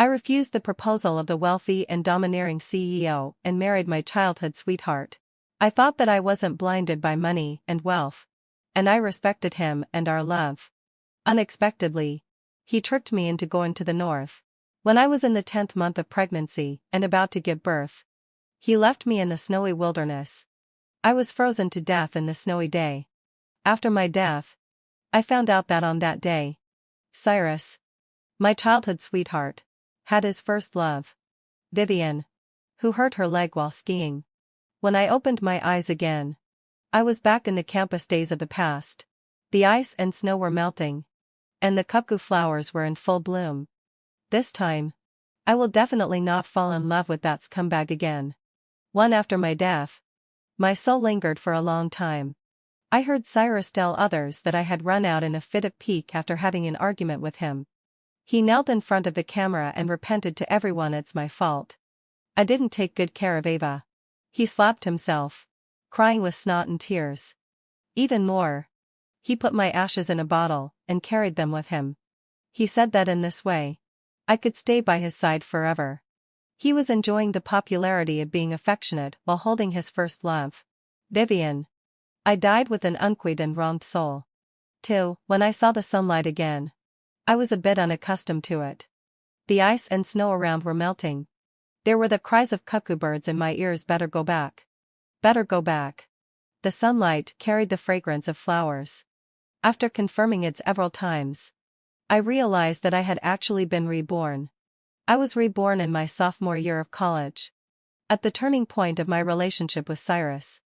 I refused the proposal of the wealthy and domineering CEO and married my childhood sweetheart. I thought that I wasn't blinded by money and wealth. And I respected him and our love. Unexpectedly, he tricked me into going to the north. When I was in the 10th month of pregnancy and about to give birth, he left me in the snowy wilderness. I was frozen to death in the snowy day. After my death, I found out that on that day, Cyrus, my childhood sweetheart, had his first love, Vivian, who hurt her leg while skiing. When I opened my eyes again, I was back in the campus days of the past. The ice and snow were melting, and the cuckoo flowers were in full bloom. This time, I will definitely not fall in love with that scumbag again. One after my death, my soul lingered for a long time. I heard Cyrus tell others that I had run out in a fit of pique after having an argument with him. He knelt in front of the camera and repented to everyone. It's my fault. I didn't take good care of Ava. He slapped himself, crying with snot and tears. Even more, he put my ashes in a bottle and carried them with him. He said that in this way, I could stay by his side forever. He was enjoying the popularity of being affectionate while holding his first love, Vivian. I died with an unquiet and wronged soul. 2. When I saw the sunlight again, I was a bit unaccustomed to it. The ice and snow around were melting. There were the cries of cuckoo birds in my ears. Better go back. Better go back. The sunlight carried the fragrance of flowers. After confirming it several times, I realized that I had actually been reborn. I was reborn in my sophomore year of college. At the turning point of my relationship with Cyrus,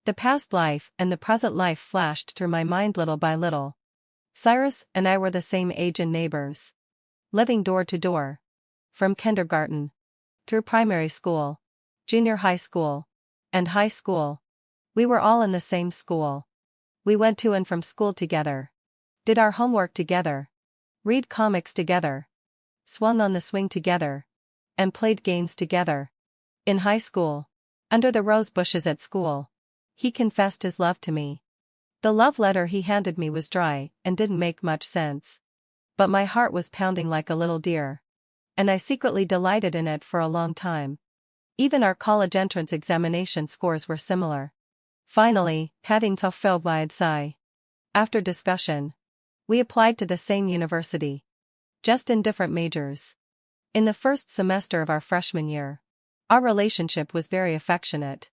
the past life and the present life flashed through my mind little by little. Cyrus and I were the same age and neighbors, living door to door. From kindergarten, through primary school, junior high school, and high school, we were all in the same school. We went to and from school together, did our homework together, read comics together, swung on the swing together, and played games together. In high school, under the rose bushes at school, he confessed his love to me. The love letter he handed me was dry and didn't make much sense. But my heart was pounding like a little deer. And I secretly delighted in it for a long time. Even our college entrance examination scores were similar. Finally, having to fill wide sigh. After discussion, we applied to the same university, just in different majors. In the first semester of our freshman year, our relationship was very affectionate.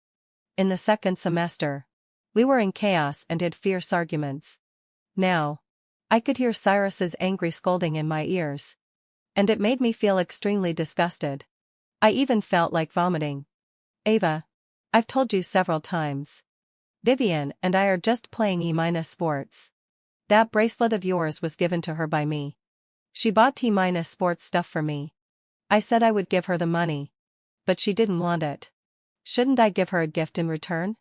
In the second semester, we were in chaos and had fierce arguments. Now, I could hear Cyrus's angry scolding in my ears. And it made me feel extremely disgusted. I even felt like vomiting. Ava, I've told you several times. Vivian and I are just playing E-sports. That bracelet of yours was given to her by me. She bought T-sports stuff for me. I said I would give her the money. But she didn't want it. Shouldn't I give her a gift in return?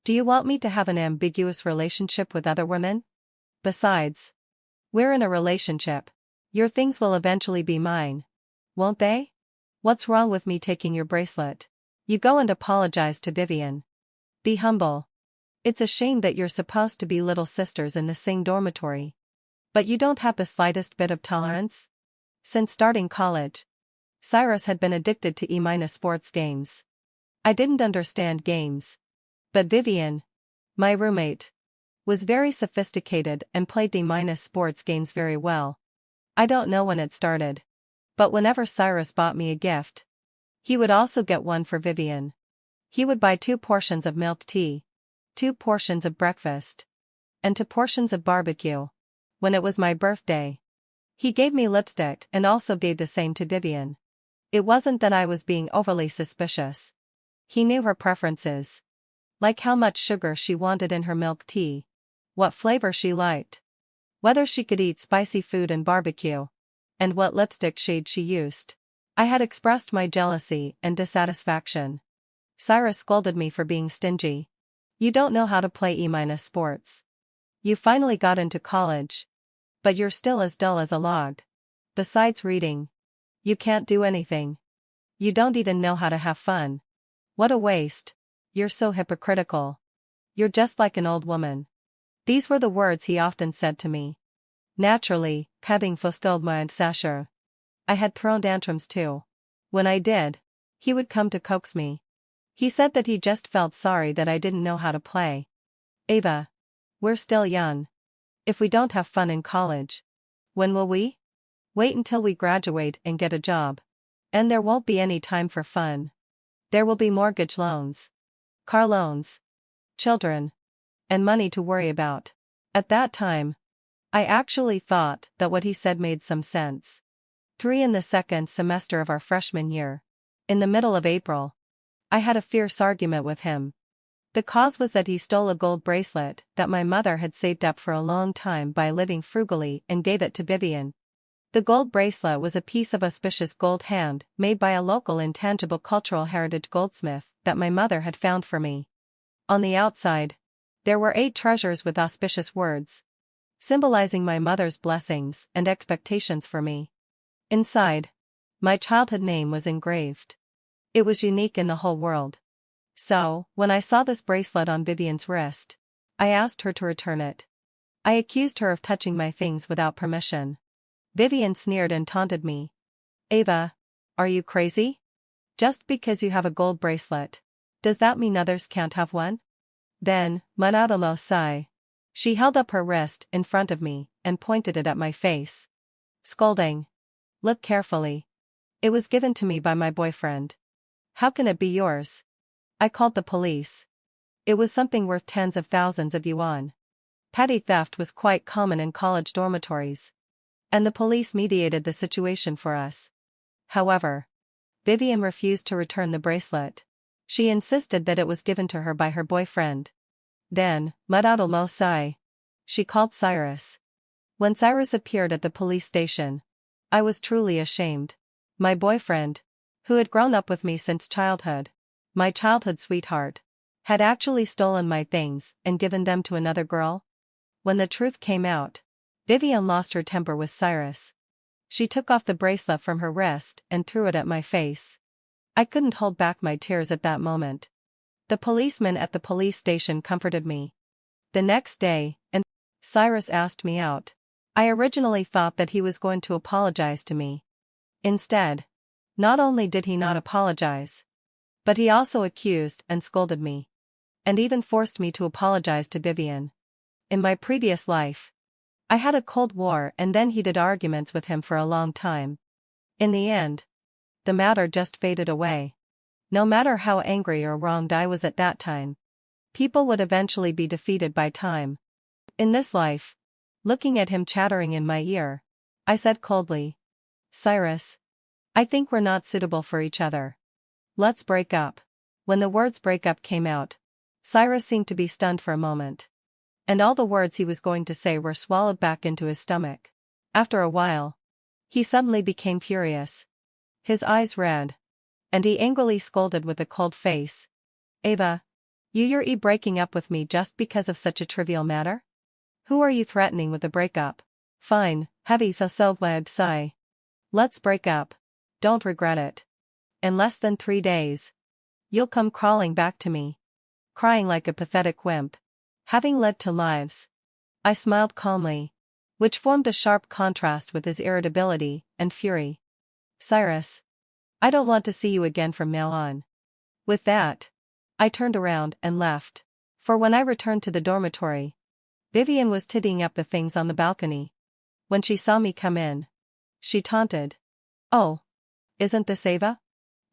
Do you want me to have an ambiguous relationship with other women? Besides, we're in a relationship. Your things will eventually be mine, won't they? What's wrong with me taking your bracelet? You go and apologize to Vivian. Be humble. It's a shame that you're supposed to be little sisters in the same dormitory. But you don't have the slightest bit of tolerance? Since starting college, Cyrus had been addicted to E-sports games. I didn't understand games. But Vivian, my roommate, was very sophisticated and played D-sports games very well. I don't know when it started. But whenever Cyrus bought me a gift, he would also get one for Vivian. He would buy 2 portions of milk tea, 2 portions of breakfast, and 2 portions of barbecue. When it was my birthday, he gave me lipstick and also gave the same to Vivian. It wasn't that I was being overly suspicious. He knew her preferences. Like how much sugar she wanted in her milk tea, what flavor she liked, whether she could eat spicy food and barbecue, and what lipstick shade she used. I had expressed my jealousy and dissatisfaction. Cyrus scolded me for being stingy. You don't know how to play E-sports. You finally got into college. But you're still as dull as a log. Besides reading, you can't do anything. You don't even know how to have fun. What a waste. You're so hypocritical. You're just like an old woman. These were the words he often said to me. Naturally, having fulfilled my ancestor, I had thrown tantrums too. When I did, he would come to coax me. He said that he just felt sorry that I didn't know how to play. Ava. We're still young. If we don't have fun in college, when will we? Wait until we graduate and get a job. And there won't be any time for fun. There will be mortgage loans, car loans, children, and money to worry about. At that time, I actually thought that what he said made some sense. 3 in the second semester of our freshman year. In the middle of April, I had a fierce argument with him. The cause was that he stole a gold bracelet that my mother had saved up for a long time by living frugally and gave it to Vivian. The gold bracelet was a piece of auspicious gold hand made by a local intangible cultural heritage goldsmith that my mother had found for me. On the outside, there were 8 treasures with auspicious words, symbolizing my mother's blessings and expectations for me. Inside, my childhood name was engraved. It was unique in the whole world. So, when I saw this bracelet on Vivian's wrist, I asked her to return it. I accused her of touching my things without permission. Vivian sneered and taunted me. Ava, are you crazy? Just because you have a gold bracelet, does that mean others can't have one? Then, Manadalo sigh. She held up her wrist in front of me and pointed it at my face. Scolding. Look carefully. It was given to me by my boyfriend. How can it be yours? I called the police. It was something worth tens of thousands of yuan. Petty theft was quite common in college dormitories. And the police mediated the situation for us. However, Vivian refused to return the bracelet. She insisted that it was given to her by her boyfriend. Then, Mudadal Sai. She called Cyrus. When Cyrus appeared at the police station, I was truly ashamed. My boyfriend, who had grown up with me since childhood, my childhood sweetheart, had actually stolen my things and given them to another girl? When the truth came out, Vivian lost her temper with Cyrus. She took off the bracelet from her wrist and threw it at my face. I couldn't hold back my tears at that moment. The policeman at the police station comforted me. The next day, Cyrus asked me out. I originally thought that he was going to apologize to me. Instead, not only did he not apologize, but he also accused and scolded me. And even forced me to apologize to Vivian. In my previous life, I had a cold war and then heated arguments with him for a long time. In the end, the matter just faded away. No matter how angry or wronged I was at that time, people would eventually be defeated by time. In this life, looking at him chattering in my ear, I said coldly, Cyrus, I think we're not suitable for each other. Let's break up. When the words break up came out, Cyrus seemed to be stunned for a moment. And all the words he was going to say were swallowed back into his stomach. After a while, he suddenly became furious. His eyes red. And he angrily scolded with a cold face. Ava, you're breaking up with me just because of such a trivial matter? Who are you threatening with a breakup? Fine, heavy so sigh. Let's break up. Don't regret it. In less than 3 days, you'll come crawling back to me, crying like a pathetic wimp, having led 2 lives. I smiled calmly, which formed a sharp contrast with his irritability and fury. Cyrus, I don't want to see you again from now on. With that, I turned around and left. For when I returned to the dormitory, Vivian was tidying up the things on the balcony. When she saw me come in, she taunted. Oh, isn't this Ava?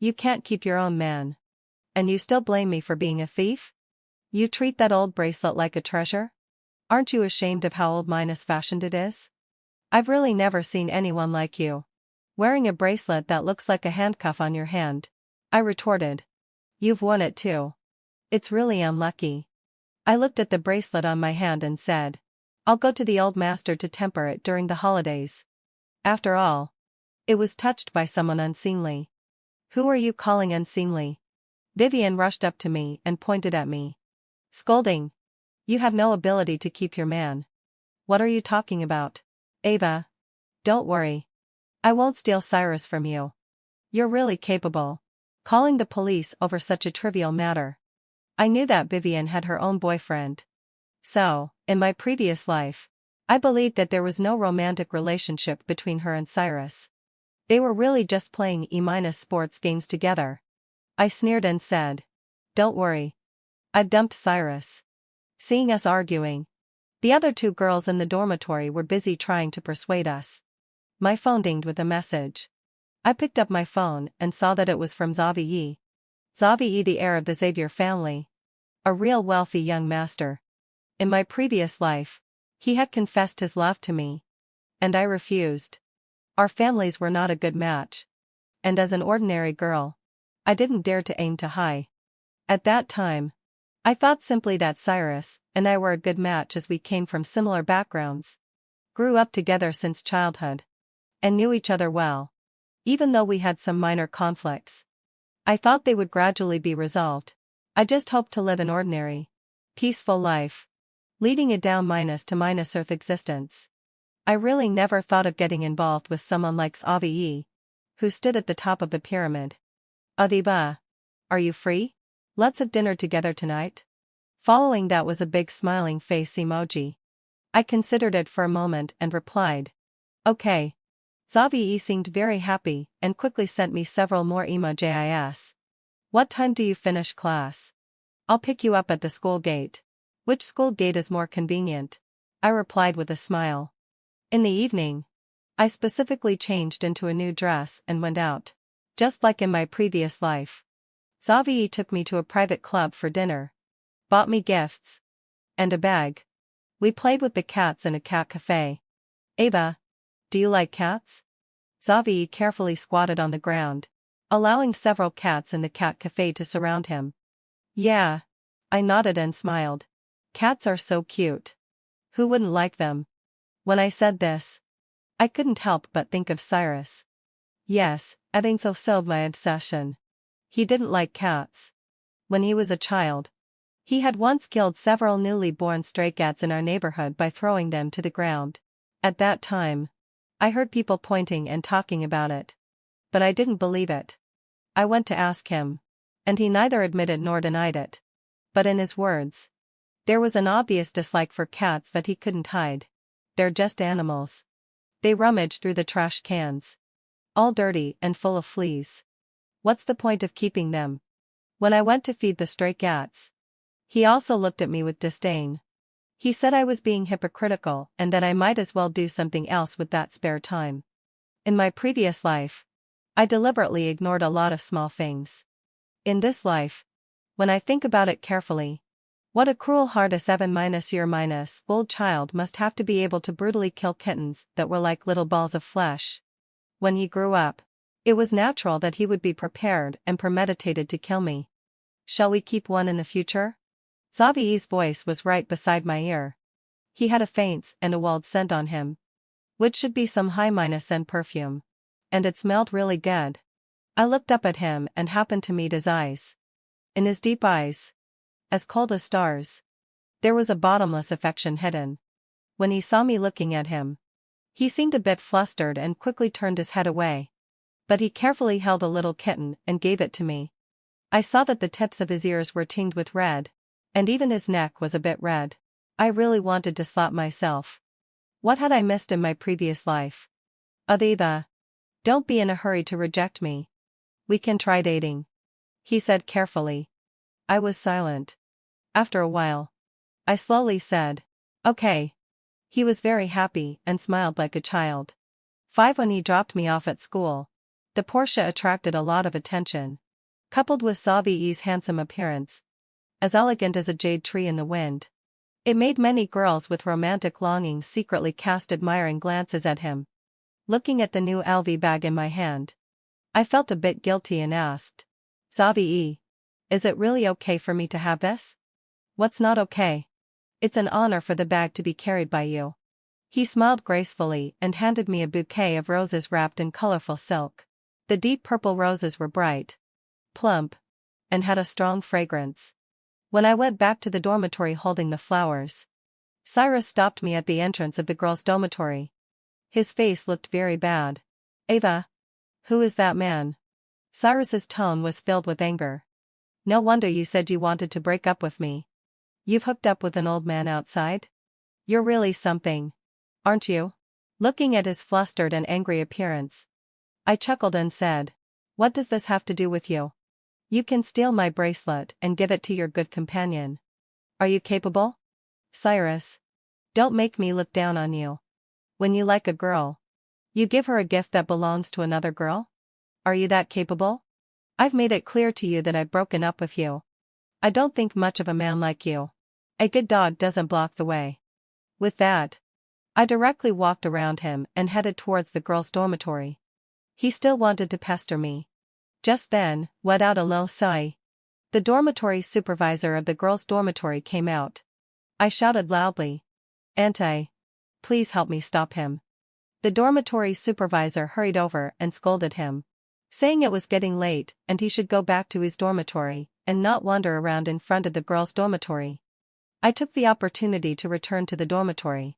You can't keep your own man. And you still blame me for being a thief? You treat that old bracelet like a treasure? Aren't you ashamed of how old-fashioned it is? I've really never seen anyone like you, wearing a bracelet that looks like a handcuff on your hand. I retorted. You've worn it too. It's really unlucky. I looked at the bracelet on my hand and said, I'll go to the old master to temper it during the holidays. After all, it was touched by someone unseemly. Who are you calling unseemly? Vivian rushed up to me and pointed at me, scolding. You have no ability to keep your man. What are you talking about? Ava, don't worry. I won't steal Cyrus from you. You're really capable. Calling the police over such a trivial matter. I knew that Vivian had her own boyfriend. So, in my previous life, I believed that there was no romantic relationship between her and Cyrus. They were really just playing E-sports games together. I sneered and said, "Don't worry. I've dumped Cyrus." Seeing us arguing, the other two girls in the dormitory were busy trying to persuade us. My phone dinged with a message. I picked up my phone and saw that it was from Xavie. Xavie, the heir of the Xavier family. A real wealthy young master. In my previous life, he had confessed his love to me. And I refused. Our families were not a good match. And as an ordinary girl, I didn't dare to aim too high. At that time, I thought simply that Cyrus and I were a good match as we came from similar backgrounds, grew up together since childhood, and knew each other well. Even though we had some minor conflicts, I thought they would gradually be resolved. I just hoped to live an ordinary, peaceful life, leading a down minus to minus earth existence. I really never thought of getting involved with someone like Xavie, who stood at the top of the pyramid. "Adiva, are you free? Let's have dinner together tonight?" Following that was a big smiling face emoji. I considered it for a moment and replied, "Okay." Xavie seemed very happy and quickly sent me several more emojis. "What time do you finish class?" "I'll pick you up at the school gate." "Which school gate is more convenient?" I replied with a smile. In the evening, I specifically changed into a new dress and went out. Just like in my previous life, Xavie took me to a private club for dinner, bought me gifts, and a bag. We played with the cats in a cat cafe. "Ava, do you like cats?" Xavie carefully squatted on the ground, allowing several cats in the cat cafe to surround him. "Yeah." I nodded and smiled. Cats are so cute. Who wouldn't like them? When I said this, I couldn't help but think of Cyrus. Yes, I think so my obsession. He didn't like cats. When he was a child, he had once killed several newly born stray cats in our neighborhood by throwing them to the ground. At that time, I heard people pointing and talking about it. But I didn't believe it. I went to ask him, and he neither admitted nor denied it. But in his words, there was an obvious dislike for cats that he couldn't hide. They're just animals. They rummage through the trash cans, all dirty and full of fleas. What's the point of keeping them? When I went to feed the stray cats, he also looked at me with disdain. He said I was being hypocritical and that I might as well do something else with that spare time. In my previous life, I deliberately ignored a lot of small things. In this life, when I think about it carefully, what a cruel heart a 7-year-old child must have to be able to brutally kill kittens that were like little balls of flesh. When he grew up, it was natural that he would be prepared and premeditated to kill me. "Shall we keep one in the future?" Xavie's voice was right beside my ear. He had a faint and a wild scent on him, which should be some high-end perfume. And it smelled really good. I looked up at him and happened to meet his eyes. In his deep eyes, as cold as stars, there was a bottomless affection hidden. When he saw me looking at him, he seemed a bit flustered and quickly turned his head away. But he carefully held a little kitten and gave it to me. I saw that the tips of his ears were tinged with red, and even his neck was a bit red. I really wanted to slap myself. What had I missed in my previous life? "Adiva, don't be in a hurry to reject me. We can try dating," he said carefully. I was silent. After a while, I slowly said, "Okay." He was very happy and smiled like a child. 5 When he dropped me off at school, the Porsche attracted a lot of attention. Coupled with Xavie's handsome appearance, as elegant as a jade tree in the wind, it made many girls with romantic longings secretly cast admiring glances at him. Looking at the new LV bag in my hand, I felt a bit guilty and asked, "Xavie, is it really okay for me to have this?" "What's not okay?" "It's an honor for the bag to be carried by you." He smiled gracefully and handed me a bouquet of roses wrapped in colorful silk. The deep purple roses were bright, plump, and had a strong fragrance. When I went back to the dormitory holding the flowers, Cyrus stopped me at the entrance of the girls' dormitory. His face looked very bad. "Ava, who is that man?" Cyrus's tone was filled with anger. "No wonder you said you wanted to break up with me. You've hooked up with an old man outside? You're really something, aren't you?" Looking at his flustered and angry appearance, I chuckled and said. What does this have to do with you? You can steal my bracelet and give it to your good companion. Are you capable? Cyrus. Don't make me look down on you. When you like a girl, you give her a gift that belongs to another girl? Are you that capable? I've made it clear to you that I've broken up with you. I don't think much of a man like you. A good dog doesn't block the way. With that, I directly walked around him and headed towards the girls' dormitory. He still wanted to pester me. Just then, let out a low sigh. The dormitory supervisor of the girls' dormitory came out. I shouted loudly. Auntie, please help me stop him. The dormitory supervisor hurried over and scolded him, saying it was getting late and he should go back to his dormitory and not wander around in front of the girls' dormitory. I took the opportunity to return to the dormitory.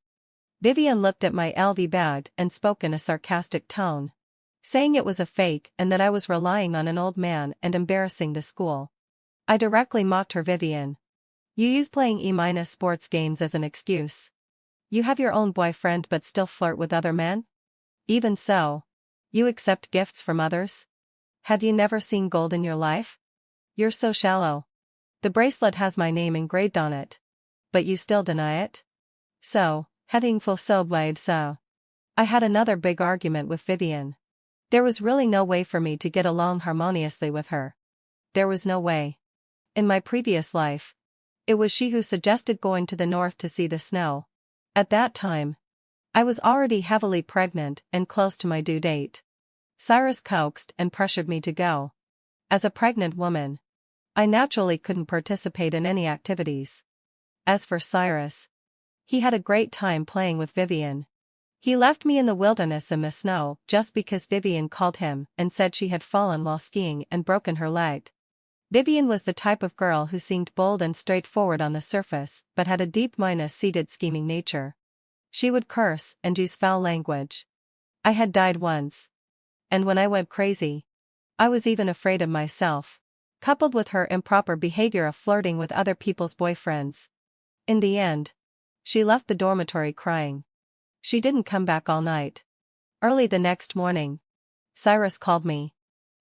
Vivian looked at my LV bag and spoke in a sarcastic tone, saying it was a fake and that I was relying on an old man and embarrassing the school. I directly mocked her. Vivian, you use playing E-sports games as an excuse. You have your own boyfriend but still flirt with other men? Even so, you accept gifts from others? Have you never seen gold in your life? You're so shallow. The bracelet has my name engraved on it. But you still deny it? So, heading full so. I had another big argument with Vivian. There was really no way for me to get along harmoniously with her. There was no way. In my previous life, it was she who suggested going to the north to see the snow. At that time, I was already heavily pregnant and close to my due date. Cyrus coaxed and pressured me to go. As a pregnant woman, I naturally couldn't participate in any activities. As for Cyrus, he had a great time playing with Vivian. He left me in the wilderness in the snow just because Vivian called him and said she had fallen while skiing and broken her leg. Vivian was the type of girl who seemed bold and straightforward on the surface but had a deep seated scheming nature. She would curse and use foul language. I had died once. And when I went crazy, I was even afraid of myself, coupled with her improper behavior of flirting with other people's boyfriends. In the end, she left the dormitory crying. She didn't come back all night. Early the next morning, Cyrus called me.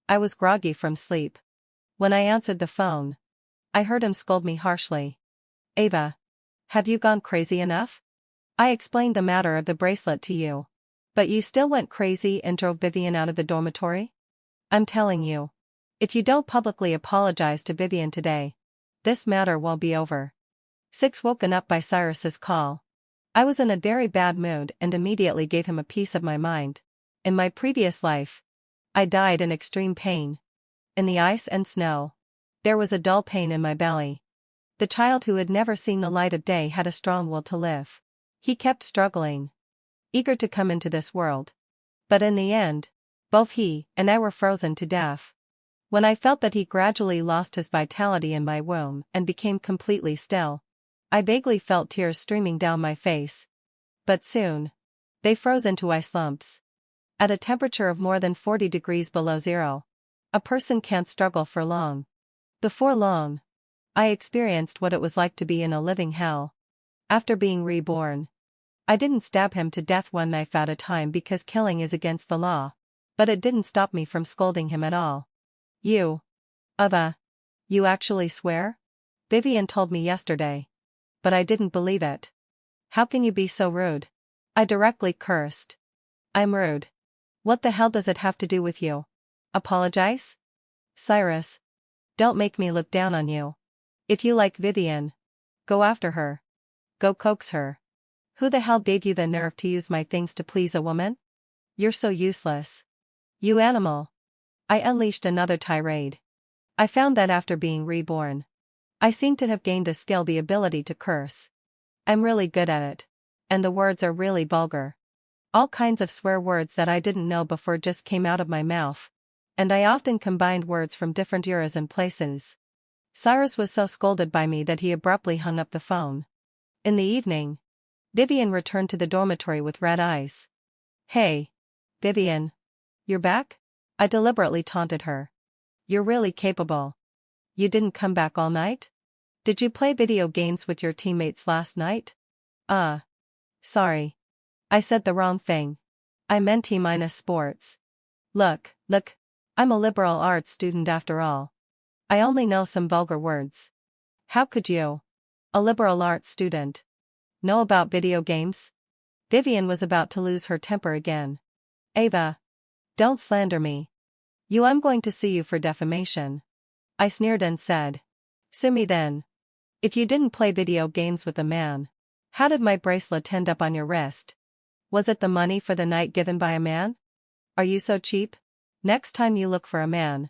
I was groggy from sleep. When I answered the phone, I heard him scold me harshly. Ava, have you gone crazy enough? I explained the matter of the bracelet to you. But you still went crazy and drove Vivian out of the dormitory? I'm telling you, if you don't publicly apologize to Vivian today, this matter won't be over. 6. Woken up by Cyrus's call. I was in a very bad mood and immediately gave him a piece of my mind. In my previous life, I died in extreme pain. In the ice and snow, there was a dull pain in my belly. The child who had never seen the light of day had a strong will to live. He kept struggling, eager to come into this world. But in the end, both he and I were frozen to death. When I felt that he gradually lost his vitality in my womb and became completely still, I vaguely felt tears streaming down my face. But soon, they froze into ice lumps. At a temperature of more than 40 degrees below zero, a person can't struggle for long. Before long, I experienced what it was like to be in a living hell. After being reborn, I didn't stab him to death one knife at a time because killing is against the law. But it didn't stop me from scolding him at all. You, Ava, you actually swear? Vivian told me yesterday. But I didn't believe it. How can you be so rude? I directly cursed. I'm rude. What the hell does it have to do with you? Apologize? Cyrus, don't make me look down on you. If you like Vivian, go after her. Go coax her. Who the hell gave you the nerve to use my things to please a woman? You're so useless. You animal. I unleashed another tirade. I found that after being reborn, I seem to have gained a skill, the ability to curse. I'm really good at it. And the words are really vulgar. All kinds of swear words that I didn't know before just came out of my mouth. And I often combined words from different eras and places. Cyrus was so scolded by me that he abruptly hung up the phone. In the evening, Vivian returned to the dormitory with red eyes. Hey, Vivian. You're back? I deliberately taunted her. You're really capable. You didn't come back all night? Did you play video games with your teammates last night? Sorry. I said the wrong thing. I meant E-sports. Look. I'm a liberal arts student after all. I only know some vulgar words. How could you, a liberal arts student, know about video games? Vivian was about to lose her temper again. Ava, don't slander me. I'm going to sue you for defamation. I sneered and said. Sue me then. If you didn't play video games with a man, how did my bracelet end up on your wrist? Was it the money for the night given by a man? Are you so cheap? Next time you look for a man,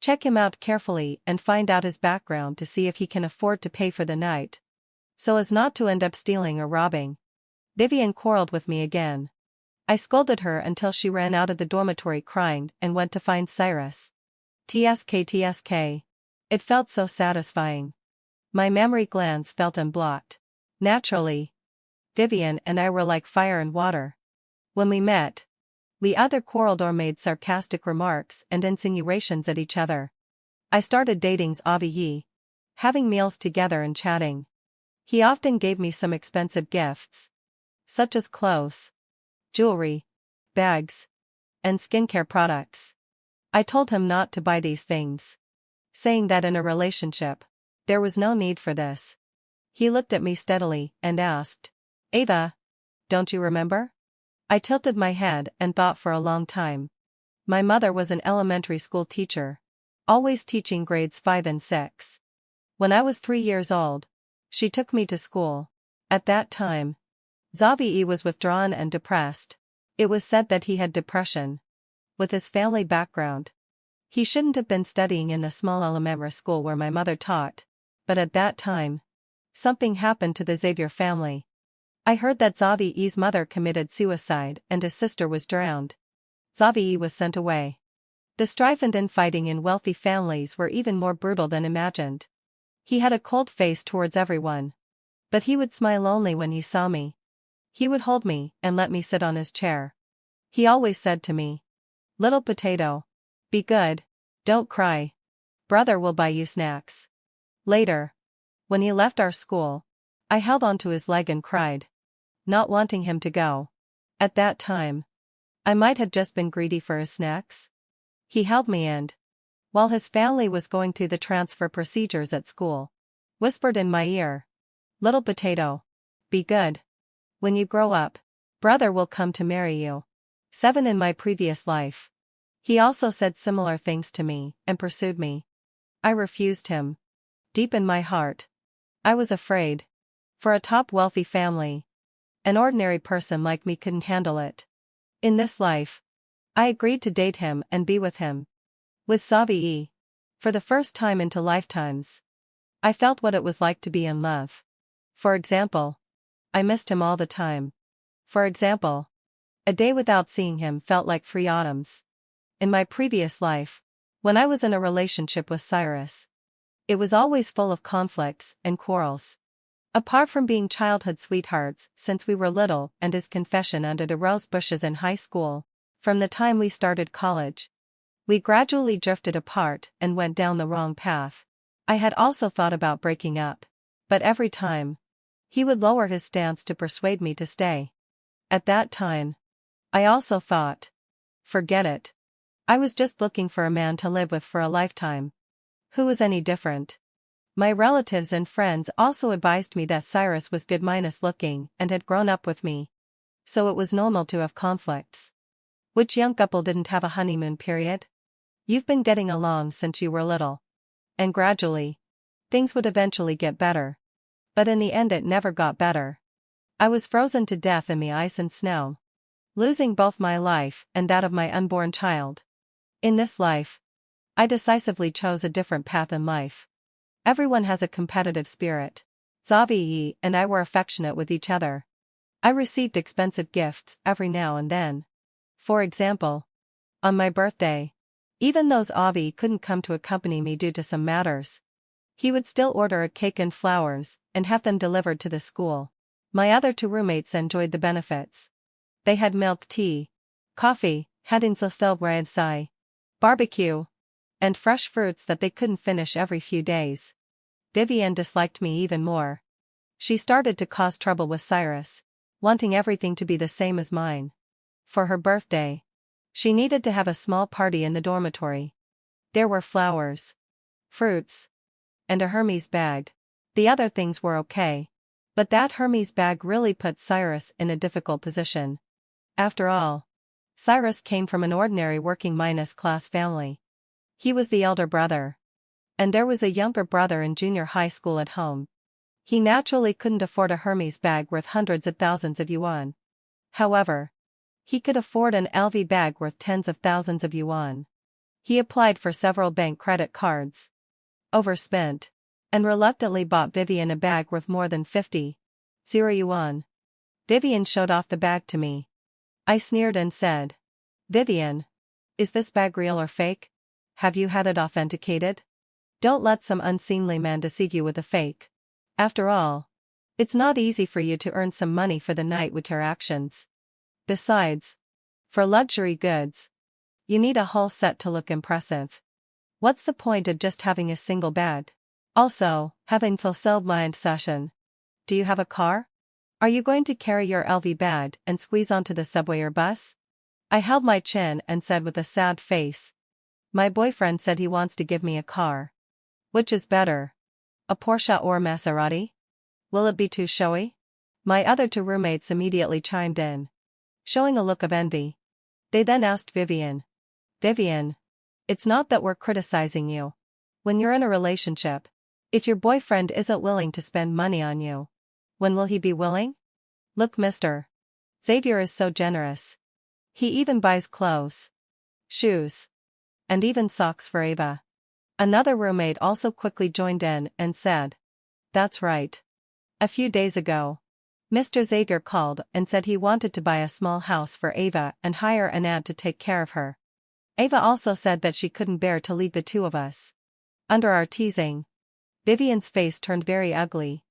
check him out carefully and find out his background to see if he can afford to pay for the night, so as not to end up stealing or robbing. Vivian quarreled with me again. I scolded her until she ran out of the dormitory crying and went to find Cyrus. TSK. It felt so satisfying. My mammary glands felt unblocked. Naturally, Vivian and I were like fire and water. When we met, we either quarreled or made sarcastic remarks and insinuations at each other. I started dating Xavie, having meals together and chatting. He often gave me some expensive gifts, such as clothes, jewelry, bags, and skincare products. I told him not to buy these things, saying that in a relationship, there was no need for this. He looked at me steadily and asked, Ava, don't you remember? I tilted my head and thought for a long time. My mother was an elementary school teacher, always teaching grades 5 and 6. When I was 3 years old, she took me to school. At that time, Xavie was withdrawn and depressed. It was said that he had depression. With his family background, he shouldn't have been studying in the small elementary school where my mother taught, but at that time, something happened to the Xavier family. I heard that Xavie's mother committed suicide and his sister was drowned. Xavie was sent away. The strife and infighting in wealthy families were even more brutal than imagined. He had a cold face towards everyone, but he would smile only when he saw me. He would hold me and let me sit on his chair. He always said to me, "Little potato, be good, don't cry. Brother will buy you snacks." Later, when he left our school, I held onto his leg and cried, not wanting him to go. At that time, I might have just been greedy for his snacks. He held me and, while his family was going through the transfer procedures at school, whispered in my ear, "Little potato, be good. When you grow up, brother will come to marry you." 7 In my previous life, he also said similar things to me and pursued me. I refused him. Deep in my heart, I was afraid. For a top wealthy family, an ordinary person like me couldn't handle it. In this life, I agreed to date him and be with him. With Xavie, for the first time into lifetimes, I felt what it was like to be in love. For example, I missed him all the time. For example, a day without seeing him felt like 3 autumns. In my previous life, when I was in a relationship with Cyrus, it was always full of conflicts and quarrels. Apart from being childhood sweethearts since we were little and his confession under the rose bushes in high school, from the time we started college, we gradually drifted apart and went down the wrong path. I had also thought about breaking up, but every time, he would lower his stance to persuade me to stay. At that time, I also thought, forget it. I was just looking for a man to live with for a lifetime. Who was any different? My relatives and friends also advised me that Cyrus was good minus looking and had grown up with me, so it was normal to have conflicts. Which young couple didn't have a honeymoon period? You've been getting along since you were little. And gradually, things would eventually get better. But in the end it never got better. I was frozen to death in the ice and snow, losing both my life and that of my unborn child. In this life, I decisively chose a different path in life. Everyone has a competitive spirit. Xavie and I were affectionate with each other. I received expensive gifts every now and then. For example, on my birthday, even though Xavie couldn't come to accompany me due to some matters, he would still order a cake and flowers and have them delivered to the school. My other 2 roommates enjoyed the benefits. They had milk tea, coffee, had insostelbreadsai, barbecue, and fresh fruits that they couldn't finish every few days. Vivienne disliked me even more. She started to cause trouble with Cyrus, wanting everything to be the same as mine. For her birthday, She needed to have a small party in the dormitory. There were flowers, fruits, and a Hermes bag. The other things were okay. But that Hermes bag really put Cyrus in a difficult position. After all, Cyrus came from an ordinary working-class family. He was the elder brother. And there was a younger brother in junior high school at home. He naturally couldn't afford a Hermes bag worth hundreds of thousands of yuan. However, he could afford an LV bag worth tens of thousands of yuan. He applied for several bank credit cards, overspent, and reluctantly bought Vivian a bag worth more than 50,000 yuan. Vivian showed off the bag to me. I sneered and said, "Vivian, is this bag real or fake? Have you had it authenticated? Don't let some unseemly man deceive you with a fake. After all, it's not easy for you to earn some money for the night with your actions. Besides, for luxury goods, you need a whole set to look impressive. What's the point of just having a single bag? Also, having fulfilled my obsession, do you have a car? Are you going to carry your LV bag and squeeze onto the subway or bus?" I held my chin and said with a sad face, "My boyfriend said he wants to give me a car. Which is better, a Porsche or Maserati? Will it be too showy?" My other two roommates immediately chimed in, showing a look of envy. They then asked Vivian, "Vivian, it's not that we're criticizing you. When you're in a relationship, if your boyfriend isn't willing to spend money on you, when will he be willing? Look, Mr. Xavier is so generous. He even buys clothes, shoes, and even socks for Ava." Another roommate also quickly joined in and said, "That's right. A few days ago, Mr. Xavier called and said he wanted to buy a small house for Ava and hire an aunt to take care of her. Ava also said that she couldn't bear to leave the two of us." Under our teasing, Vivian's face turned very ugly,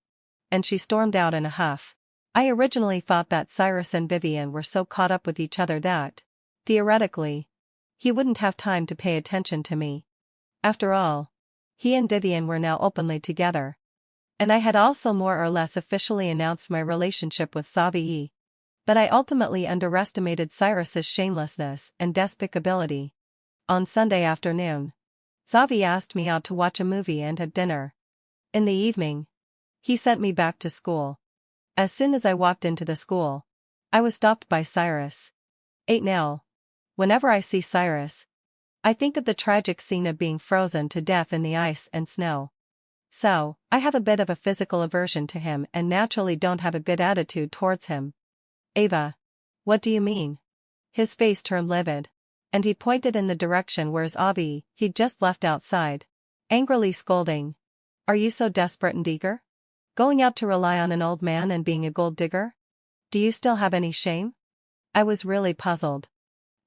and she stormed out in a huff. I originally thought that Cyrus and Vivian were so caught up with each other that, theoretically, he wouldn't have time to pay attention to me. After all, he and Vivian were now openly together. And I had also more or less officially announced my relationship with Xavie. But I ultimately underestimated Cyrus's shamelessness and despicability. On Sunday afternoon, Xavie asked me out to watch a movie and have dinner. In the evening, he sent me back to school. As soon as I walked into the school, I was stopped by Cyrus. Now, whenever I see Cyrus, I think of the tragic scene of being frozen to death in the ice and snow. So, I have a bit of a physical aversion to him and naturally don't have a good attitude towards him. "Ava, what do you mean?" His face turned livid, and he pointed in the direction where Xavie he'd just left outside, angrily scolding, "Are you so desperate and eager? Going out to rely on an old man and being a gold digger? Do you still have any shame?" I was really puzzled.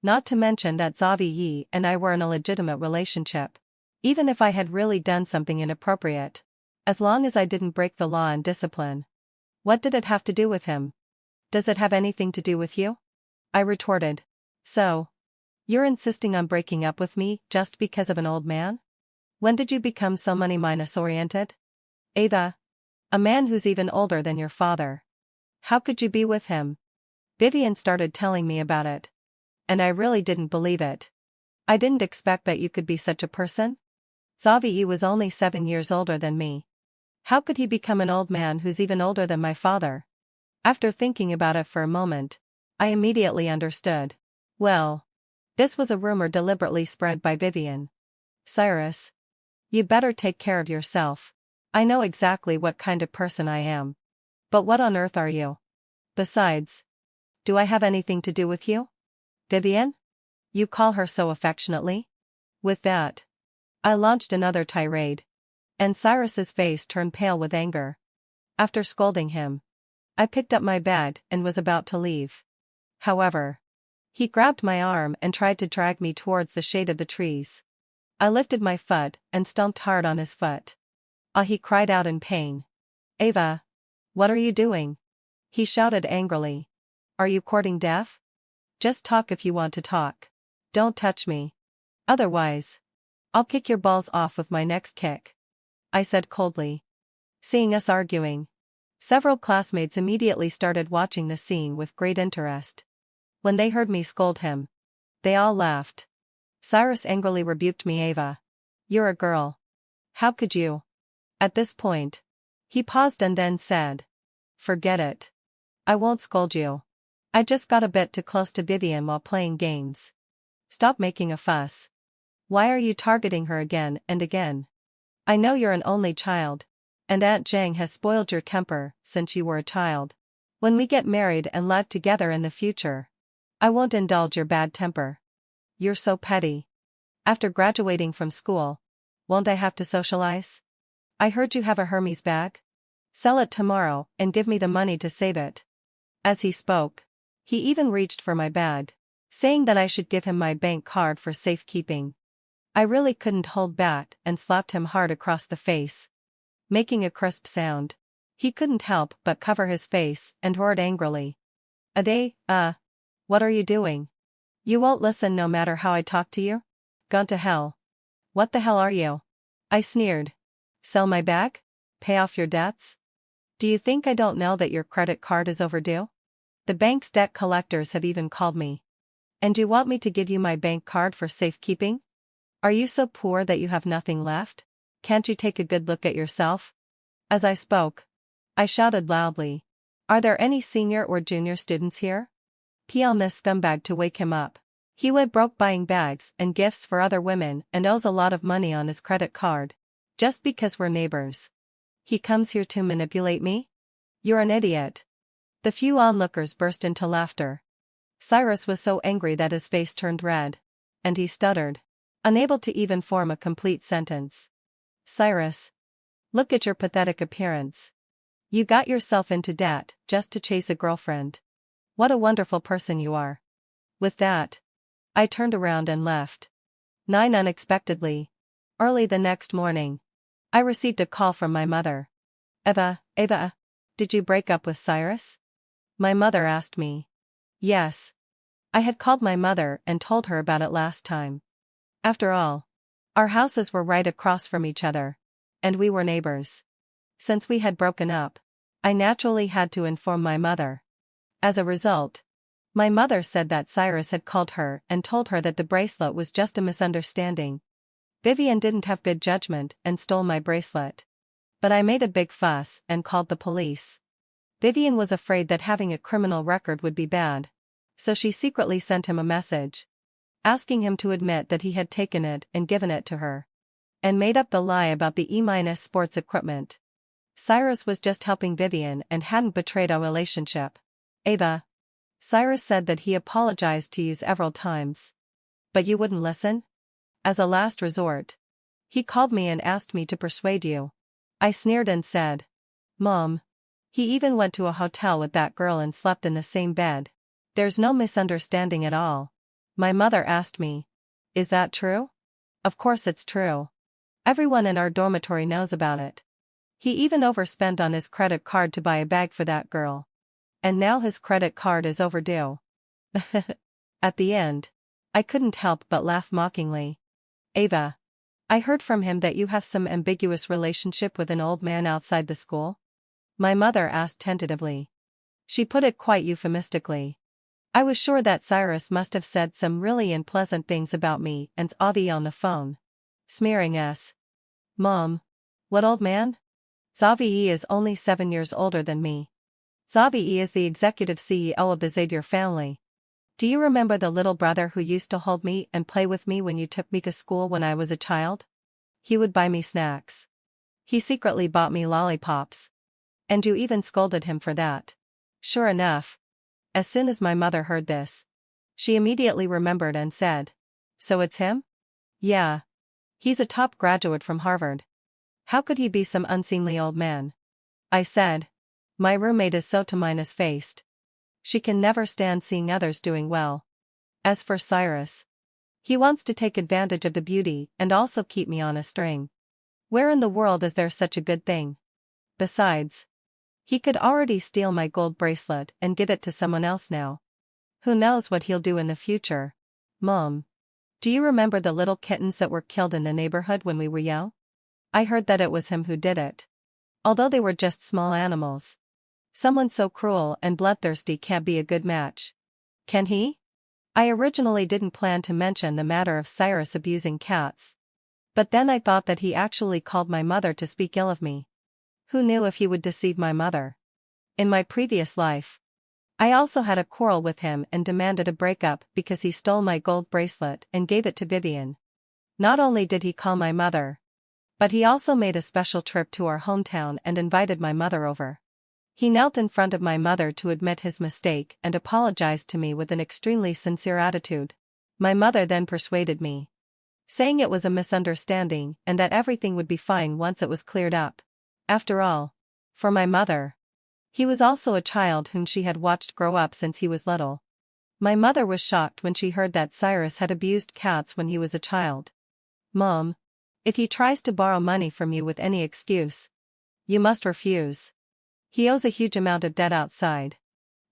Not to mention that Xavie and I were in a legitimate relationship. Even if I had really done something inappropriate, as long as I didn't break the law and discipline, what did it have to do with him? "Does it have anything to do with you?" I retorted. "So, you're insisting on breaking up with me just because of an old man? When did you become so money-oriented? Ava, a man who's even older than your father. How could you be with him?" Vivian started telling me about it. And I really didn't believe it. I didn't expect that you could be such a person. Xavie was only 7 years older than me. How could he become an old man who's even older than my father? After thinking about it for a moment, I immediately understood. Well, this was a rumor deliberately spread by Vivian. "Cyrus, you better take care of yourself. I know exactly what kind of person I am. But what on earth are you? Besides, do I have anything to do with you? Vivian? You call her so affectionately?" With that, I launched another tirade, and Cyrus's face turned pale with anger. After scolding him, I picked up my bag and was about to leave. However, he grabbed my arm and tried to drag me towards the shade of the trees. I lifted my foot and stomped hard on his foot. "Ah!" he cried out in pain. "Ava, what are you doing?" he shouted angrily. "Are you courting death? Just talk if you want to talk. Don't touch me. Otherwise, I'll kick your balls off with my next kick," I said coldly. Seeing us arguing, several classmates immediately started watching the scene with great interest. When they heard me scold him, They all laughed. Cyrus angrily rebuked me. Ava. You're a girl. How could you? At this point. He paused and then said. Forget it. I won't scold you. I just got a bit too close to Vivian while playing games. Stop making a fuss. Why are you targeting her again and again? I know you're an only child. And Aunt Jang has spoiled your temper since you were a child. When we get married and live together in the future, I won't indulge your bad temper. You're so petty. After graduating from school, won't I have to socialize? I heard you have a Hermes bag. Sell it tomorrow and give me the money to save it. As he spoke, he even reached for my bag, saying that I should give him my bank card for safekeeping. I really couldn't hold back and slapped him hard across the face, making a crisp sound. He couldn't help but cover his face and roared angrily. What are you doing? You won't listen no matter how I talk to you? Gone to hell. What the hell are you? I sneered. Sell my bag? Pay off your debts? Do you think I don't know that your credit card is overdue? The bank's debt collectors have even called me. And you want me to give you my bank card for safekeeping? Are you so poor that you have nothing left? Can't you take a good look at yourself? As I spoke, I shouted loudly. Are there any senior or junior students here? Tell this scumbag to wake him up. He went broke buying bags and gifts for other women and owes a lot of money on his credit card. Just because we're neighbors. He comes here to manipulate me? You're an idiot. The few onlookers burst into laughter. Cyrus was so angry that his face turned red. And he stuttered, unable to even form a complete sentence. Cyrus. Look at your pathetic appearance. You got yourself into debt just to chase a girlfriend. What a wonderful person you are. With that, I turned around and left. 9. Unexpectedly. Early the next morning, I received a call from my mother. Ava, did you break up with Cyrus? My mother asked me. Yes. I had called my mother and told her about it last time. After all, our houses were right across from each other, and we were neighbors. Since we had broken up, I naturally had to inform my mother. As a result, my mother said that Cyrus had called her and told her that the bracelet was just a misunderstanding. Vivian didn't have good judgment and stole my bracelet. But I made a big fuss and called the police. Vivian was afraid that having a criminal record would be bad, so she secretly sent him a message, asking him to admit that he had taken it and given it to her, and made up the lie about the sports equipment. Cyrus was just helping Vivian and hadn't betrayed our relationship. Ava. Cyrus said that he apologized to you several times. But you wouldn't listen? As a last resort, he called me and asked me to persuade you. I sneered and said, Mom. He even went to a hotel with that girl and slept in the same bed. There's no misunderstanding at all. My mother asked me, is that true? Of course it's true. Everyone in our dormitory knows about it. He even overspent on his credit card to buy a bag for that girl. And now his credit card is overdue. At the end, I couldn't help but laugh mockingly. Ava. I heard from him that you have some ambiguous relationship with an old man outside the school? My mother asked tentatively. She put it quite euphemistically. I was sure that Cyrus must have said some really unpleasant things about me and Xavie on the phone. Smearing us. Mom. What old man? Xavie is only 7 years older than me. Xavie is the executive CEO of the Xavier family. Do you remember the little brother who used to hold me and play with me when you took me to school when I was a child? He would buy me snacks. He secretly bought me lollipops. And you even scolded him for that. Sure enough. As soon as my mother heard this, she immediately remembered and said, so it's him? Yeah. He's a top graduate from Harvard. How could he be some unseemly old man? I said. My roommate is so minus-faced. She can never stand seeing others doing well. As for Cyrus, he wants to take advantage of the beauty and also keep me on a string. Where in the world is there such a good thing? Besides, he could already steal my gold bracelet and give it to someone else now. Who knows what he'll do in the future? Mom. Do you remember the little kittens that were killed in the neighborhood when we were young? I heard that it was him who did it. Although they were just small animals. Someone so cruel and bloodthirsty can't be a good match. Can he? I originally didn't plan to mention the matter of Cyrus abusing cats. But then I thought that he actually called my mother to speak ill of me. Who knew if he would deceive my mother? In my previous life, I also had a quarrel with him and demanded a breakup because he stole my gold bracelet and gave it to Vivian. Not only did he call my mother, but he also made a special trip to our hometown and invited my mother over. He knelt in front of my mother to admit his mistake and apologized to me with an extremely sincere attitude. My mother then persuaded me, saying it was a misunderstanding and that everything would be fine once it was cleared up. After all, for my mother, he was also a child whom she had watched grow up since he was little. My mother was shocked when she heard that Cyrus had abused cats when he was a child. "Mom, if he tries to borrow money from you with any excuse, you must refuse. He owes a huge amount of debt outside,"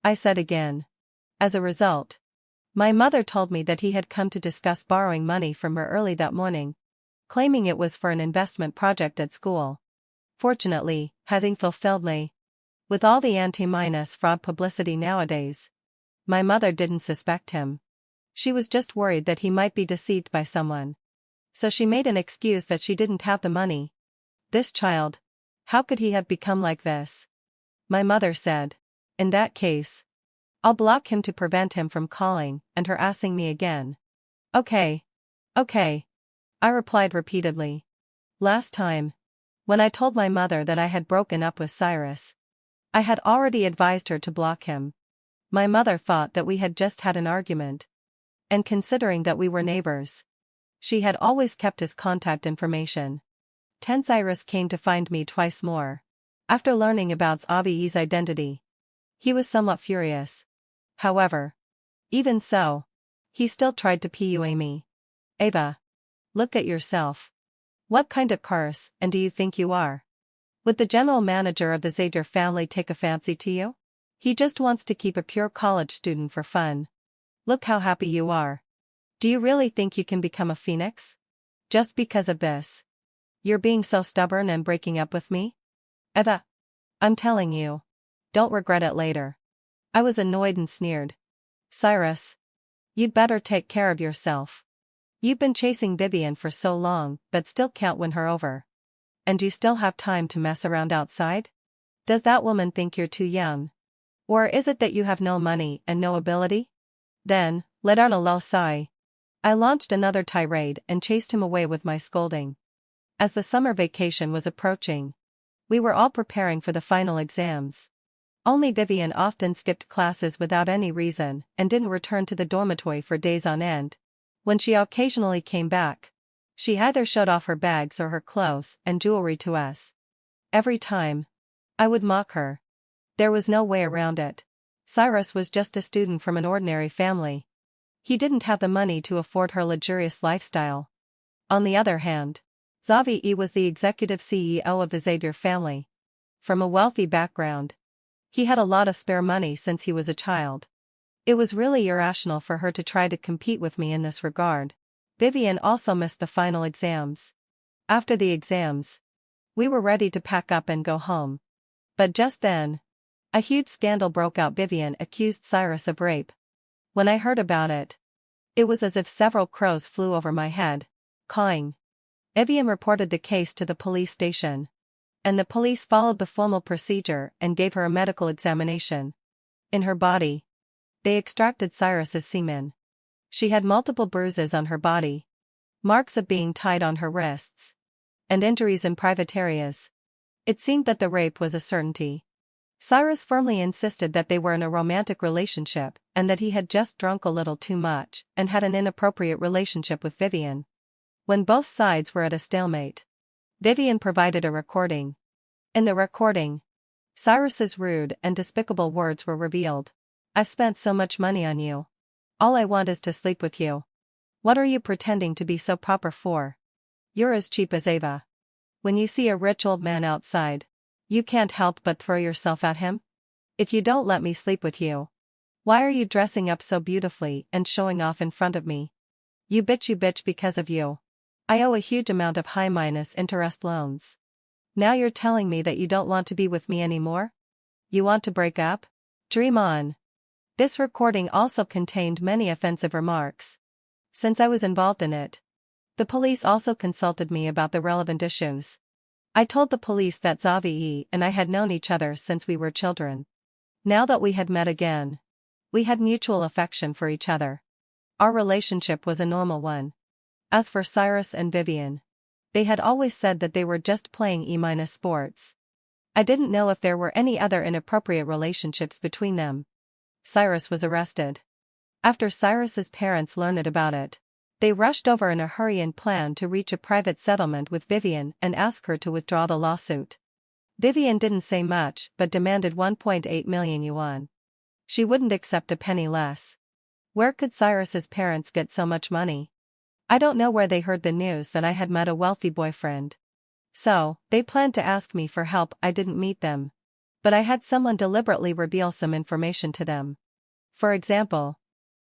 I said again. As a result, my mother told me that he had come to discuss borrowing money from her early that morning, claiming it was for an investment project at school. Fortunately, having fulfilled me, with all the anti-fraud publicity nowadays, my mother didn't suspect him. She was just worried that he might be deceived by someone. So she made an excuse that she didn't have the money. This child, how could he have become like this? My mother said, "In that case, I'll block him to prevent him from calling and harassing me again." Okay. I replied repeatedly. Last time, when I told my mother that I had broken up with Cyrus, I had already advised her to block him. My mother thought that we had just had an argument. And considering that we were neighbors, she had always kept his contact information. Cyrus came to find me twice more. After learning about Xavie's identity, he was somewhat furious. However, even so, he still tried to PUA me. "Ava, look at yourself. What kind of curse and do you think you are? Would the general manager of the Xavie family take a fancy to you? He just wants to keep a pure college student for fun. Look how happy you are. Do you really think you can become a phoenix? Just because of this? You're being so stubborn and breaking up with me? Ava, I'm telling you, don't regret it later." I was annoyed and sneered. "Cyrus, you'd better take care of yourself. You've been chasing Vivian for so long but still can't win her over. And you still have time to mess around outside? Does that woman think you're too young? Or is it that you have no money and no ability? Then, let out a low sigh." I launched another tirade and chased him away with my scolding. As the summer vacation was approaching, we were all preparing for the final exams. Only Vivian often skipped classes without any reason and didn't return to the dormitory for days on end. When she occasionally came back, she either showed off her bags or her clothes and jewelry to us. Every time, I would mock her. There was no way around it. Cyrus was just a student from an ordinary family. He didn't have the money to afford her luxurious lifestyle. On the other hand, Xavie was the executive CEO of the Xavier family. From a wealthy background, he had a lot of spare money since he was a child. It was really irrational for her to try to compete with me in this regard. Vivian also missed the final exams. After the exams, we were ready to pack up and go home. But just then, a huge scandal broke out. Vivian accused Cyrus of rape. When I heard about it, it was as if several crows flew over my head, cawing. Vivian reported the case to the police station, and the police followed the formal procedure and gave her a medical examination. In her body, they extracted Cyrus's semen. She had multiple bruises on her body, marks of being tied on her wrists, and injuries in private areas. It seemed that the rape was a certainty. Cyrus firmly insisted that they were in a romantic relationship and that he had just drunk a little too much and had an inappropriate relationship with Vivian. When both sides were at a stalemate, Vivian provided a recording. In the recording, Cyrus's rude and despicable words were revealed. "I've spent so much money on you. All I want is to sleep with you. What are you pretending to be so proper for? You're as cheap as Ava. When you see a rich old man outside, you can't help but throw yourself at him? If you don't let me sleep with you, why are you dressing up so beautifully and showing off in front of me? You bitch because of you. I owe a huge amount of high-interest loans. Now you're telling me that you don't want to be with me anymore? You want to break up? Dream on." This recording also contained many offensive remarks. Since I was involved in it, the police also consulted me about the relevant issues. I told the police that Xavie and I had known each other since we were children. Now that we had met again, we had mutual affection for each other. Our relationship was a normal one. As for Cyrus and Vivian, they had always said that they were just playing E-sports. I didn't know if there were any other inappropriate relationships between them. Cyrus was arrested. After Cyrus's parents learned about it, they rushed over in a hurry and planned to reach a private settlement with Vivian and ask her to withdraw the lawsuit. Vivian didn't say much but demanded 1.8 million yuan. She wouldn't accept a penny less. Where could Cyrus's parents get so much money? I don't know where they heard the news that I had met a wealthy boyfriend. So, they planned to ask me for help. I didn't meet them. But I had someone deliberately reveal some information to them. For example,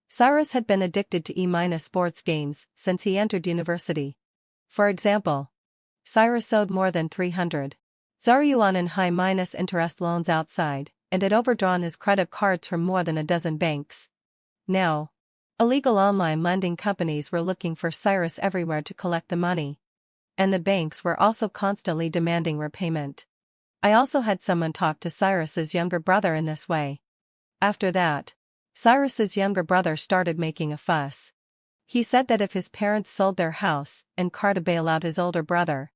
Cyrus had been addicted to E-sports games since he entered university. For example, Cyrus owed more than 300 yuan in high-interest loans outside, and had overdrawn his credit cards from more than a dozen banks. Now, illegal online lending companies were looking for Cyrus everywhere to collect the money. And the banks were also constantly demanding repayment. I also had someone talk to Cyrus's younger brother in this way. After that, Cyrus's younger brother started making a fuss. He said that if his parents sold their house and car to bail out his older brother,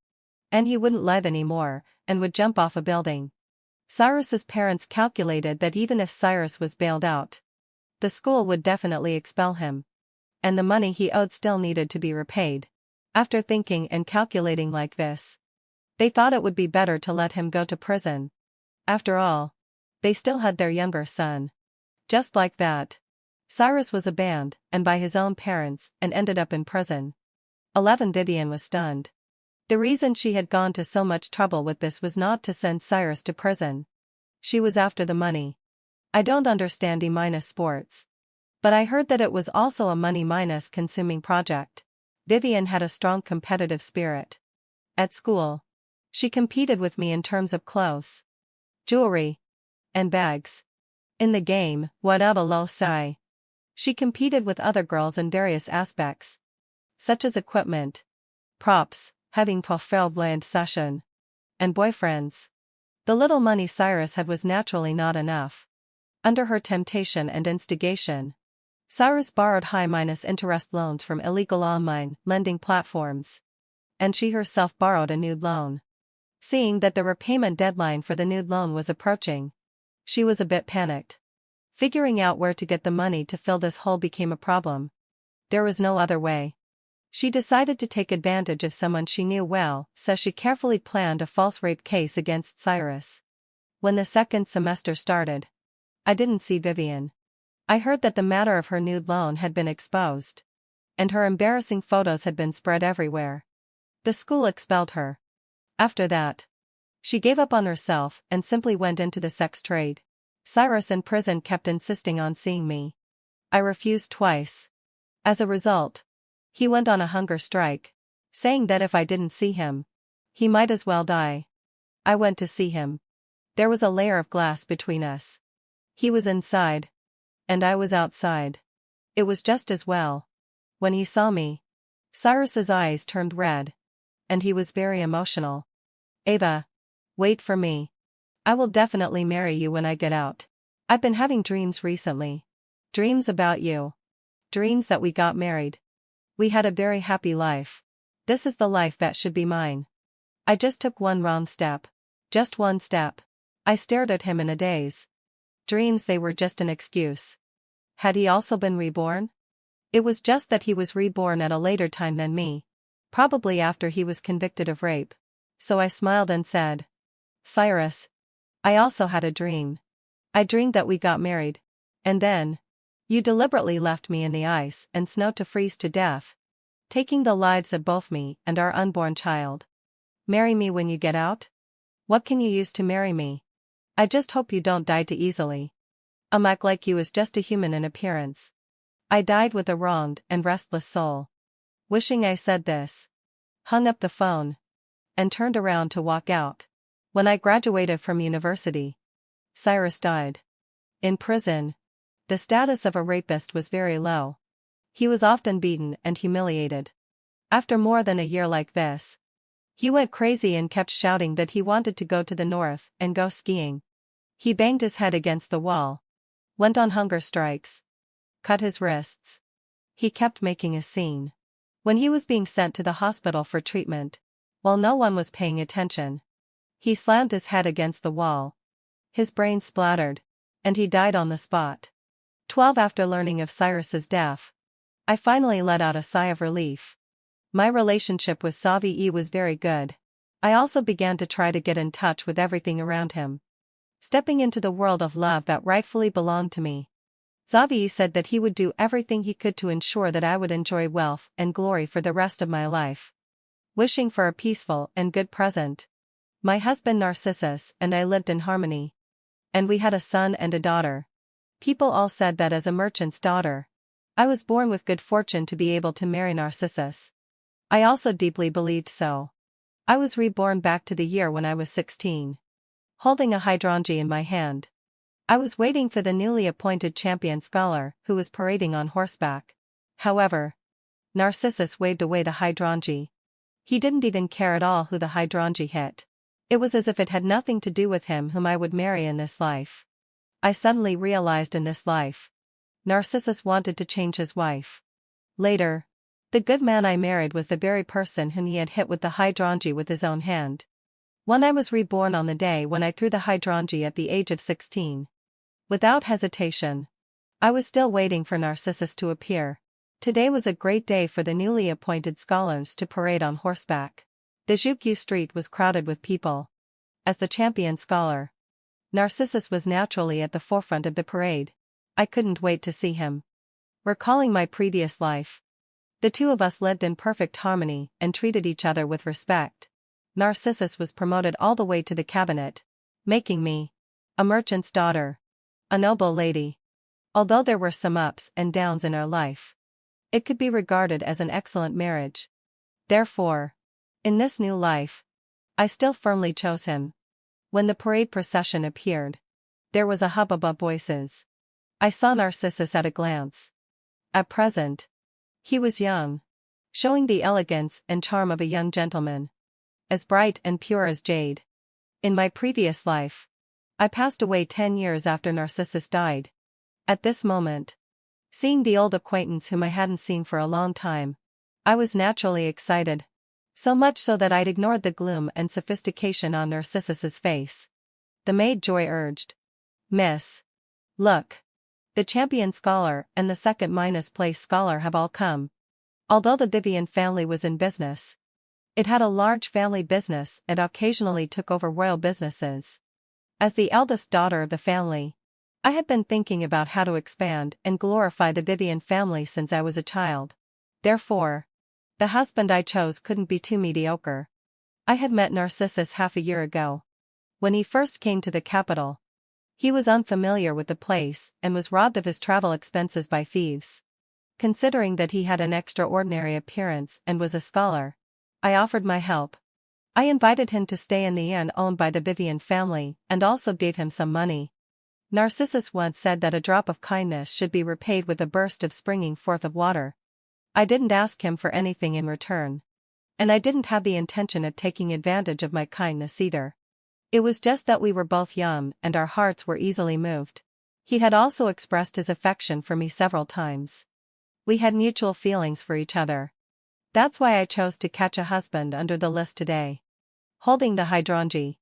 and he wouldn't live anymore, and would jump off a building. Cyrus's parents calculated that even if Cyrus was bailed out, the school would definitely expel him. And the money he owed still needed to be repaid. After thinking and calculating like this, they thought it would be better to let him go to prison. After all, they still had their younger son. Just like that, Cyrus was abandoned and by his own parents and ended up in prison. 11. Vivian was stunned. The reason she had gone to so much trouble with this was not to send Cyrus to prison. She was after the money. I don't understand E-sports. But I heard that it was also a money-consuming project. Vivian had a strong competitive spirit. At school, she competed with me in terms of clothes, jewelry, and bags. In the game, without a low sai, she competed with other girls in various aspects, such as equipment, props, having fulfilled land session, and boyfriends. The little money Cyrus had was naturally not enough. Under her temptation and instigation, Cyrus borrowed high-interest loans from illegal online lending platforms. And she herself borrowed a nude loan. Seeing that the repayment deadline for the nude loan was approaching, she was a bit panicked. Figuring out where to get the money to fill this hole became a problem. There was no other way. She decided to take advantage of someone she knew well, so she carefully planned a false rape case against Cyrus. When the second semester started, I didn't see Vivian. I heard that the matter of her nude loan had been exposed, and her embarrassing photos had been spread everywhere. The school expelled her. After that, she gave up on herself and simply went into the sex trade. Cyrus in prison kept insisting on seeing me. I refused twice. As a result, he went on a hunger strike, saying that if I didn't see him, he might as well die. I went to see him. There was a layer of glass between us. He was inside, and I was outside. It was just as well. When he saw me, Cyrus's eyes turned red, and he was very emotional. Ava, wait for me. I will definitely marry you when I get out. I've been having dreams recently. Dreams about you. Dreams that we got married. We had a very happy life. This is the life that should be mine. I just took one wrong step. Just one step. I stared at him in a daze. Dreams, they were just an excuse. Had he also been reborn? It was just that he was reborn at a later time than me. Probably after he was convicted of rape. So I smiled and said, Cyrus, I also had a dream. I dreamed that we got married. And then, you deliberately left me in the ice and snow to freeze to death, taking the lives of both me and our unborn child. Marry me when you get out? What can you use to marry me? I just hope you don't die too easily. Act like you is just a human in appearance. I died with a wronged and restless soul. Wishing I said this, hung up the phone, and turned around to walk out. When I graduated from university, Cyrus died. In prison, the status of a rapist was very low. He was often beaten and humiliated. After more than a year like this, he went crazy and kept shouting that he wanted to go to the north and go skiing. He banged his head against the wall, went on hunger strikes, cut his wrists. He kept making a scene. When he was being sent to the hospital for treatment, while no one was paying attention, he slammed his head against the wall. His brain splattered, and he died on the spot. 12 After learning of Cyrus's death, I finally let out a sigh of relief. My relationship with Xavie was very good. I also began to try to get in touch with everything around him, stepping into the world of love that rightfully belonged to me. Xavie said that he would do everything he could to ensure that I would enjoy wealth and glory for the rest of my life. Wishing for a peaceful and good present, my husband Narcissus and I lived in harmony. And we had a son and a daughter. People all said that as a merchant's daughter, I was born with good fortune to be able to marry Narcissus. I also deeply believed so. I was reborn back to the year when I was 16. Holding a hydrangea in my hand, I was waiting for the newly appointed champion scholar who was parading on horseback. However, Narcissus waved away the hydrangea. He didn't even care at all who the hydrangea hit. It was as if it had nothing to do with him whom I would marry in this life. I suddenly realized in this life, Narcissus wanted to change his wife. Later, the good man I married was the very person whom he had hit with the hydrangea with his own hand. When I was reborn on the day when I threw the hydrangea at the age of 16. Without hesitation, I was still waiting for Narcissus to appear. Today was a great day for the newly appointed scholars to parade on horseback. The Zhuqiu street was crowded with people. As the champion scholar, Narcissus was naturally at the forefront of the parade. I couldn't wait to see him. Recalling my previous life, the two of us lived in perfect harmony and treated each other with respect. Narcissus was promoted all the way to the cabinet, making me a merchant's daughter, a noble lady. Although there were some ups and downs in our life, it could be regarded as an excellent marriage. Therefore, in this new life, I still firmly chose him. When the parade procession appeared, there was a hubbub of voices. I saw Narcissus at a glance. At present, he was young, showing the elegance and charm of a young gentleman, as bright and pure as jade. In my previous life, I passed away 10 years after Narcissus died. At this moment, seeing the old acquaintance whom I hadn't seen for a long time, I was naturally excited. So much so that I'd ignored the gloom and sophistication on Narcissus's face. The maid Joy urged, "Miss, look. The champion scholar and the second minus place scholar have all come." Although the Vivian family was in business, it had a large family business and occasionally took over royal businesses. As the eldest daughter of the family, I had been thinking about how to expand and glorify the Vivian family since I was a child. Therefore, the husband I chose couldn't be too mediocre. I had met Narcissus half a year ago. When he first came to the capital, he was unfamiliar with the place and was robbed of his travel expenses by thieves. Considering that he had an extraordinary appearance and was a scholar, I offered my help. I invited him to stay in the inn owned by the Vivian family and also gave him some money. Narcissus once said that a drop of kindness should be repaid with a burst of springing forth of water. I didn't ask him for anything in return. And I didn't have the intention of taking advantage of my kindness either. It was just that we were both young and our hearts were easily moved. He had also expressed his affection for me several times. We had mutual feelings for each other. That's why I chose to catch a husband under the list today. Holding the hydrangea,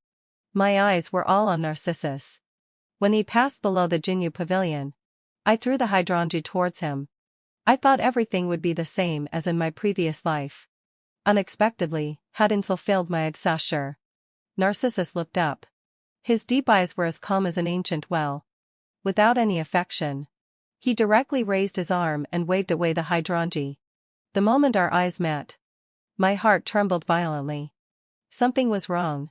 my eyes were all on Narcissus. When he passed below the Jinyu pavilion, I threw the hydrangea towards him. I thought everything would be the same as in my previous life. Unexpectedly, hadn't fulfilled my exauceur. Narcissus looked up. His deep eyes were as calm as an ancient well. Without any affection, he directly raised his arm and waved away the hydrangea. The moment our eyes met, my heart trembled violently. Something was wrong.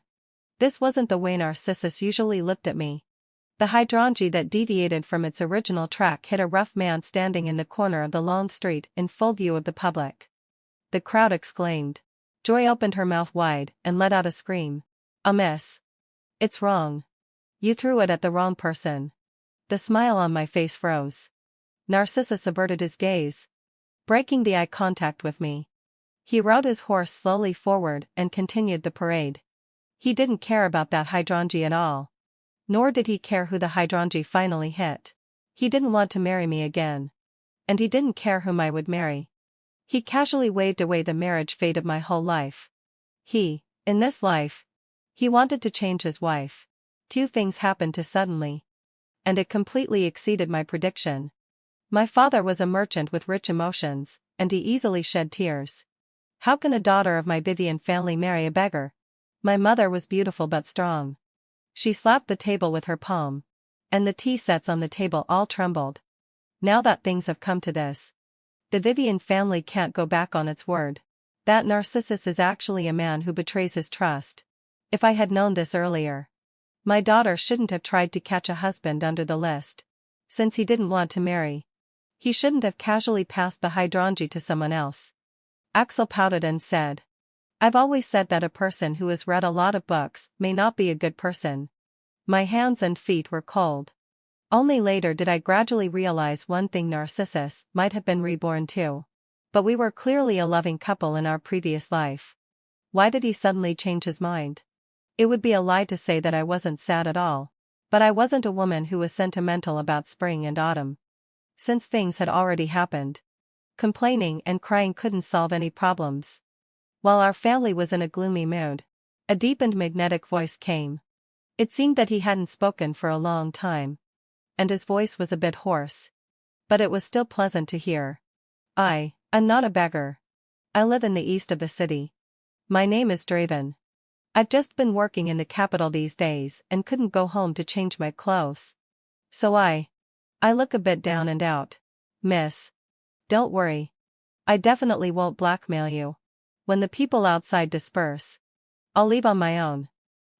This wasn't the way Narcissus usually looked at me. The hydrangea that deviated from its original track hit a rough man standing in the corner of the long street in full view of the public. The crowd exclaimed. Joy opened her mouth wide and let out a scream. "Miss. It's wrong. You threw it at the wrong person." The smile on my face froze. Narcissus averted his gaze, breaking the eye contact with me. He rode his horse slowly forward and continued the parade. He didn't care about that hydrangea at all. Nor did he care who the hydrangea finally hit. He didn't want to marry me again. And he didn't care whom I would marry. He casually waved away the marriage fate of my whole life. In this life, he wanted to change his wife. Two things happened too suddenly. And it completely exceeded my prediction. My father was a merchant with rich emotions, and he easily shed tears. How can a daughter of my Vivian family marry a beggar? My mother was beautiful but strong. She slapped the table with her palm. And the tea sets on the table all trembled. Now that things have come to this, the Vivian family can't go back on its word. That Narcissus is actually a man who betrays his trust. If I had known this earlier, my daughter shouldn't have tried to catch a husband under the list. Since he didn't want to marry, he shouldn't have casually passed the hydrangea to someone else. Axel pouted and said, I've always said that a person who has read a lot of books may not be a good person. My hands and feet were cold. Only later did I gradually realize one thing: Narcissus might have been reborn too. But we were clearly a loving couple in our previous life. Why did he suddenly change his mind? It would be a lie to say that I wasn't sad at all. But I wasn't a woman who was sentimental about spring and autumn. Since things had already happened, complaining and crying couldn't solve any problems. While our family was in a gloomy mood, a deep and magnetic voice came. It seemed that he hadn't spoken for a long time. And his voice was a bit hoarse. But it was still pleasant to hear. I'm not a beggar. I live in the east of the city. My name is Draven. I've just been working in the capital these days and couldn't go home to change my clothes. So I look a bit down and out. Miss. Don't worry. I definitely won't blackmail you. When the people outside disperse, I'll leave on my own.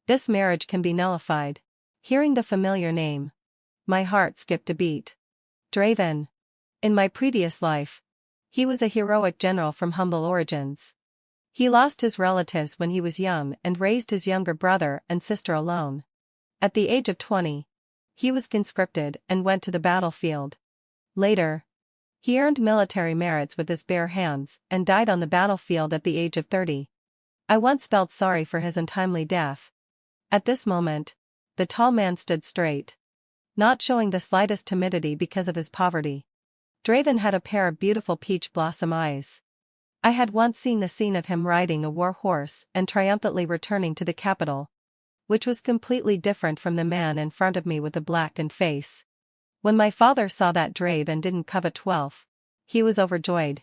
This marriage can be nullified. Hearing the familiar name, my heart skipped a beat. Draven. In my previous life, he was a heroic general from humble origins. He lost his relatives when he was young and raised his younger brother and sister alone. At the age of 20, he was conscripted and went to the battlefield. Later, he earned military merits with his bare hands and died on the battlefield at the age of 30. I once felt sorry for his untimely death. At this moment, the tall man stood straight, not showing the slightest timidity because of his poverty. Draven had a pair of beautiful peach blossom eyes. I had once seen the scene of him riding a war horse and triumphantly returning to the capital, which was completely different from the man in front of me with the blackened face. When my father saw that Draven didn't covet wealth, he was overjoyed.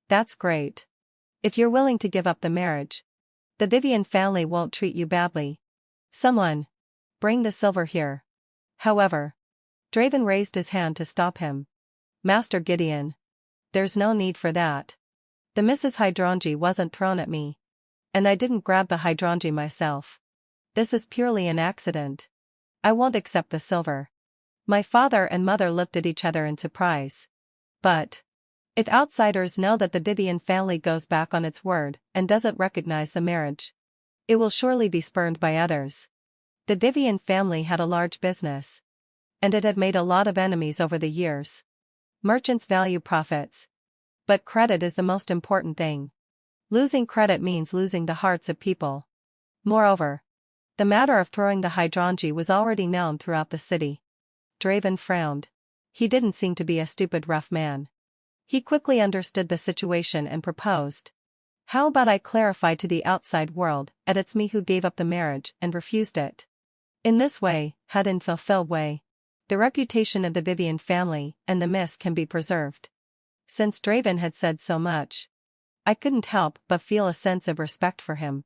That's great. If you're willing to give up the marriage, the Vivian family won't treat you badly. Someone, bring the silver here. However, Draven raised his hand to stop him. Master Gideon, there's no need for that. The Mrs. Hydrangea wasn't thrown at me. And I didn't grab the hydrangea myself. This is purely an accident. I won't accept the silver. My father and mother looked at each other in surprise. But if outsiders know that the Vivian family goes back on its word and doesn't recognize the marriage, it will surely be spurned by others. The Vivian family had a large business. And it had made a lot of enemies over the years. Merchants value profits. But credit is the most important thing. Losing credit means losing the hearts of people. Moreover, the matter of throwing the hydrangea was already known throughout the city. Draven frowned. He didn't seem to be a stupid rough man. He quickly understood the situation and proposed. How about I clarify to the outside world that it's me who gave up the marriage and refused it? In this way, in fulfilled way, the reputation of the Vivian family and the miss can be preserved. Since Draven had said so much, I couldn't help but feel a sense of respect for him.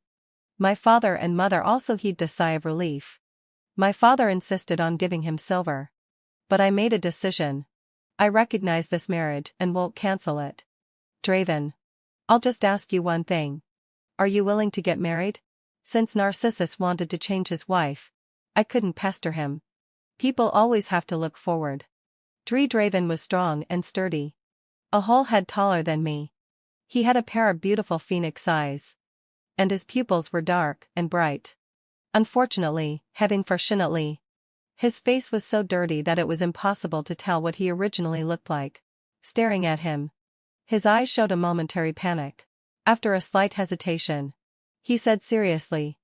My father and mother also heaved a sigh of relief. My father insisted on giving him silver. But I made a decision. I recognize this marriage and won't cancel it. Draven, I'll just ask you one thing. Are you willing to get married? Since Narcissus wanted to change his wife, I couldn't pester him. People always have to look forward. Draven was strong and sturdy. A whole head taller than me. He had a pair of beautiful phoenix eyes. And his pupils were dark and bright. Unfortunately, His face was so dirty that it was impossible to tell what he originally looked like. Staring at him, his eyes showed a momentary panic. After a slight hesitation, he said seriously,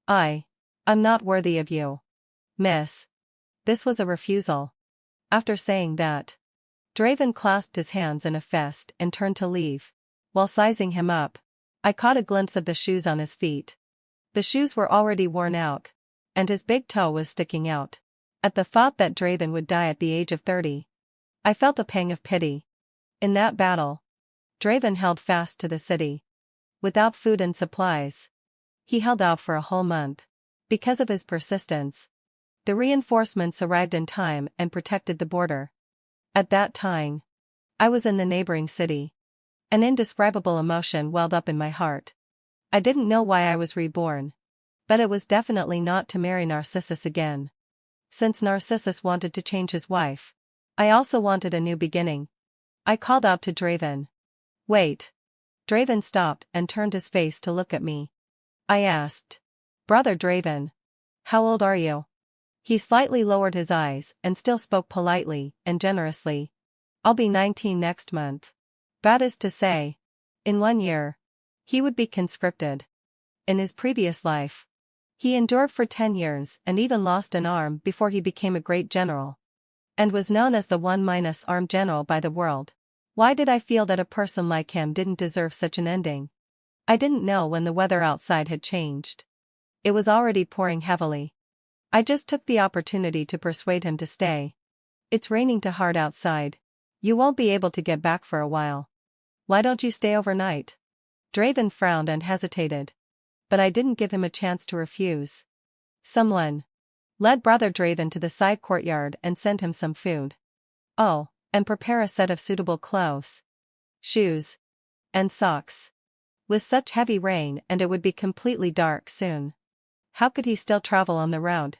I'm not worthy of you, miss. This was a refusal. After saying that, Draven clasped his hands in a fist and turned to leave. While sizing him up, I caught a glimpse of the shoes on his feet. The shoes were already worn out, and his big toe was sticking out. At the thought that Draven would die at the age of 30, I felt a pang of pity. In that battle, Draven held fast to the city. Without food and supplies, he held out for a whole month. Because of his persistence, the reinforcements arrived in time and protected the border. At that time, I was in the neighboring city. An indescribable emotion welled up in my heart. I didn't know why I was reborn, but it was definitely not to marry Narcissus again. Since Narcissus wanted to change his wife, I also wanted a new beginning. I called out to Draven. Wait. Draven stopped and turned his face to look at me. I asked, Brother Draven, how old are you? He slightly lowered his eyes and still spoke politely and generously. I'll be 19 next month. That is to say, in 1 year, he would be conscripted. In his previous life, he endured for 10 years and even lost an arm before he became a great general, and was known as the one-armed general by the world. Why did I feel that a person like him didn't deserve such an ending? I didn't know when the weather outside had changed. It was already pouring heavily. I just took the opportunity to persuade him to stay. It's raining too hard outside. You won't be able to get back for a while. Why don't you stay overnight? Draven frowned and hesitated. But I didn't give him a chance to refuse. Someone led Brother Draven to the side courtyard and sent him some food. Oh, and prepare a set of suitable clothes, shoes, and socks. With such heavy rain and it would be completely dark soon. How could he still travel on the road?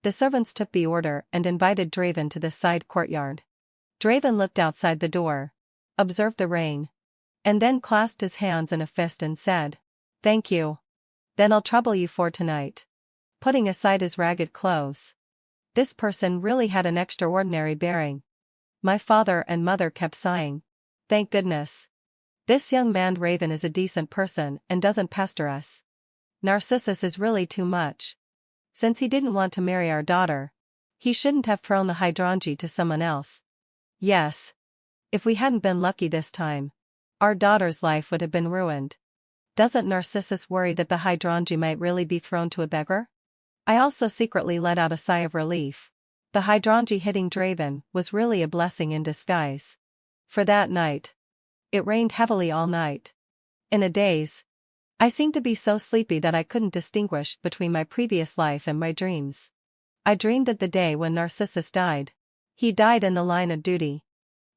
The servants took the order and invited Draven to the side courtyard. Draven looked outside the door, observed the rain, and then clasped his hands in a fist and said, Thank you. Then I'll trouble you for tonight. Putting aside his ragged clothes. This person really had an extraordinary bearing. My father and mother kept sighing. Thank goodness. This young man Raven is a decent person and doesn't pester us. Narcissus is really too much. Since he didn't want to marry our daughter, he shouldn't have thrown the hydrangea to someone else. Yes. If we hadn't been lucky this time, our daughter's life would have been ruined. Doesn't Narcissus worry that the hydrangea might really be thrown to a beggar? I also secretly let out a sigh of relief. The hydrangea hitting Draven was really a blessing in disguise. For that night, it rained heavily all night. In a daze, I seemed to be so sleepy that I couldn't distinguish between my previous life and my dreams. I dreamed of the day when Narcissus died. He died in the line of duty,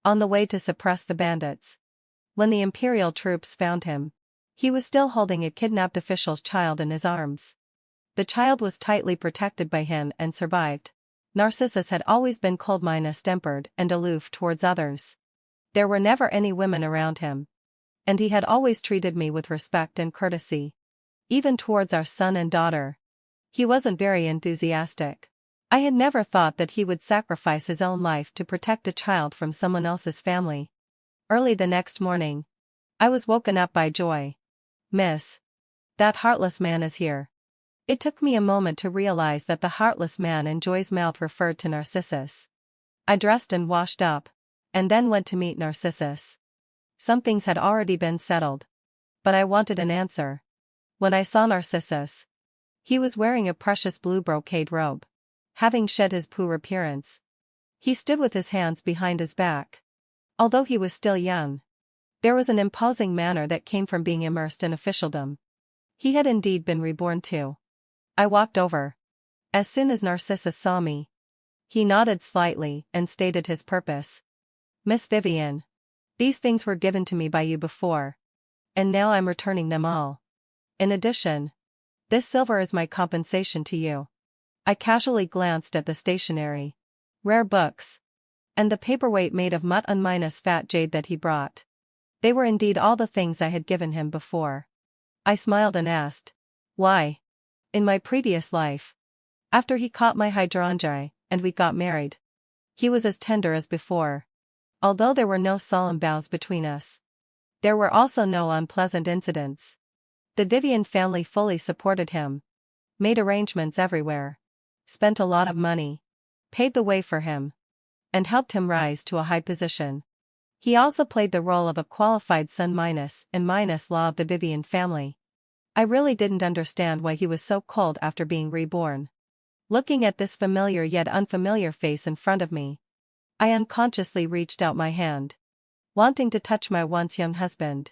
on the way to suppress the bandits. When the Imperial troops found him, he was still holding a kidnapped official's child in his arms. The child was tightly protected by him and survived. Narcissus had always been cold-tempered and aloof towards others. There were never any women around him. And he had always treated me with respect and courtesy. Even towards our son and daughter, he wasn't very enthusiastic. I had never thought that he would sacrifice his own life to protect a child from someone else's family. Early the next morning, I was woken up by joy. Miss, that heartless man is here. It took me a moment to realize that the heartless man in Joy's mouth referred to Narcissus. I dressed and washed up, and then went to meet Narcissus. Some things had already been settled, but I wanted an answer. When I saw Narcissus, he was wearing a precious blue brocade robe. Having shed his poor appearance, he stood with his hands behind his back. Although he was still young, there was an imposing manner that came from being immersed in officialdom. He had indeed been reborn too. I walked over. As soon as Narcissus saw me, he nodded slightly and stated his purpose. Miss Vivienne, these things were given to me by you before, and now I'm returning them all. In addition, this silver is my compensation to you. I casually glanced at the stationery, rare books, and the paperweight made of mut-fat jade that he brought. They were indeed all the things I had given him before. I smiled and asked, why? In my previous life, after he caught my hydrangea and we got married. He was as tender as before. Although there were no solemn vows between us, there were also no unpleasant incidents. The Vivian family fully supported him, made arrangements everywhere, spent a lot of money, paid the way for him, and helped him rise to a high position. He also played the role of a qualified son minus and minus law of the Vivian family. I really didn't understand why he was so cold after being reborn. Looking at this familiar yet unfamiliar face in front of me, I unconsciously reached out my hand, wanting to touch my once young husband.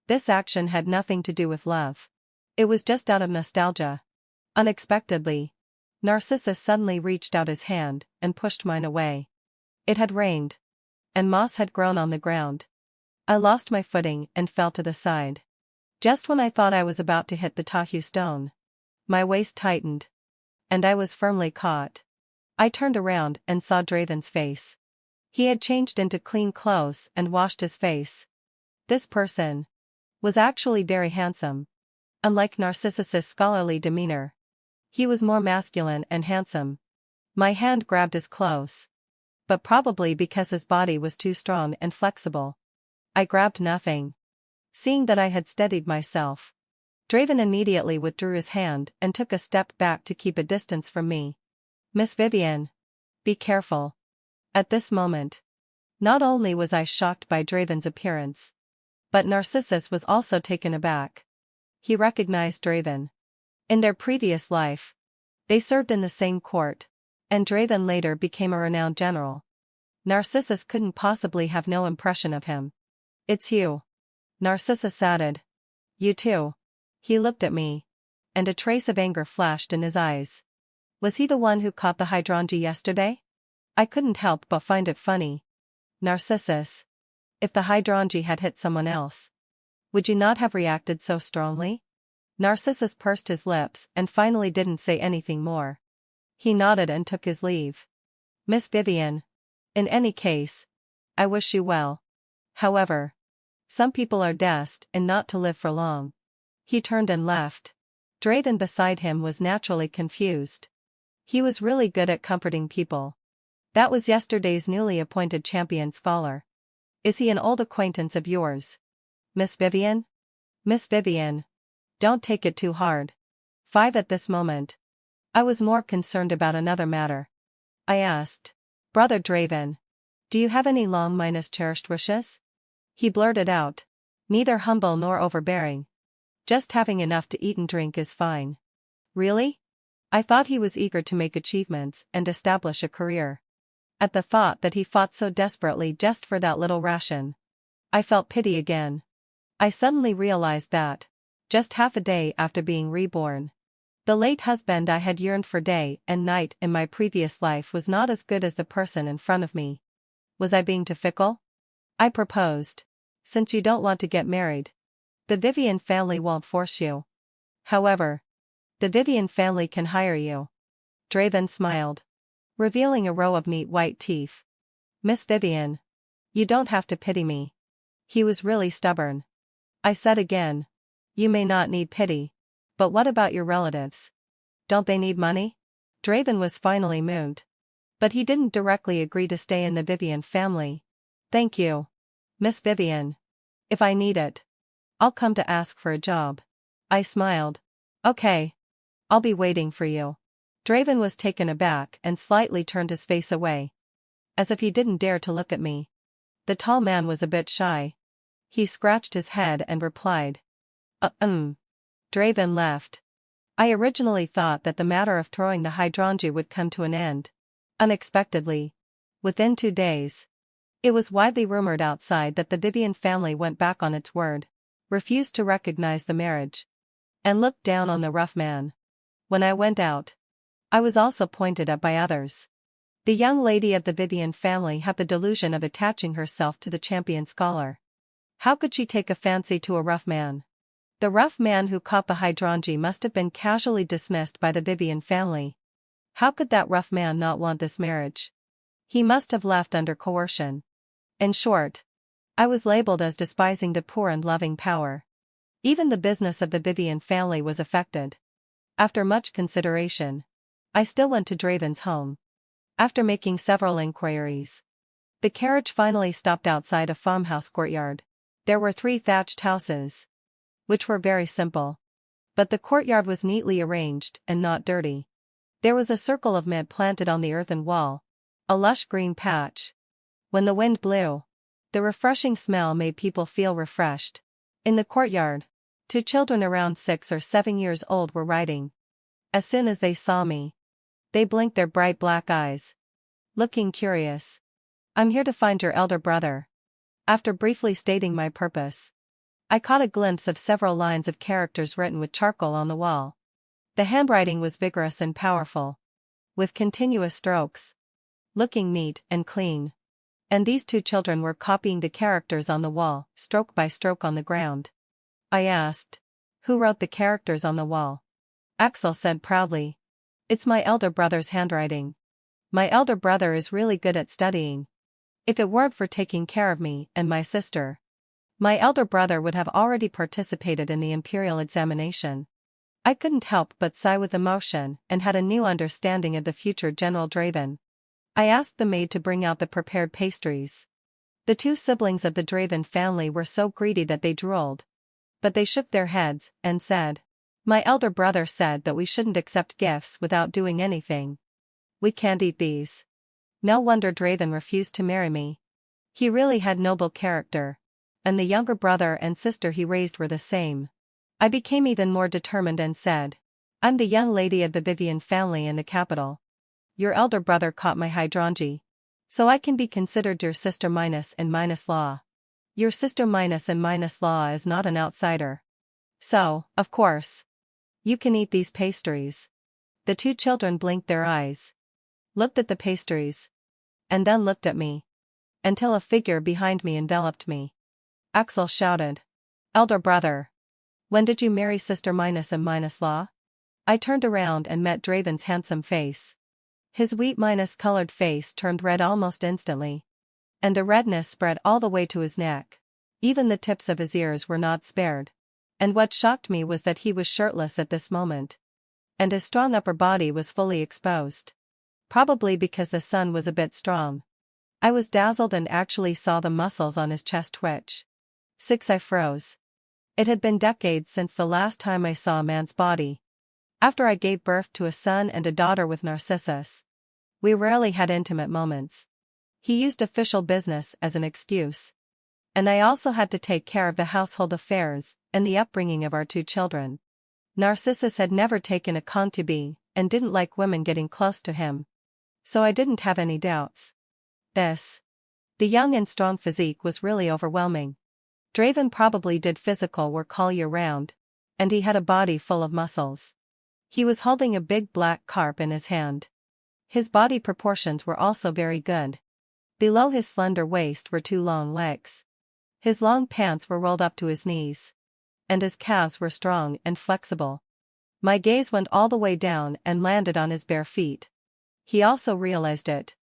This action had nothing to do with love. It was just out of nostalgia. Unexpectedly, Narcissus suddenly reached out his hand and pushed mine away. It had rained, and moss had grown on the ground. I lost my footing and fell to the side. Just when I thought I was about to hit the Tahu stone, my waist tightened, and I was firmly caught. I turned around and saw Draven's face. He had changed into clean clothes and washed his face. This person was actually very handsome. Unlike Narcissus's scholarly demeanor, he was more masculine and handsome. My hand grabbed his clothes, but probably because his body was too strong and flexible, I grabbed nothing. Seeing that I had steadied myself, Draven immediately withdrew his hand and took a step back to keep a distance from me. "Miss Vivienne, be careful." At this moment, not only was I shocked by Draven's appearance, but Narcissus was also taken aback. He recognized Draven. In their previous life, they served in the same court, and Draven later became a renowned general. Narcissus couldn't possibly have no impression of him. "It's you," Narcissus added. "You too." He looked at me, and a trace of anger flashed in his eyes. Was he the one who caught the hydrangea yesterday? I couldn't help but find it funny. "Narcissus, if the hydrangea had hit someone else, would you not have reacted so strongly?" Narcissus pursed his lips and finally didn't say anything more. He nodded and took his leave. "Miss Vivienne, in any case, I wish you well. However, some people are destined not to live for long." He turned and left. Draven beside him was naturally confused. He was really good at comforting people. That was yesterday's newly appointed champion scholar. "Is he an old acquaintance of yours, Miss Vivienne?" "Miss Vivienne, don't take it too hard." 5 At this moment, I was more concerned about another matter. I asked, "Brother Draven, do you have any long minus cherished wishes?" He blurted out, "Neither humble nor overbearing. Just having enough to eat and drink is fine." "Really?" I thought he was eager to make achievements and establish a career. At the thought that he fought so desperately just for that little ration, I felt pity again. I suddenly realized that, just half a day after being reborn, the late husband I had yearned for day and night in my previous life was not as good as the person in front of me. Was I being too fickle? I proposed. "Since you don't want to get married, the Vivian family won't force you. However, the Vivian family can hire you." Draven smiled, revealing a row of neat white teeth. "Miss Vivienne, you don't have to pity me." He was really stubborn. I said again, "You may not need pity, but what about your relatives? Don't they need money?" Draven was finally moved. But he didn't directly agree to stay in the Vivian family. "Thank you, Miss Vivienne. If I need it, I'll come to ask for a job." I smiled. "Okay. I'll be waiting for you." Draven was taken aback and slightly turned his face away, as if he didn't dare to look at me. The tall man was a bit shy. He scratched his head and replied, Draven left. I originally thought that the matter of throwing the hydrangea would come to an end. Unexpectedly, within 2 days, it was widely rumored outside that the Vivian family went back on its word, refused to recognize the marriage, and looked down on the rough man. When I went out, I was also pointed at by others. The young lady of the Vivian family had the delusion of attaching herself to the champion scholar. How could she take a fancy to a rough man? The rough man who caught the hydrangea must have been casually dismissed by the Vivian family. How could that rough man not want this marriage? He must have left under coercion. In short, I was labeled as despising the poor and loving power. Even the business of the Vivian family was affected. After much consideration, I still went to Draven's home. After making several inquiries, the carriage finally stopped outside a farmhouse courtyard. There were 3 thatched houses, which were very simple. But the courtyard was neatly arranged and not dirty. There was a circle of mint planted on the earthen wall, a lush green patch. When the wind blew, the refreshing smell made people feel refreshed. In the courtyard, 2 children around 6 or 7 years old were riding. As soon as they saw me, they blinked their bright black eyes, looking curious. "I'm here to find your elder brother." After briefly stating my purpose, I caught a glimpse of several lines of characters written with charcoal on the wall. The handwriting was vigorous and powerful, with continuous strokes, looking neat and clean. And these 2 children were copying the characters on the wall, stroke by stroke on the ground. I asked, "Who wrote the characters on the wall?" Axel said proudly, "It's my elder brother's handwriting. My elder brother is really good at studying. If it weren't for taking care of me and my sister, my elder brother would have already participated in the imperial examination." I couldn't help but sigh with emotion and had a new understanding of the future General Draven. I asked the maid to bring out the prepared pastries. The 2 siblings of the Draven family were so greedy that they drooled. But they shook their heads and said, "My elder brother said that we shouldn't accept gifts without doing anything. We can't eat these." No wonder Draven refused to marry me. He really had noble character. And the younger brother and sister he raised were the same. I became even more determined and said, "I'm the young lady of the Vivian family in the capital. Your elder brother caught my hydrangea, so I can be considered your sister minus and minus law. Your sister minus and minus law is not an outsider. So, of course, you can eat these pastries." The 2 children blinked their eyes, looked at the pastries, and then looked at me, until a figure behind me enveloped me. Axel shouted, "Elder brother, when did you marry sister minus and minus law?" I turned around and met Draven's handsome face. His wheat minus colored face turned red almost instantly, and the redness spread all the way to his neck. Even the tips of his ears were not spared. And what shocked me was that he was shirtless at this moment, and his strong upper body was fully exposed. Probably because the sun was a bit strong. I was dazzled and actually saw the muscles on his chest twitch. I froze. It had been decades since the last time I saw a man's body. After I gave birth to a son and a daughter with Narcissus, we rarely had intimate moments. He used official business as an excuse. And I also had to take care of the household affairs and the upbringing of our 2 children. Narcissus had never taken a concubine and didn't like women getting close to him. So I didn't have any doubts. The young and strong physique was really overwhelming. Draven probably did physical work all year round, and he had a body full of muscles. He was holding a big black carp in his hand. His body proportions were also very good. Below his slender waist were 2 long legs. His long pants were rolled up to his knees, and his calves were strong and flexible. My gaze went all the way down and landed on his bare feet. He also realized it,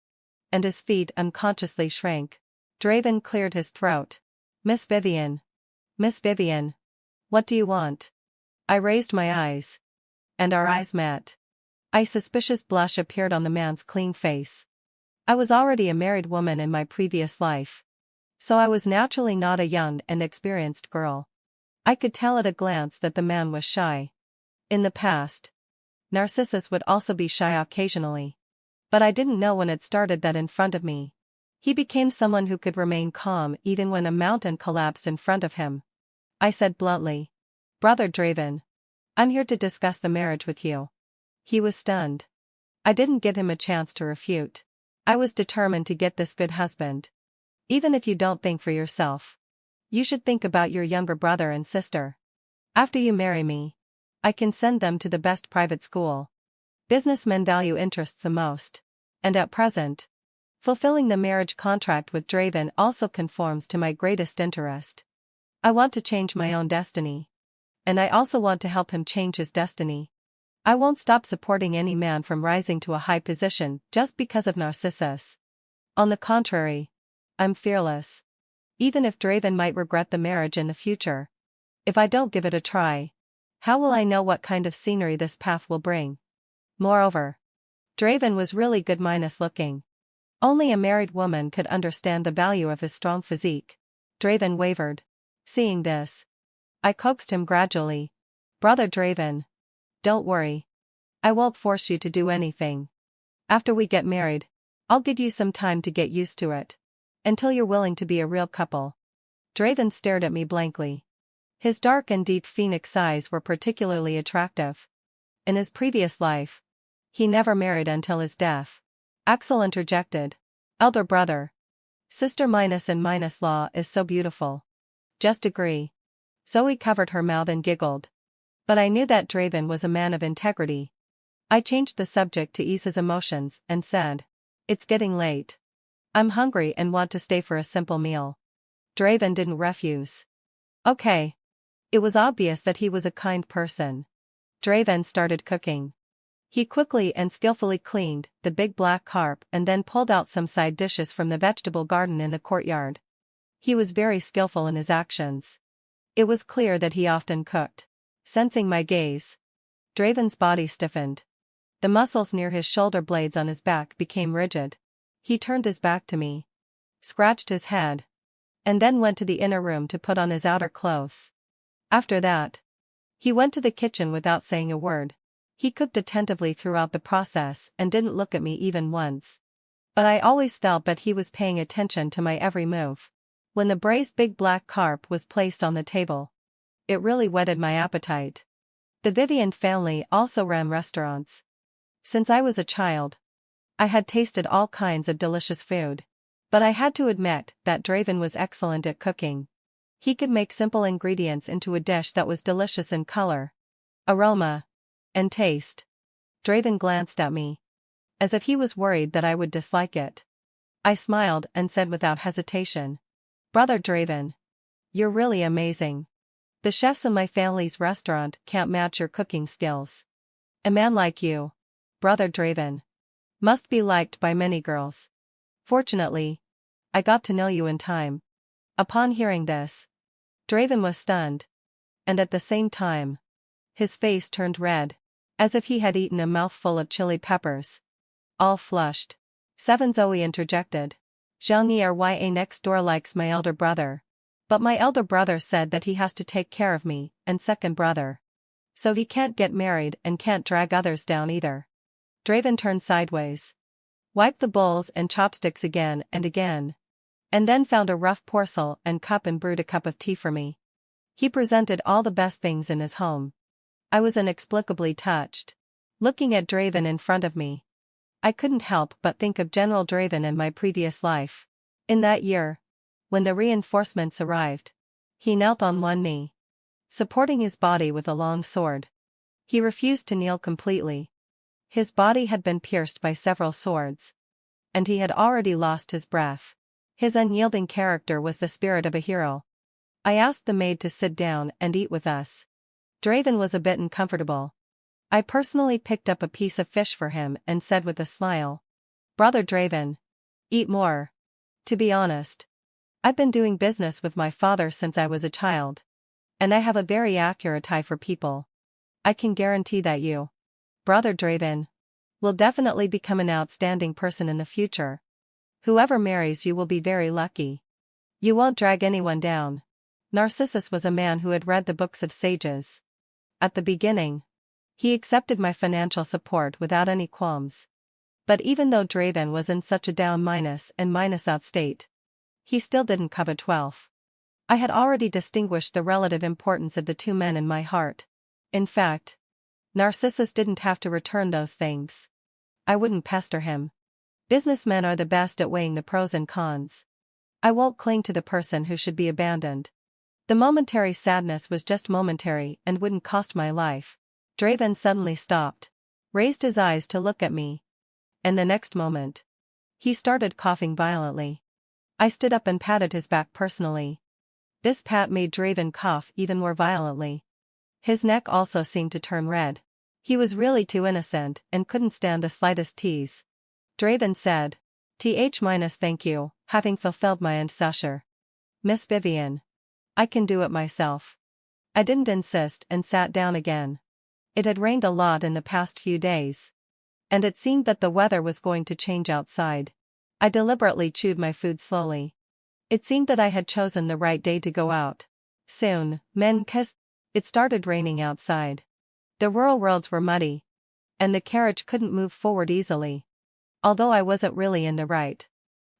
and his feet unconsciously shrank. Draven cleared his throat. Miss Vivian, what do you want?" I raised my eyes, and our eyes met. A suspicious blush appeared on the man's clean face. I was already a married woman in my previous life, so I was naturally not a young and experienced girl. I could tell at a glance that the man was shy. In the past, Narcissus would also be shy occasionally. But I didn't know when it started that in front of me, he became someone who could remain calm even when a mountain collapsed in front of him. I said bluntly, "Brother Draven, I'm here to discuss the marriage with you." He was stunned. I didn't give him a chance to refute. I was determined to get this good husband. "Even if you don't think for yourself, you should think about your younger brother and sister. After you marry me, I can send them to the best private school. Businessmen value interests the most. And at present, fulfilling the marriage contract with Draven also conforms to my greatest interest. I want to change my own destiny. And I also want to help him change his destiny. I won't stop supporting any man from rising to a high position just because of Narcissus. On the contrary, I'm fearless. Even if Draven might regret the marriage in the future, if I don't give it a try, how will I know what kind of scenery this path will bring? Moreover, Draven was really good minus looking. Only a married woman could understand the value of his strong physique. Draven wavered. Seeing this, I coaxed him gradually. Brother Draven, don't worry. I won't force you to do anything. After we get married, I'll give you some time to get used to it. Until you're willing to be a real couple. Draven stared at me blankly. His dark and deep phoenix eyes were particularly attractive. In his previous life, he never married until his death. Axel interjected. Elder brother. Sister minus and minus law is so beautiful. Just agree. Zoe covered her mouth and giggled. But I knew that Draven was a man of integrity. I changed the subject to ease his emotions and said, it's getting late. I'm hungry and want to stay for a simple meal. Draven didn't refuse. Okay. It was obvious that he was a kind person. Draven started cooking. He quickly and skillfully cleaned the big black carp and then pulled out some side dishes from the vegetable garden in the courtyard. He was very skillful in his actions. It was clear that he often cooked. Sensing my gaze, Draven's body stiffened. The muscles near his shoulder blades on his back became rigid. He turned his back to me, scratched his head, and then went to the inner room to put on his outer clothes. After that, he went to the kitchen without saying a word. He cooked attentively throughout the process and didn't look at me even once. But I always felt that he was paying attention to my every move. When the braised big black carp was placed on the table, it really whetted my appetite. The Vivian family also ran restaurants. Since I was a child, I had tasted all kinds of delicious food. But I had to admit that Draven was excellent at cooking. He could make simple ingredients into a dish that was delicious in color, aroma, and taste. Draven glanced at me, as if he was worried that I would dislike it. I smiled and said without hesitation, Brother Draven, you're really amazing. The chefs in my family's restaurant can't match your cooking skills. A man like you, Brother Draven, must be liked by many girls. Fortunately, I got to know you in time. Upon hearing this, Draven was stunned. And at the same time, his face turned red, as if he had eaten a mouthful of chili peppers. All flushed. 7 Zoe interjected. Zhang Yi next door likes my elder brother. But my elder brother said that he has to take care of me, and second brother. So he can't get married and can't drag others down either. Draven turned sideways, wiped the bowls and chopsticks again, and then found a rough porcelain and cup and brewed a cup of tea for me. He presented all the best things in his home. I was inexplicably touched. Looking at Draven in front of me, I couldn't help but think of General Draven in my previous life. In that year, when the reinforcements arrived, he knelt on one knee, supporting his body with a long sword. He refused to kneel completely. His body had been pierced by several swords, and he had already lost his breath. His unyielding character was the spirit of a hero. I asked the maid to sit down and eat with us. Draven was a bit uncomfortable. I personally picked up a piece of fish for him and said with a smile, Brother Draven, eat more. To be honest, I've been doing business with my father since I was a child, and I have a very accurate eye for people. I can guarantee that you, Brother Draven, will definitely become an outstanding person in the future. Whoever marries you will be very lucky. You won't drag anyone down. Narcissus was a man who had read the books of sages. At the beginning, he accepted my financial support without any qualms. But even though Draven was in such a down minus out state, he still didn't covet wealth. I had already distinguished the relative importance of the two men in my heart. In fact, Narcissus didn't have to return those things. I wouldn't pester him. Businessmen are the best at weighing the pros and cons. I won't cling to the person who should be abandoned. The momentary sadness was just momentary and wouldn't cost my life. Draven suddenly stopped, raised his eyes to look at me, and the next moment, he started coughing violently. I stood up and patted his back personally. This pat made Draven cough even more violently. His neck also seemed to turn red. He was really too innocent and couldn't stand the slightest tease. Draven said, thank you, having fulfilled my ancestor. Miss Vivian, I can do it myself. I didn't insist and sat down again. It had rained a lot in the past few days. And it seemed that the weather was going to change outside. I deliberately chewed my food slowly. It seemed that I had chosen the right day to go out. Soon, it started raining outside. The rural roads were muddy. And the carriage couldn't move forward easily. Although I wasn't really in the right.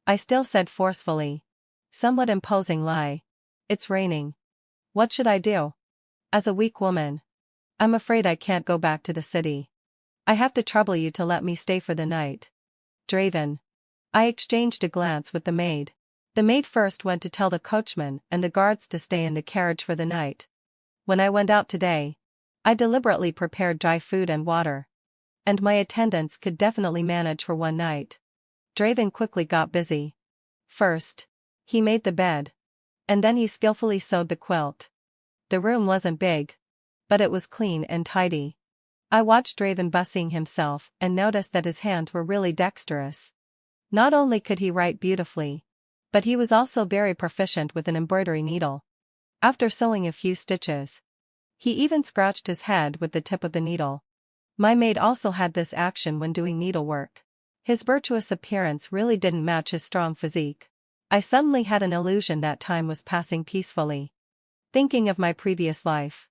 I still said forcefully. Somewhat imposing lie. It's raining. What should I do? As a weak woman. I'm afraid I can't go back to the city. I have to trouble you to let me stay for the night. Draven. I exchanged a glance with the maid. The maid first went to tell the coachman and the guards to stay in the carriage for the night. When I went out today, I deliberately prepared dry food and water. And my attendants could definitely manage for one night. Draven quickly got busy. First, he made the bed. And then he skillfully sewed the quilt. The room wasn't big. But it was clean and tidy. I watched Draven busying himself and noticed that his hands were really dexterous. Not only could he write beautifully, but he was also very proficient with an embroidery needle. After sewing a few stitches, he even scratched his head with the tip of the needle. My maid also had this action when doing needlework. His virtuous appearance really didn't match his strong physique. I suddenly had an illusion that time was passing peacefully. Thinking of my previous life.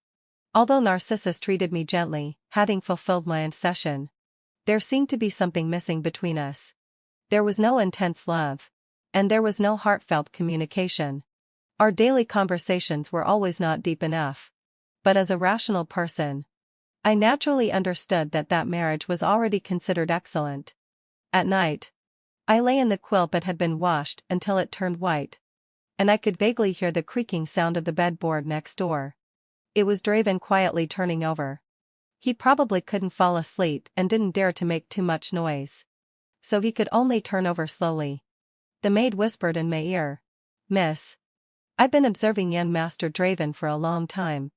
Although Narcissus treated me gently, having fulfilled my incession, there seemed to be something missing between us. There was no intense love. And there was no heartfelt communication. Our daily conversations were always not deep enough. But as a rational person, I naturally understood that marriage was already considered excellent. At night, I lay in the quilt that had been washed until it turned white. And I could vaguely hear the creaking sound of the bedboard next door. It was Draven quietly turning over. He probably couldn't fall asleep and didn't dare to make too much noise. So he could only turn over slowly. The maid whispered in my ear. Miss. I've been observing young Master Draven for a long time.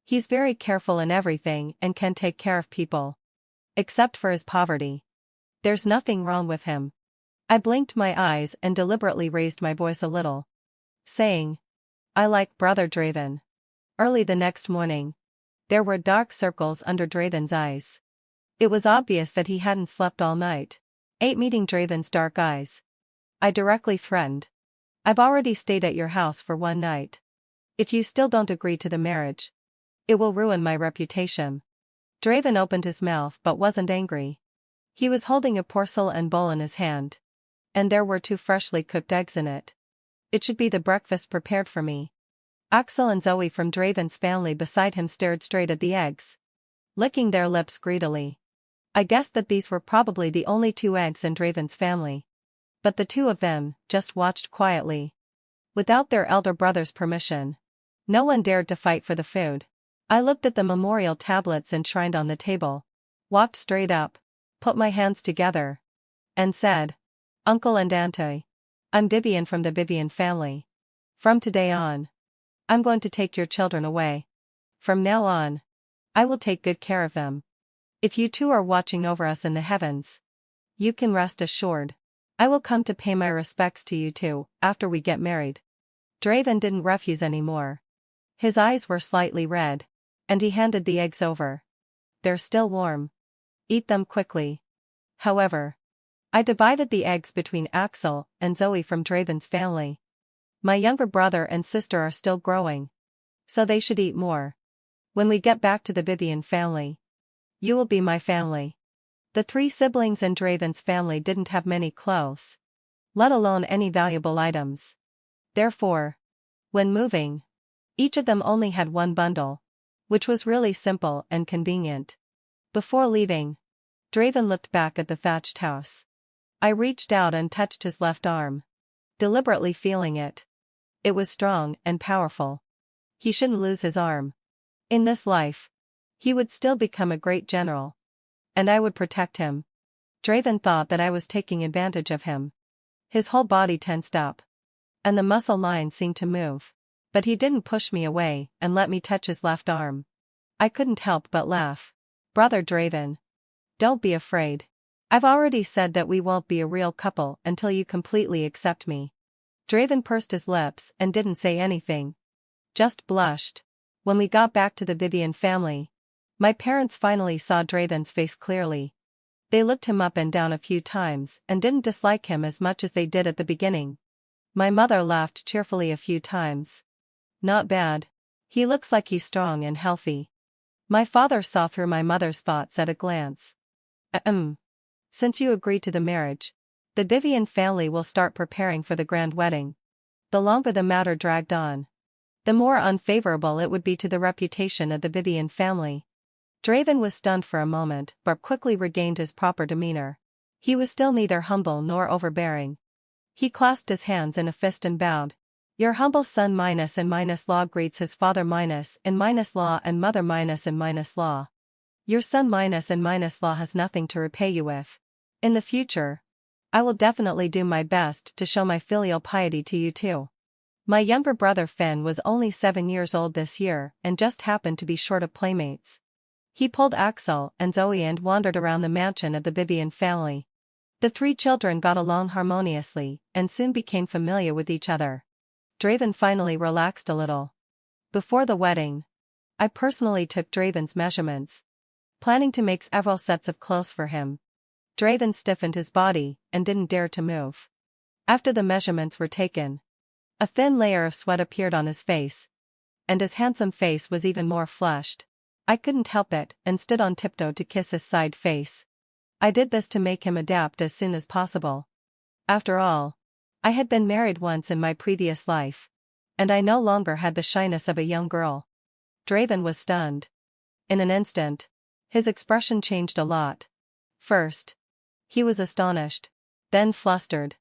He's very careful in everything and can take care of people. Except for his poverty. There's nothing wrong with him. I blinked my eyes and deliberately raised my voice a little. Saying. I like Brother Draven. Early the next morning, there were dark circles under Draven's eyes. It was obvious that he hadn't slept all night. Meeting Draven's dark eyes, I directly threatened. I've already stayed at your house for one night. If you still don't agree to the marriage, it will ruin my reputation. Draven opened his mouth but wasn't angry. He was holding a porcelain bowl in his hand. And there were 2 freshly cooked eggs in it. It should be the breakfast prepared for me. Axel and Zoe from Draven's family beside him stared straight at the eggs, licking their lips greedily. I guessed that these were probably the only 2 eggs in Draven's family. But the 2 of them just watched quietly. Without their elder brother's permission, no one dared to fight for the food. I looked at the memorial tablets enshrined on the table, walked straight up, put my hands together, and said, Uncle and Auntie, I'm Vivian from the Vivian family. From today on, I'm going to take your children away. From now on, I will take good care of them. If you 2 are watching over us in the heavens, you can rest assured. I will come to pay my respects to you 2 after we get married. Draven didn't refuse anymore. His eyes were slightly red, and he handed the eggs over. They're still warm. Eat them quickly. However, I divided the eggs between Axel and Zoe from Draven's family. My younger brother and sister are still growing, so they should eat more. When we get back to the Vivian family, you will be my family. The 3 siblings in Draven's family didn't have many clothes, let alone any valuable items. Therefore, when moving, each of them only had 1 bundle, which was really simple and convenient. Before leaving, Draven looked back at the thatched house. I reached out and touched his left arm, deliberately feeling it. It was strong and powerful. He shouldn't lose his arm. In this life, he would still become a great general. And I would protect him. Draven thought that I was taking advantage of him. His whole body tensed up. And the muscle lines seemed to move. But he didn't push me away and let me touch his left arm. I couldn't help but laugh. Brother Draven, don't be afraid. I've already said that we won't be a real couple until you completely accept me. Draven pursed his lips and didn't say anything. Just blushed. When we got back to the Vivian family, my parents finally saw Draven's face clearly. They looked him up and down a few times and didn't dislike him as much as they did at the beginning. My mother laughed cheerfully a few times. Not bad. He looks like he's strong and healthy. My father saw through my mother's thoughts at a glance. Since you agreed to the marriage, the Vivian family will start preparing for the grand wedding. The longer the matter dragged on, the more unfavorable it would be to the reputation of the Vivian family. Draven was stunned for a moment but quickly regained his proper demeanor. He was still neither humble nor overbearing. He clasped his hands in a fist and bowed. Your humble son minus and minus law greets his father minus and minus law and mother minus and minus law. Your son minus and minus law has nothing to repay you with. In the future, I will definitely do my best to show my filial piety to you too. My younger brother Finn was only 7 years old this year and just happened to be short of playmates. He pulled Axel and Zoe and wandered around the mansion of the Vivian family. The 3 children got along harmoniously and soon became familiar with each other. Draven finally relaxed a little. Before the wedding, I personally took Draven's measurements, planning to make several sets of clothes for him. Draven stiffened his body and didn't dare to move. After the measurements were taken, a thin layer of sweat appeared on his face, and his handsome face was even more flushed. I couldn't help it and stood on tiptoe to kiss his side face. I did this to make him adapt as soon as possible. After all, I had been married once in my previous life, and I no longer had the shyness of a young girl. Draven was stunned. In an instant, his expression changed a lot. First, he was astonished, then flustered,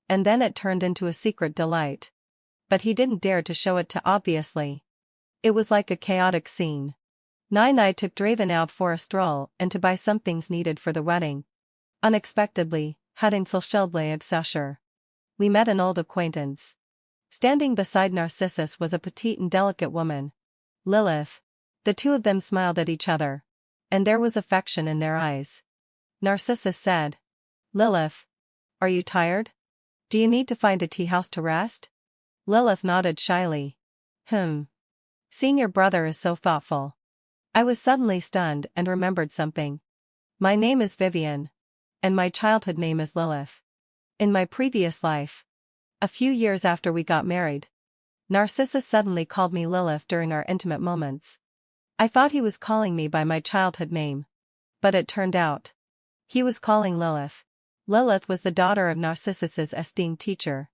and then it turned into a secret delight. But he didn't dare to show it too obviously. It was like a chaotic scene. I took Draven out for a stroll and to buy some things needed for the wedding. Unexpectedly, hadden Excelsior. We met an old acquaintance. Standing beside Narcissus was a petite and delicate woman, Lilith. The two of them smiled at each other, and there was affection in their eyes. Narcissus said, Lilith, are you tired? Do you need to find a tea house to rest? Lilith nodded shyly. Seeing your brother is so thoughtful. I was suddenly stunned and remembered something. My name is Vivian, and my childhood name is Lilith. In my previous life, a few years after we got married, Narcissus suddenly called me Lilith during our intimate moments. I thought he was calling me by my childhood name, but it turned out he was calling Lilith. Lilith was the daughter of Narcissus's esteemed teacher.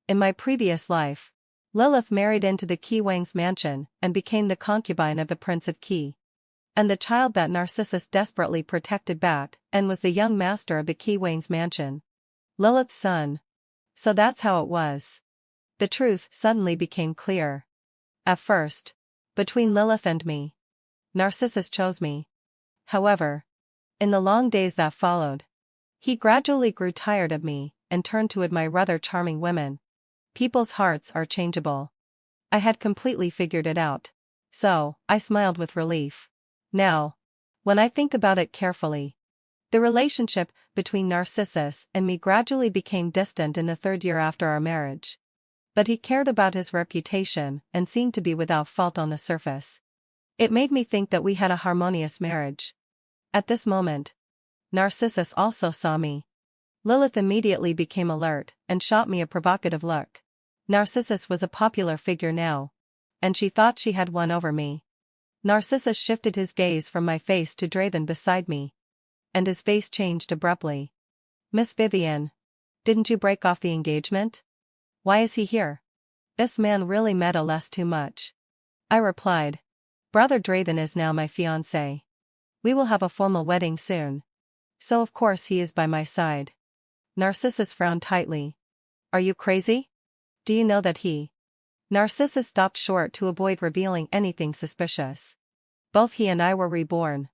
In my previous life, Lilith married into the Qi Wang's mansion and became the concubine of the Prince of Qi, and the child that Narcissus desperately protected back and was the young master of the Qi Wang's mansion. Lilith's son. So that's how it was. The truth suddenly became clear. At first, between Lilith and me, Narcissus chose me. However, in the long days that followed, he gradually grew tired of me and turned to admire other charming women. People's hearts are changeable. I had completely figured it out. So, I smiled with relief. Now, when I think about it carefully, the relationship between Narcissus and me gradually became distant in the 3rd year after our marriage. But he cared about his reputation and seemed to be without fault on the surface. It made me think that we had a harmonious marriage. At this moment, Narcissus also saw me. Lilith immediately became alert and shot me a provocative look. Narcissus was a popular figure now, and she thought she had won over me. Narcissus shifted his gaze from my face to Draven beside me, and his face changed abruptly. Miss Vivienne, didn't you break off the engagement? Why is he here? This man really meddles less too much. I replied. Brother Draven is now my fiancé. We will have a formal wedding soon. So of course he is by my side. Narcissus frowned tightly. Are you crazy? Do you know that he... Narcissus stopped short to avoid revealing anything suspicious. Both he and I were reborn,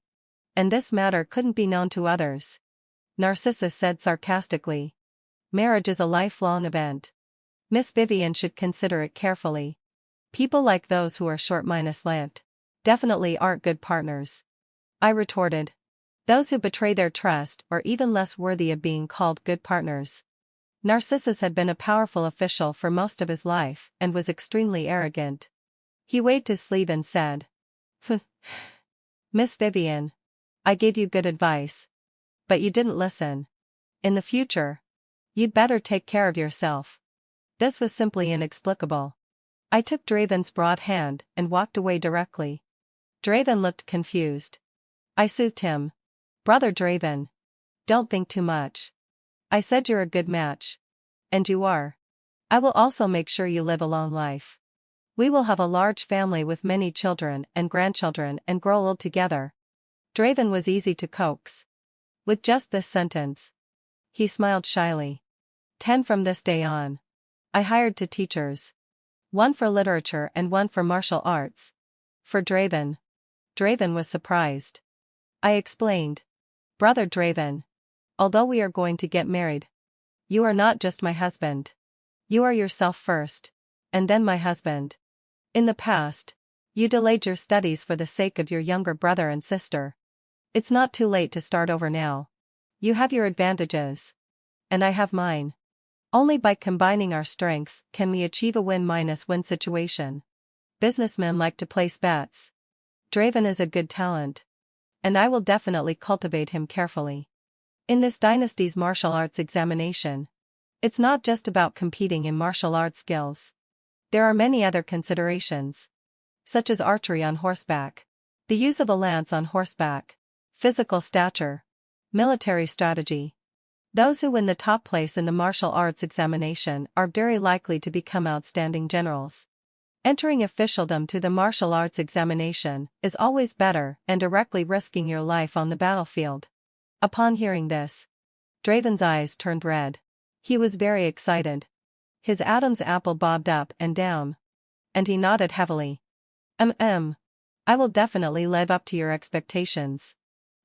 and this matter couldn't be known to others. Narcissus said sarcastically. Marriage is a lifelong event. Miss Vivian should consider it carefully. People like those who are short-lived definitely aren't good partners. I retorted. Those who betray their trust are even less worthy of being called good partners. Narcissus had been a powerful official for most of his life and was extremely arrogant. He waved his sleeve and said, Miss Vivian, I gave you good advice. But you didn't listen. In the future, you'd better take care of yourself. This was simply inexplicable. I took Draven's broad hand and walked away directly. Draven looked confused. I soothed him. Brother Draven, don't think too much. I said you're a good match. And you are. I will also make sure you live a long life. We will have a large family with many children and grandchildren and grow old together. Draven was easy to coax. With just this sentence, he smiled shyly. 10 from this day on. I hired 2 teachers. 1 for literature and 1 for martial arts. For Draven. Draven was surprised. I explained. Brother Draven. Although we are going to get married, you are not just my husband. You are yourself first, and then my husband. In the past, you delayed your studies for the sake of your younger brother and sister. It's not too late to start over now. You have your advantages. And I have mine. Only by combining our strengths can we achieve a win-win situation. Businessmen like to place bets. Draven is a good talent. And I will definitely cultivate him carefully. In this dynasty's martial arts examination, it's not just about competing in martial arts skills. There are many other considerations, such as archery on horseback, the use of a lance on horseback, physical stature, military strategy. Those who win the top place in the martial arts examination are very likely to become outstanding generals. Entering officialdom to the martial arts examination is always better than directly risking your life on the battlefield. Upon hearing this, Draven's eyes turned red. He was very excited. His Adam's apple bobbed up and down. And he nodded heavily. I will definitely live up to your expectations.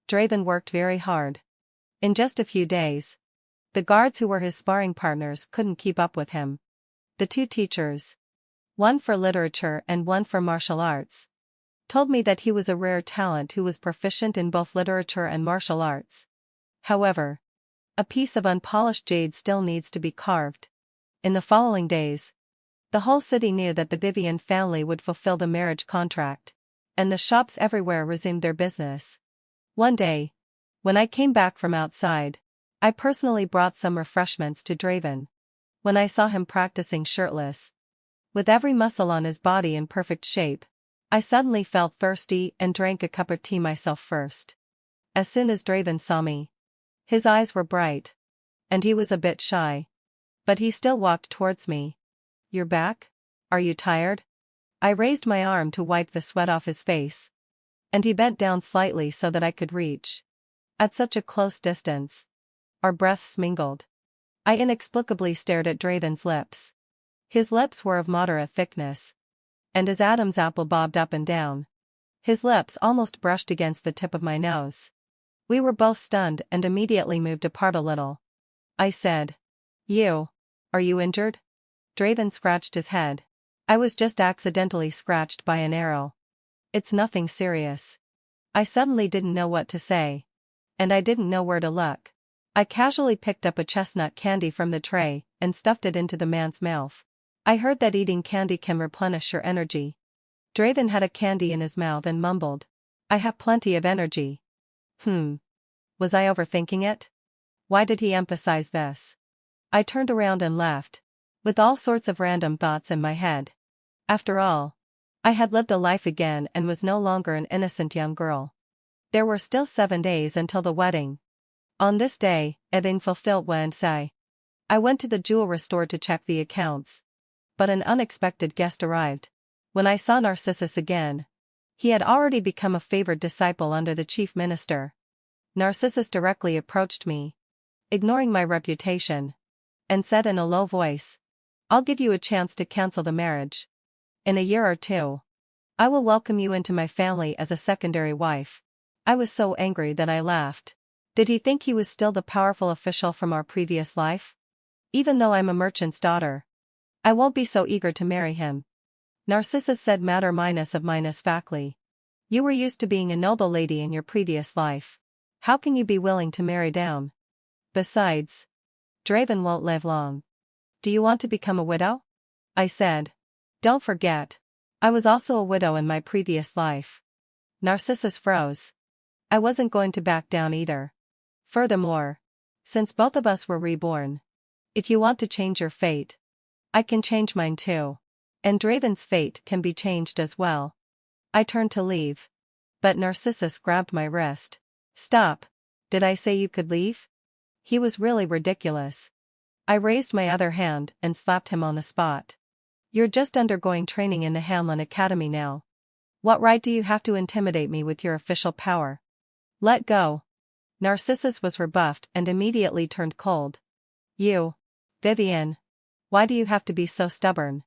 Draven worked very hard. In just a few days, the guards who were his sparring partners couldn't keep up with him. The 2 teachers, 1 for literature and 1 for martial arts, told me that he was a rare talent who was proficient in both literature and martial arts. However, a piece of unpolished jade still needs to be carved. In the following days, the whole city knew that the Vivian family would fulfill the marriage contract, and the shops everywhere resumed their business. One day, when I came back from outside, I personally brought some refreshments to Draven. When I saw him practicing shirtless, with every muscle on his body in perfect shape, I suddenly felt thirsty and drank a cup of tea myself first. As soon as Draven saw me, his eyes were bright. And he was a bit shy. But he still walked towards me. You're back? Are you tired? I raised my arm to wipe the sweat off his face. And he bent down slightly so that I could reach. At such a close distance, our breaths mingled. I inexplicably stared at Draven's lips. His lips were of moderate thickness. And his Adam's apple bobbed up and down. His lips almost brushed against the tip of my nose. We were both stunned and immediately moved apart a little. I said, are you injured? Draven scratched his head. I was just accidentally scratched by an arrow. It's nothing serious. I suddenly didn't know what to say. And I didn't know where to look. I casually picked up a chestnut candy from the tray and stuffed it into the man's mouth. I heard that eating candy can replenish your energy. Draven had a candy in his mouth and mumbled, I have plenty of energy. Was I overthinking it? Why did he emphasize this? I turned around and left, with all sorts of random thoughts in my head. After all, I had lived a life again and was no longer an innocent young girl. There were still 7 days until the wedding. On this day, everything fulfilled went. I went to the jewelry store to check the accounts. But an unexpected guest arrived. When I saw Narcissus again, he had already become a favored disciple under the chief minister. Narcissus directly approached me, ignoring my reputation, and said in a low voice, I'll give you a chance to cancel the marriage. In a year or 2, I will welcome you into my family as a secondary wife. I was so angry that I laughed. Did he think he was still the powerful official from our previous life? Even though I'm a merchant's daughter, I won't be so eager to marry him. Narcissus said matter minus of minus factly. You were used to being a noble lady in your previous life. How can you be willing to marry down? Besides, Draven won't live long. Do you want to become a widow? I said. Don't forget, I was also a widow in my previous life. Narcissus froze. I wasn't going to back down either. Furthermore, since both of us were reborn, if you want to change your fate, I can change mine too. And Draven's fate can be changed as well. I turned to leave. But Narcissus grabbed my wrist. Stop. Did I say you could leave? He was really ridiculous. I raised my other hand and slapped him on the spot. You're just undergoing training in the Hamlin Academy now. What right do you have to intimidate me with your official power? Let go. Narcissus was rebuffed and immediately turned cold. You, Vivian. Why do you have to be so stubborn?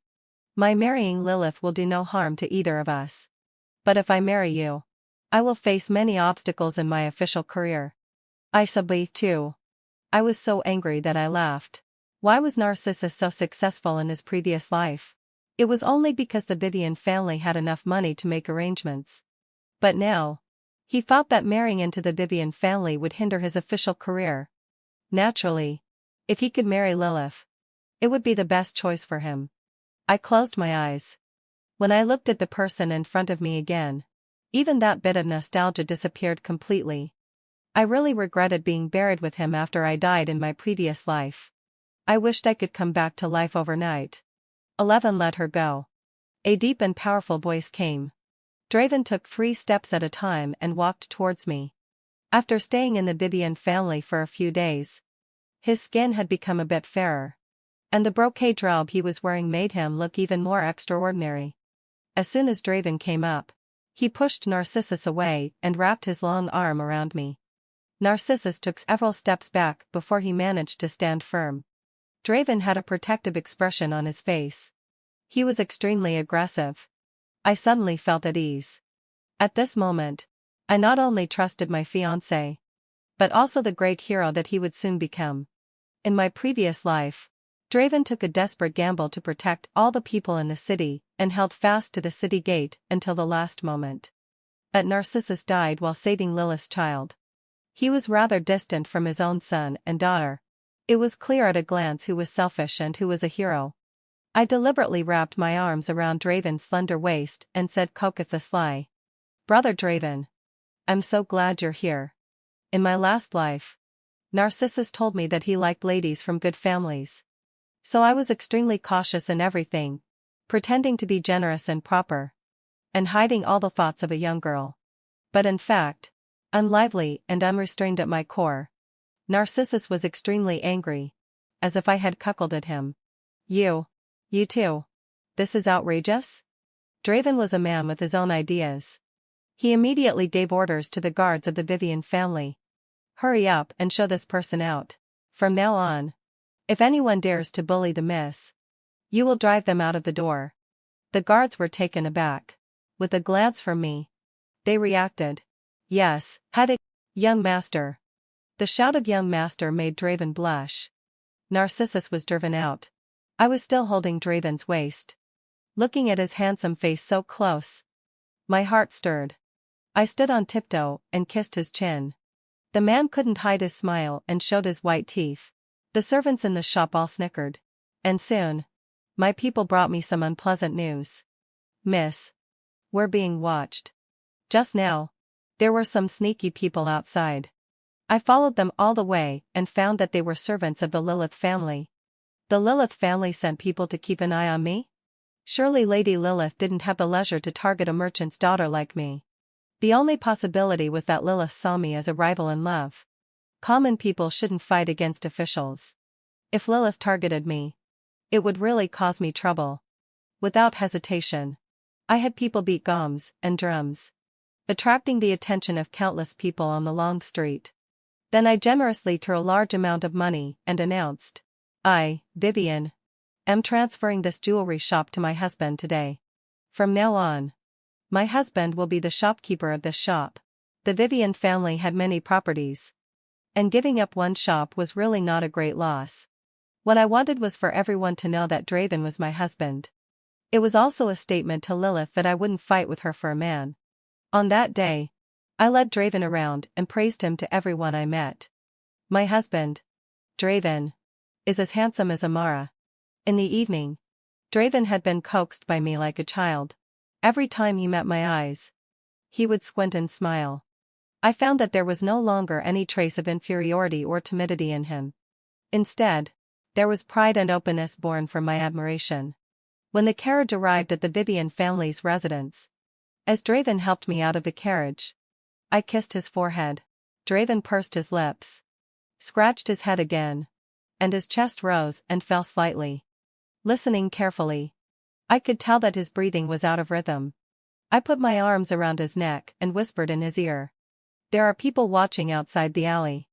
My marrying Lilith will do no harm to either of us. But if I marry you, I will face many obstacles in my official career. I shall be too. I was so angry that I laughed. Why was Narcissus so successful in his previous life? It was only because the Vivian family had enough money to make arrangements. But now, he thought that marrying into the Vivian family would hinder his official career. Naturally, if he could marry Lilith, it would be the best choice for him. I closed my eyes. When I looked at the person in front of me again, even that bit of nostalgia disappeared completely. I really regretted being buried with him after I died in my previous life. I wished I could come back to life overnight. 11. Let her go. A deep and powerful voice came. Draven took 3 steps at a time and walked towards me. After staying in the Vivian family for a few days, his skin had become a bit fairer, and the brocade robe he was wearing made him look even more extraordinary. As soon as Draven came up, he pushed Narcissus away and wrapped his long arm around me. Narcissus took several steps back before he managed to stand firm. Draven had a protective expression on his face. He was extremely aggressive. I suddenly felt at ease. At this moment, I not only trusted my fiancé, but also the great hero that he would soon become. In my previous life, Draven took a desperate gamble to protect all the people in the city and held fast to the city gate until the last moment. But Narcissus died while saving Lilith's child. He was rather distant from his own son and daughter. It was clear at a glance who was selfish and who was a hero. I deliberately wrapped my arms around Draven's slender waist and said, "Koketh the Sly. Brother Draven. I'm so glad you're here. In my last life, Narcissus told me that he liked ladies from good families. So I was extremely cautious in everything, pretending to be generous and proper, and hiding all the thoughts of a young girl. But in fact, I'm lively and unrestrained at my core." Narcissus was extremely angry, as if I had cuckolded him. You too. This is outrageous? Draven was a man with his own ideas. He immediately gave orders to the guards of the Vivian family. Hurry up and show this person out. From now on, if anyone dares to bully the miss, you will drive them out of the door. The guards were taken aback. With a glance from me, they reacted. Yes, had it, young master. The shout of young master made Draven blush. Narcissus was driven out. I was still holding Draven's waist, looking at his handsome face so close. My heart stirred. I stood on tiptoe and kissed his chin. The man couldn't hide his smile and showed his white teeth. The servants in the shop all snickered. And soon, my people brought me some unpleasant news. "Miss, we're being watched. Just now, there were some sneaky people outside. I followed them all the way and found that they were servants of the Lilith family." The Lilith family sent people to keep an eye on me? Surely Lady Lilith didn't have the leisure to target a merchant's daughter like me. The only possibility was that Lilith saw me as a rival in love. Common people shouldn't fight against officials. If Lilith targeted me, it would really cause me trouble. Without hesitation, I had people beat gongs and drums, attracting the attention of countless people on the long street. Then I generously threw a large amount of money and announced, "I, Vivian, am transferring this jewelry shop to my husband today. From now on, my husband will be the shopkeeper of this shop." The Vivian family had many properties, and giving up one shop was really not a great loss. What I wanted was for everyone to know that Draven was my husband. It was also a statement to Lilith that I wouldn't fight with her for a man. On that day, I led Draven around and praised him to everyone I met. My husband, Draven, is as handsome as Amara. In the evening, Draven had been coaxed by me like a child. Every time he met my eyes, he would squint and smile. I found that there was no longer any trace of inferiority or timidity in him. Instead, there was pride and openness born from my admiration. When the carriage arrived at the Vivian family's residence, as Draven helped me out of the carriage, I kissed his forehead. Draven pursed his lips, scratched his head again, and his chest rose and fell slightly. Listening carefully, I could tell that his breathing was out of rhythm. I put my arms around his neck and whispered in his ear. There are people watching outside the alley.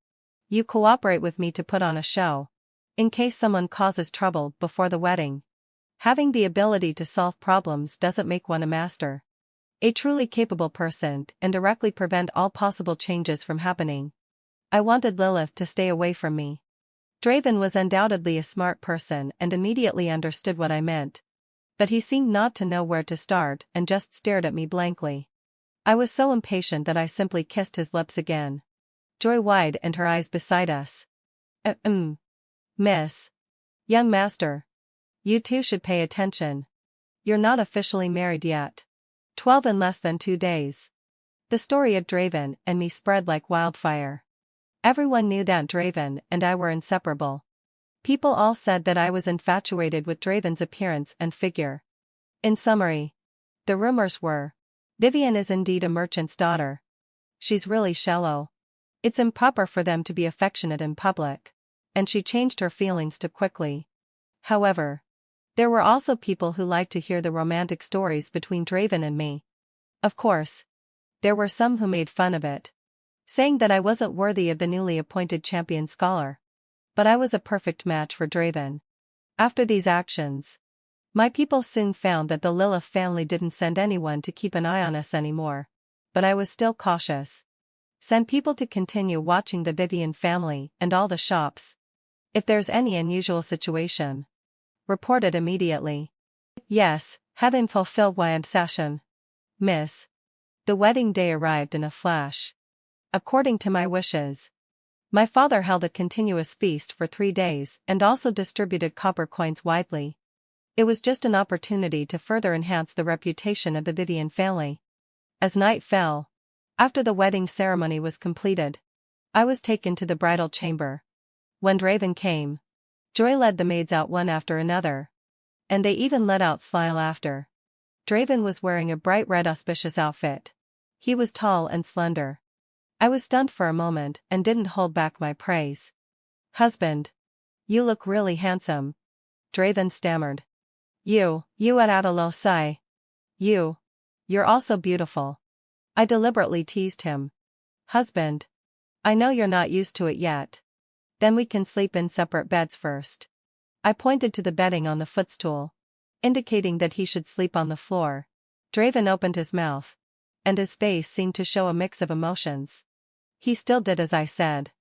You cooperate with me to put on a show, in case someone causes trouble before the wedding. Having the ability to solve problems doesn't make one a master. A truly capable person and directly prevent all possible changes from happening. I wanted Lilith to stay away from me. Draven was undoubtedly a smart person and immediately understood what I meant. But he seemed not to know where to start and just stared at me blankly. I was so impatient that I simply kissed his lips again. Joy widened her eyes beside us. Miss. Young master. You two should pay attention. You're not officially married yet. 12 in less than 2 days. The story of Draven and me spread like wildfire. Everyone knew that Draven and I were inseparable. People all said that I was infatuated with Draven's appearance and figure. In summary, the rumors were, Vivian is indeed a merchant's daughter. She's really shallow. It's improper for them to be affectionate in public. And she changed her feelings too quickly. However, there were also people who liked to hear the romantic stories between Draven and me. Of course, there were some who made fun of it, saying that I wasn't worthy of the newly appointed champion scholar. But I was a perfect match for Draven. After these actions, my people soon found that the Lilith family didn't send anyone to keep an eye on us anymore. But I was still cautious. Send people to continue watching the Vivian family and all the shops. If there's any unusual situation, report it immediately. Yes, having fulfilled my obsession. Miss. The wedding day arrived in a flash. According to my wishes, my father held a continuous feast for 3 days and also distributed copper coins widely. It was just an opportunity to further enhance the reputation of the Vivian family. As night fell, after the wedding ceremony was completed, I was taken to the bridal chamber. When Draven came, Joy led the maids out one after another. And they even let out Smile after. Draven was wearing a bright red auspicious outfit. He was tall and slender. I was stunned for a moment and didn't hold back my praise. Husband. You look really handsome. Draven stammered. You at a low sigh. You're also beautiful. I deliberately teased him. Husband. I know you're not used to it yet. Then we can sleep in separate beds first. I pointed to the bedding on the footstool, indicating that he should sleep on the floor. Draven opened his mouth, and his face seemed to show a mix of emotions. He still did as I said.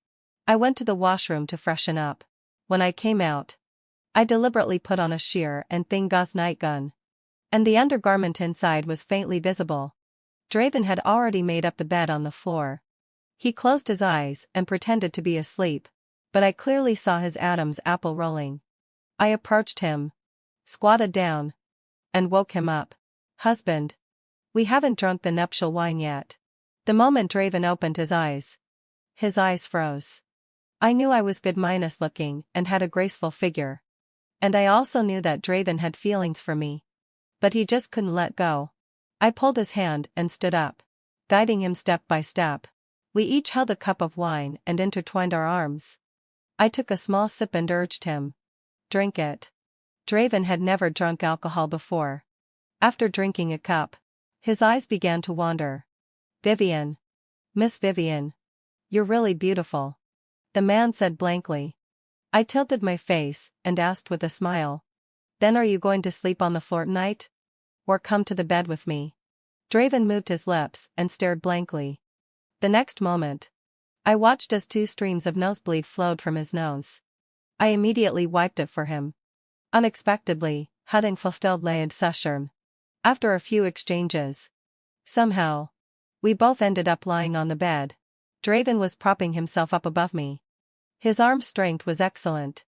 I went to the washroom to freshen up. When I came out, I deliberately put on a sheer and thin gauze nightgown, and the undergarment inside was faintly visible. Draven had already made up the bed on the floor. He closed his eyes and pretended to be asleep, but I clearly saw his Adam's apple rolling. I approached him, squatted down, and woke him up. Husband. We haven't drunk the nuptial wine yet. The moment Draven opened his eyes froze. I knew I was good minus looking and had a graceful figure. And I also knew that Draven had feelings for me. But he just couldn't let go. I pulled his hand and stood up, guiding him step by step. We each held a cup of wine and intertwined our arms. I took a small sip and urged him. Drink it. Draven had never drunk alcohol before. After drinking a cup, his eyes began to wander. Vivian. Miss Vivian. You're really beautiful. The man said blankly. I tilted my face and asked with a smile. Then are you going to sleep on the floor tonight? Or come to the bed with me? Draven moved his lips and stared blankly. The next moment, I watched as 2 streams of nosebleed flowed from his nose. I immediately wiped it for him. Unexpectedly, having fulfilled my obsession. After a few exchanges, somehow, we both ended up lying on the bed. Draven was propping himself up above me. His arm strength was excellent,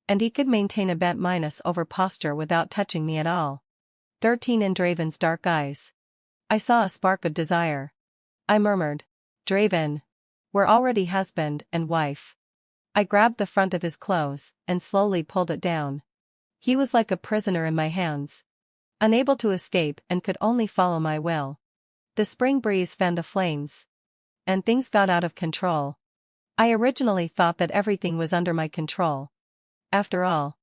and he could maintain a bent minus over posture without touching me at all. 13 in Draven's dark eyes. I saw a spark of desire. I murmured, Draven. We're already husband and wife. I grabbed the front of his clothes and slowly pulled it down. He was like a prisoner in my hands, unable to escape and could only follow my will. The spring breeze fanned the flames, and things got out of control. I originally thought that everything was under my control. After all,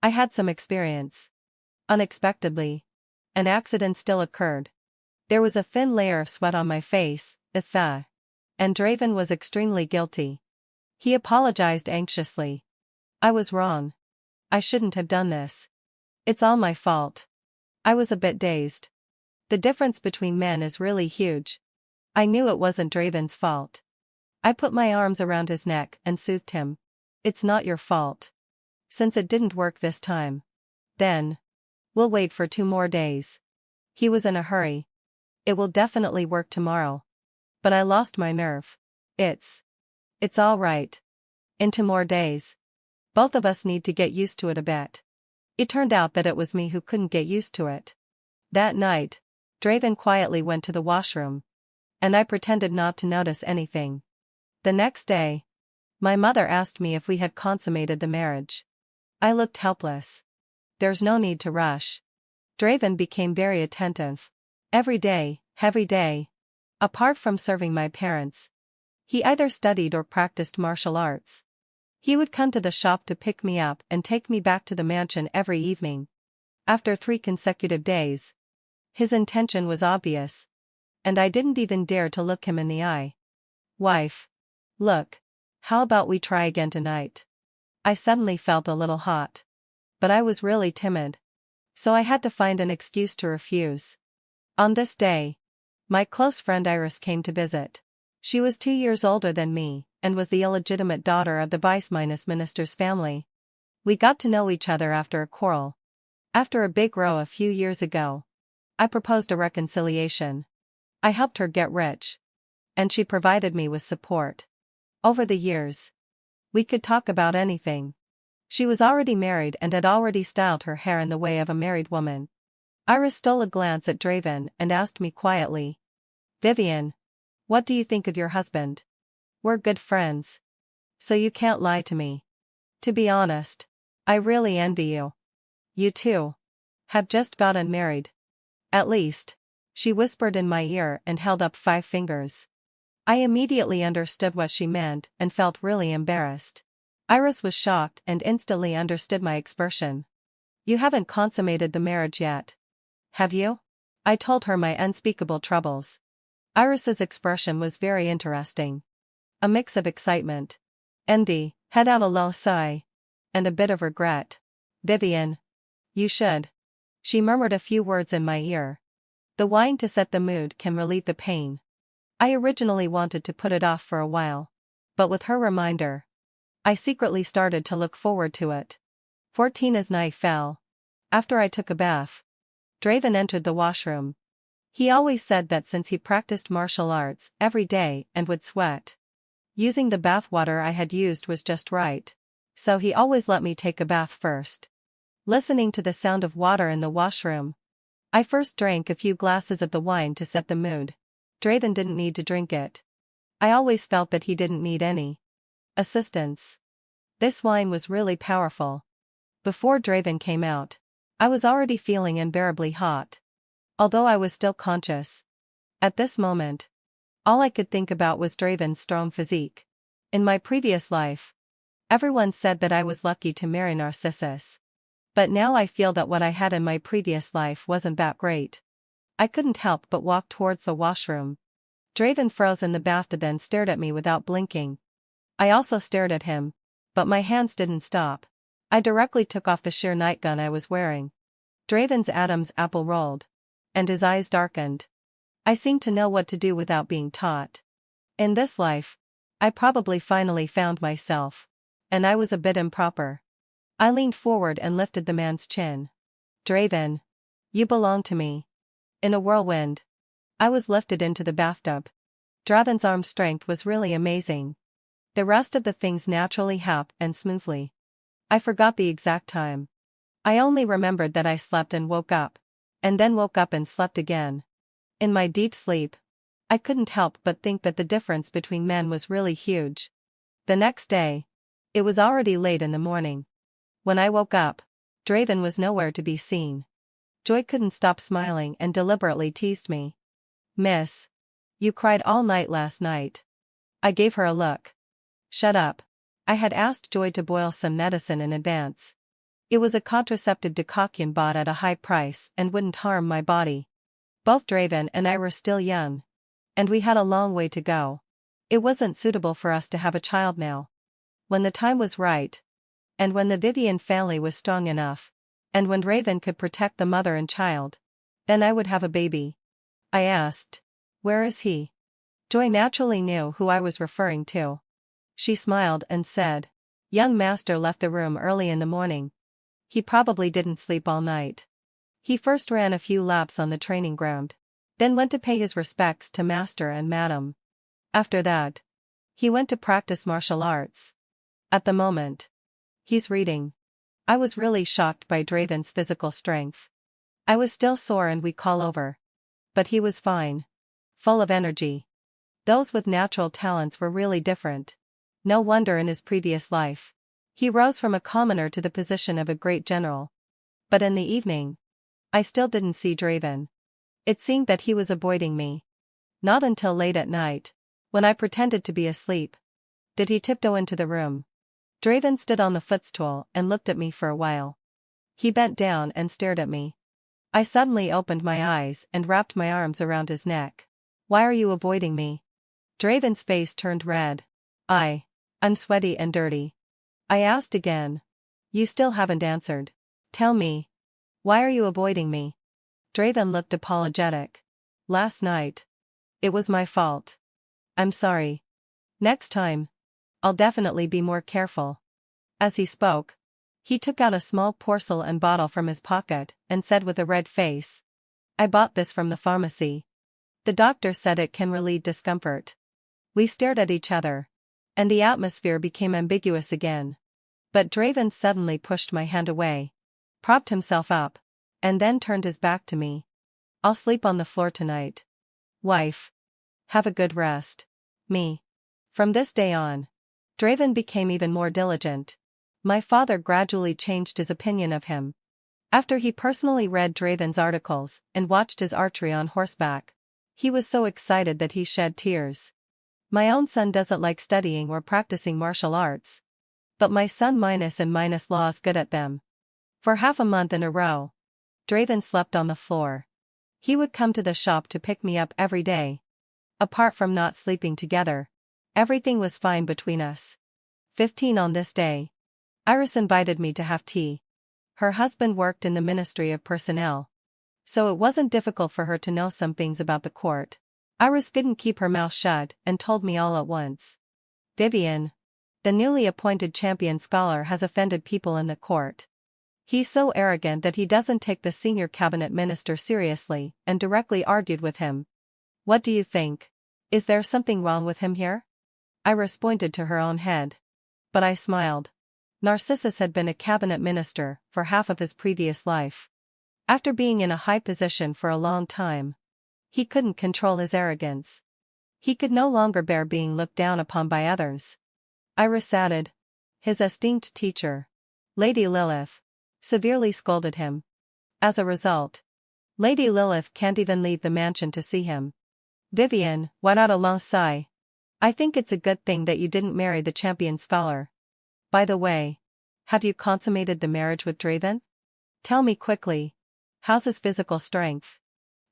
I had some experience. Unexpectedly, an accident still occurred. There was a thin layer of sweat on my face, and Draven was extremely guilty. He apologized anxiously. I was wrong. I shouldn't have done this. It's all my fault. I was a bit dazed. The difference between men is really huge. I knew it wasn't Draven's fault. I put my arms around his neck and soothed him. It's not your fault. Since it didn't work this time, then we'll wait for 2 more days. He was in a hurry. It will definitely work tomorrow. But I lost my nerve. It's all right. In 2 more days. Both of us need to get used to it a bit. It turned out that it was me who couldn't get used to it. That night, Draven quietly went to the washroom, and I pretended not to notice anything. The next day, my mother asked me if we had consummated the marriage. I looked helpless. There's no need to rush. Draven became very attentive. Every day, apart from serving my parents, he either studied or practiced martial arts. He would come to the shop to pick me up and take me back to the mansion every evening. After 3 consecutive days, his intention was obvious, and I didn't even dare to look him in the eye. Wife. Look. How about we try again tonight? I suddenly felt a little hot. But I was really timid, so I had to find an excuse to refuse. On this day, my close friend Iris came to visit. She was 2 years older than me, and was the illegitimate daughter of the vice-minister's family. We got to know each other after a quarrel. After a big row a few years ago, I proposed a reconciliation. I helped her get rich, and she provided me with support. Over the years, we could talk about anything. She was already married and had already styled her hair in the way of a married woman. Iris stole a glance at Draven and asked me quietly, Vivian, what do you think of your husband? We're good friends, so you can't lie to me. To be honest, I really envy you. You too have just gotten married. At least, she whispered in my ear and held up 5 fingers. I immediately understood what she meant and felt really embarrassed. Iris was shocked and instantly understood my expression. You haven't consummated the marriage yet, have you? I told her my unspeakable troubles. Iris's expression was very interesting. A mix of excitement, envy, let out a low sigh, and a bit of regret. Vivian. You should. She murmured a few words in my ear. The wine to set the mood can relieve the pain. I originally wanted to put it off for a while, but with her reminder, I secretly started to look forward to it. 14 as night fell. After I took a bath, Draven entered the washroom. He always said that since he practiced martial arts every day and would sweat, using the bath water I had used was just right, so he always let me take a bath first. Listening to the sound of water in the washroom, I first drank a few glasses of the wine to set the mood. Draven didn't need to drink it. I always felt that he didn't need any assistance. This wine was really powerful. Before Draven came out, I was already feeling unbearably hot, although I was still conscious. At this moment, all I could think about was Draven's strong physique. In my previous life, everyone said that I was lucky to marry Narcissus. But now I feel that what I had in my previous life wasn't that great. I couldn't help but walk towards the washroom. Draven froze in the bathtub and stared at me without blinking. I also stared at him, but my hands didn't stop. I directly took off the sheer nightgown I was wearing. Draven's Adam's apple rolled, and his eyes darkened. I seemed to know what to do without being taught. In this life, I probably finally found myself, and I was a bit improper. I leaned forward and lifted the man's chin. Draven, you belong to me. In a whirlwind, I was lifted into the bathtub. Draven's arm strength was really amazing. The rest of the things naturally happened smoothly. I forgot the exact time. I only remembered that I slept and woke up, and then woke up and slept again. In my deep sleep, I couldn't help but think that the difference between men was really huge. The next day. It was already late in the morning. When I woke up, Draven was nowhere to be seen. Joy couldn't stop smiling and deliberately teased me. "Miss. You cried all night last night." I gave her a look. "Shut up." I had asked Joy to boil some medicine in advance. It was a contraceptive decoction bought at a high price and wouldn't harm my body. Both Draven and I were still young. And we had a long way to go. It wasn't suitable for us to have a child now. When the time was right, and when the Vivian family was strong enough, and when Draven could protect the mother and child, then I would have a baby. I asked, "Where is he?" Joy naturally knew who I was referring to. She smiled and said, "Young master left the room early in the morning. He probably didn't sleep all night. He first ran a few laps on the training ground, then went to pay his respects to master and madam. After that, he went to practice martial arts. At the moment, he's reading." I was really shocked by Draven's physical strength. I was still sore and weak all over. But he was fine. Full of energy. Those with natural talents were really different. No wonder in his previous life, he rose from a commoner to the position of a great general. But in the evening, I still didn't see Draven. It seemed that he was avoiding me. Not until late at night, when I pretended to be asleep, did he tiptoe into the room. Draven stood on the footstool and looked at me for a while. He bent down and stared at me. I suddenly opened my eyes and wrapped my arms around his neck. "Why are you avoiding me?" Draven's face turned red. I'm sweaty and dirty." I asked again. "You still haven't answered. Tell me. Why are you avoiding me?" Draven looked apologetic. "Last night. It was my fault. I'm sorry. Next time, I'll definitely be more careful." As he spoke, he took out a small porcelain bottle from his pocket and said with a red face, "I bought this from the pharmacy. The doctor said it can relieve discomfort." We stared at each other, and the atmosphere became ambiguous again. But Draven suddenly pushed my hand away, propped himself up, and then turned his back to me. "I'll sleep on the floor tonight. Wife. Have a good rest." Me. From this day on, Draven became even more diligent. My father gradually changed his opinion of him. After he personally read Draven's articles and watched his archery on horseback, he was so excited that he shed tears. My own son doesn't like studying or practicing martial arts. But my son minus law is good at them. For half a month in a row, Draven slept on the floor. He would come to the shop to pick me up every day. Apart from not sleeping together, everything was fine between us. 15 on this day, Iris invited me to have tea. Her husband worked in the Ministry of Personnel, so it wasn't difficult for her to know some things about the court. Iris didn't keep her mouth shut and told me all at once. "Vivian, the newly appointed champion scholar, has offended people in the court. He's so arrogant that he doesn't take the senior cabinet minister seriously," and directly argued with him. "What do you think? Is there something wrong with him here?" Iris pointed to her own head. But I smiled. Narcissus had been a cabinet minister for half of his previous life. After being in a high position for a long time, he couldn't control his arrogance. He could no longer bear being looked down upon by others. Iris added. His esteemed teacher, Lady Lilith, severely scolded him. As a result, Lady Lilith can't even leave the mansion to see him. Vivian, why not a long sigh? "I think it's a good thing that you didn't marry the champion scholar. By the way, have you consummated the marriage with Draven? Tell me quickly. How's his physical strength?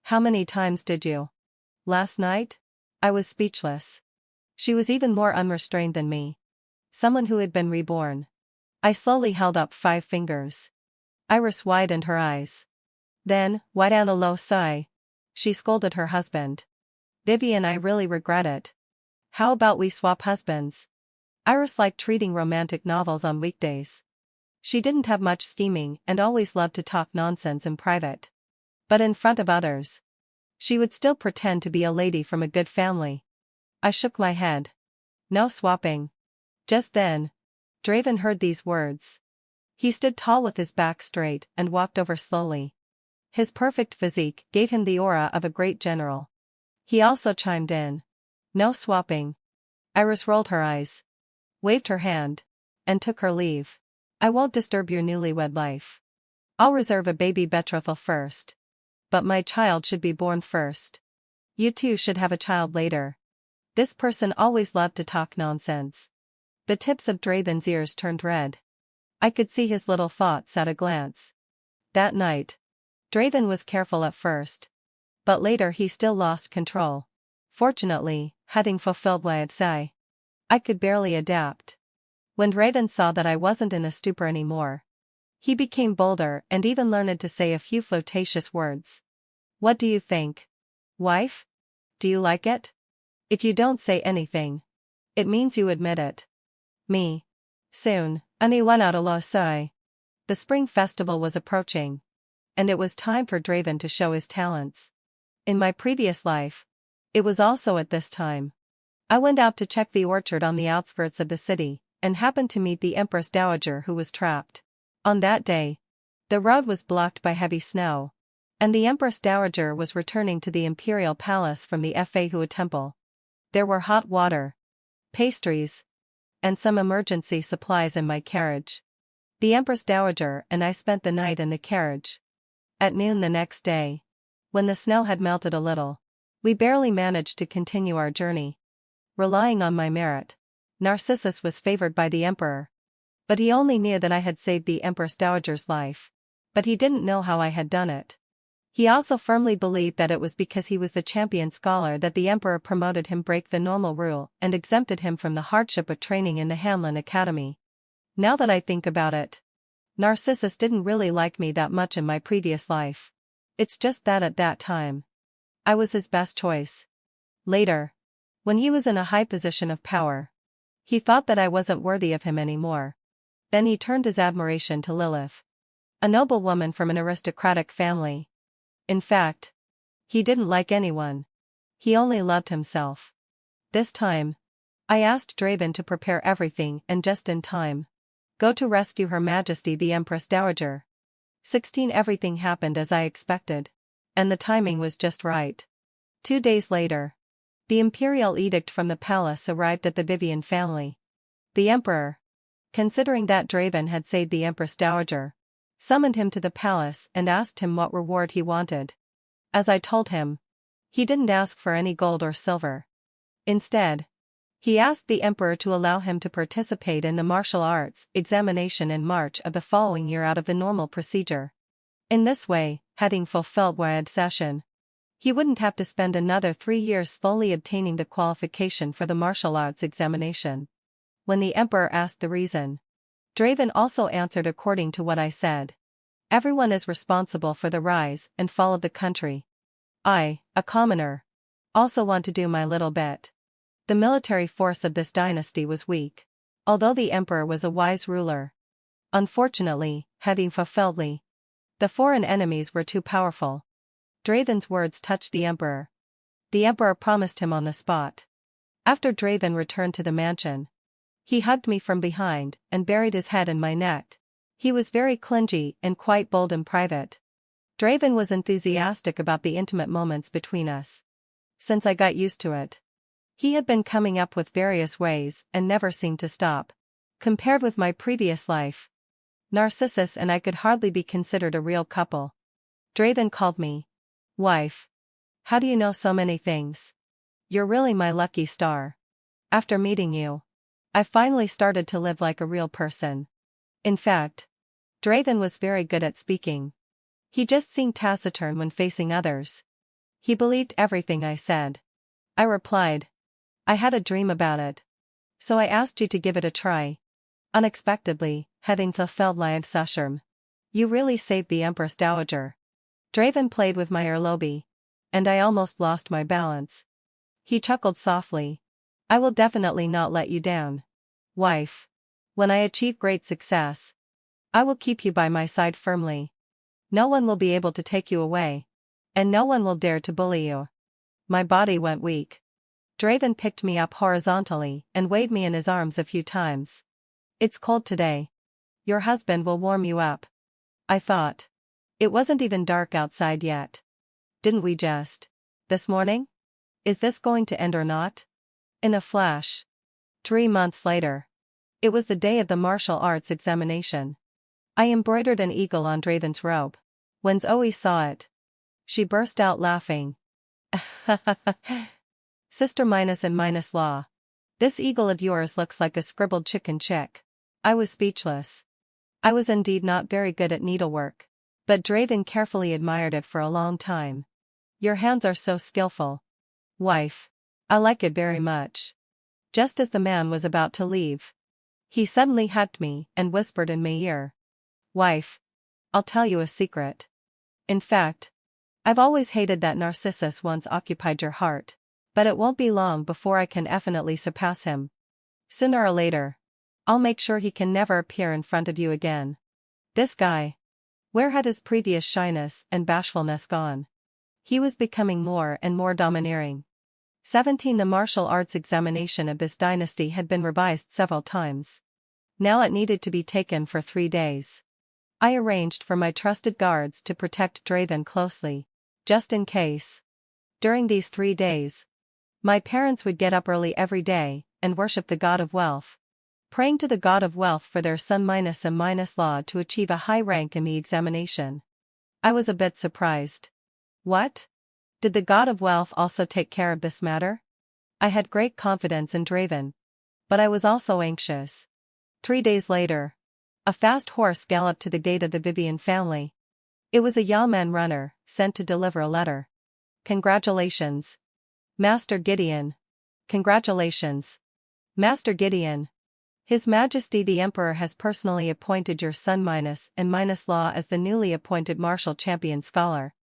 How many times did you?" Last night? I was speechless. She was even more unrestrained than me. Someone who had been reborn. I slowly held up 5 fingers. Iris widened her eyes. Then, why down a low sigh? She scolded her husband. "Vivian, I really regret it. How about we swap husbands?" Iris liked reading romantic novels on weekdays. She didn't have much scheming and always loved to talk nonsense in private. But in front of others, she would still pretend to be a lady from a good family. I shook my head. "No swapping." Just then, Draven heard these words. He stood tall with his back straight and walked over slowly. His perfect physique gave him the aura of a great general. He also chimed in. No swapping. Iris rolled her eyes, waved her hand, and took her leave. I won't disturb your newlywed life. I'll reserve a baby betrothal first. But my child should be born first. You two should have a child later. This person always loved to talk nonsense. The tips of Draven's ears turned red. I could see his little thoughts at a glance. That night, Draven was careful at first. But later he still lost control. Fortunately, having fulfilled my say, I could barely adapt. When Draven saw that I wasn't in a stupor anymore, he became bolder and even learned to say a few flirtatious words. What do you think? Wife? Do you like it? If you don't say anything, it means you admit it. Me. Soon, ani went out a lo sai. The spring festival was approaching. And it was time for Draven to show his talents. In my previous life, it was also at this time. I went out to check the orchard on the outskirts of the city, and happened to meet the Empress Dowager who was trapped. On that day, the road was blocked by heavy snow, and the Empress Dowager was returning to the Imperial Palace from the Fahua Temple. There were hot water, pastries, and some emergency supplies in my carriage. The Empress Dowager and I spent the night in the carriage. At noon the next day, when the snow had melted a little, we barely managed to continue our journey. Relying on my merit, Narcissus was favored by the Emperor. But he only knew that I had saved the Empress Dowager's life. But he didn't know how I had done it. He also firmly believed that it was because he was the champion scholar that the Emperor promoted him, break the normal rule, and exempted him from the hardship of training in the Hamlin Academy. Now that I think about it, Narcissus didn't really like me that much in my previous life. It's just that at that time, I was his best choice. Later, when he was in a high position of power, he thought that I wasn't worthy of him anymore. Then he turned his admiration to Lilith, a noble woman from an aristocratic family. In fact, he didn't like anyone. He only loved himself. This time, I asked Draven to prepare everything and just in time go to rescue Her Majesty the Empress Dowager. 16 Everything happened as I expected. And the timing was just right. 2 days later, the imperial edict from the palace arrived at the Vivian family. The Emperor, considering that Draven had saved the Empress Dowager, summoned him to the palace and asked him what reward he wanted. As I told him, he didn't ask for any gold or silver. Instead, he asked the Emperor to allow him to participate in the martial arts examination in March of the following year out of the normal procedure. In this way, having fulfilled Wad session, he wouldn't have to spend another 3 years slowly obtaining the qualification for the martial arts examination. When the Emperor asked the reason, Draven also answered according to what I said. Everyone is responsible for the rise and fall of the country. I, a commoner, also want to do my little bit. The military force of this dynasty was weak, although the Emperor was a wise ruler. Unfortunately, having fulfilled the foreign enemies were too powerful. Draven's words touched the Emperor. The Emperor promised him on the spot. After Draven returned to the mansion, he hugged me from behind and buried his head in my neck. He was very clingy and quite bold in private. Draven was enthusiastic about the intimate moments between us. Since I got used to it, he had been coming up with various ways and never seemed to stop. Compared with my previous life, Narcissus and I could hardly be considered a real couple. Draven called me wife. How do you know so many things? You're really my lucky star. After meeting you, I finally started to live like a real person. In fact, Draven was very good at speaking. He just seemed taciturn when facing others. He believed everything I said. I replied, I had a dream about it. So I asked you to give it a try. Unexpectedly, having fulfilled my obsession, you really saved the Empress Dowager. Draven played with my earlobe, and I almost lost my balance. He chuckled softly. I will definitely not let you down, wife. When I achieve great success, I will keep you by my side firmly. No one will be able to take you away, and no one will dare to bully you. My body went weak. Draven picked me up horizontally and weighed me in his arms a few times. It's cold today. Your husband will warm you up, I thought. It wasn't even dark outside yet. Didn't we just this morning? Is this going to end or not? In a flash. 3 months later. It was the day of the martial arts examination. I embroidered an eagle on Draven's robe. When Zoe saw it, she burst out laughing. Sister minus and minus law. This eagle of yours looks like a scribbled chicken chick. I was speechless. I was indeed not very good at needlework. But Draven carefully admired it for a long time. Your hands are so skillful. Wife. I like it very much. Just as the man was about to leave, he suddenly hugged me and whispered in my ear. Wife. I'll tell you a secret. In fact, I've always hated that Narcissus once occupied your heart. But it won't be long before I can definitely surpass him. Sooner or later. I'll make sure he can never appear in front of you again. This guy. Where had his previous shyness and bashfulness gone? He was becoming more and more domineering. 17 The martial arts examination of this dynasty had been revised several times. Now it needed to be taken for 3 days. I arranged for my trusted guards to protect Draven closely, just in case. During these 3 days, my parents would get up early every day and worship the god of wealth, praying to the god of wealth for their son minus and minus law to achieve a high rank in the examination. I was a bit surprised. What? Did the god of wealth also take care of this matter? I had great confidence in Draven. But I was also anxious. 3 days later, a fast horse galloped to the gate of the Vivian family. It was a yeoman runner, sent to deliver a letter. Congratulations, Master Gideon. Congratulations, Master Gideon. His Majesty the Emperor has personally appointed your son minus and minus law as the newly appointed martial champion scholar.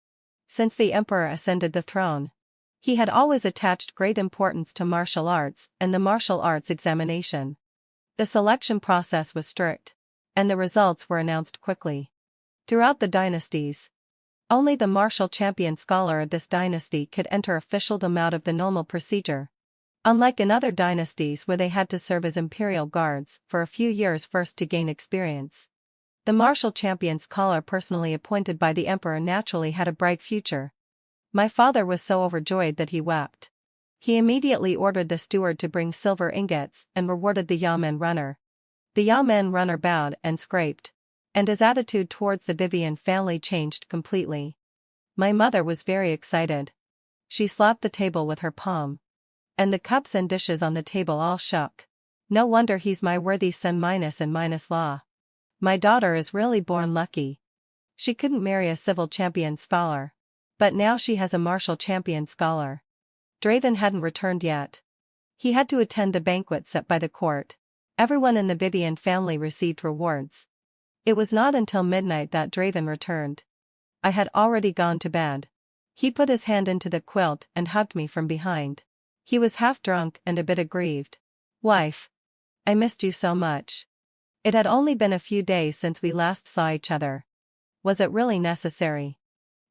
Since the Emperor ascended the throne, he had always attached great importance to martial arts and the martial arts examination. The selection process was strict, and the results were announced quickly. Throughout the dynasties, only the martial champion scholar of this dynasty could enter officialdom out of the normal procedure. Unlike in other dynasties where they had to serve as imperial guards for a few years first to gain experience, the martial champion scholar personally appointed by the emperor naturally had a bright future. My father was so overjoyed that he wept. He immediately ordered the steward to bring silver ingots and rewarded the yeoman runner. The yeoman runner bowed and scraped, and his attitude towards the Vivian family changed completely. My mother was very excited. She slapped the table with her palm, and the cups and dishes on the table all shook. No wonder he's my worthy son minus and minus law. My daughter is really born lucky. She couldn't marry a civil champion scholar, but now she has a martial champion scholar. Draven hadn't returned yet. He had to attend the banquet set by the court. Everyone in the Vivian family received rewards. It was not until midnight that Draven returned. I had already gone to bed. He put his hand into the quilt and hugged me from behind. He was half drunk and a bit aggrieved. Wife. I missed you so much. It had only been a few days since we last saw each other. Was it really necessary?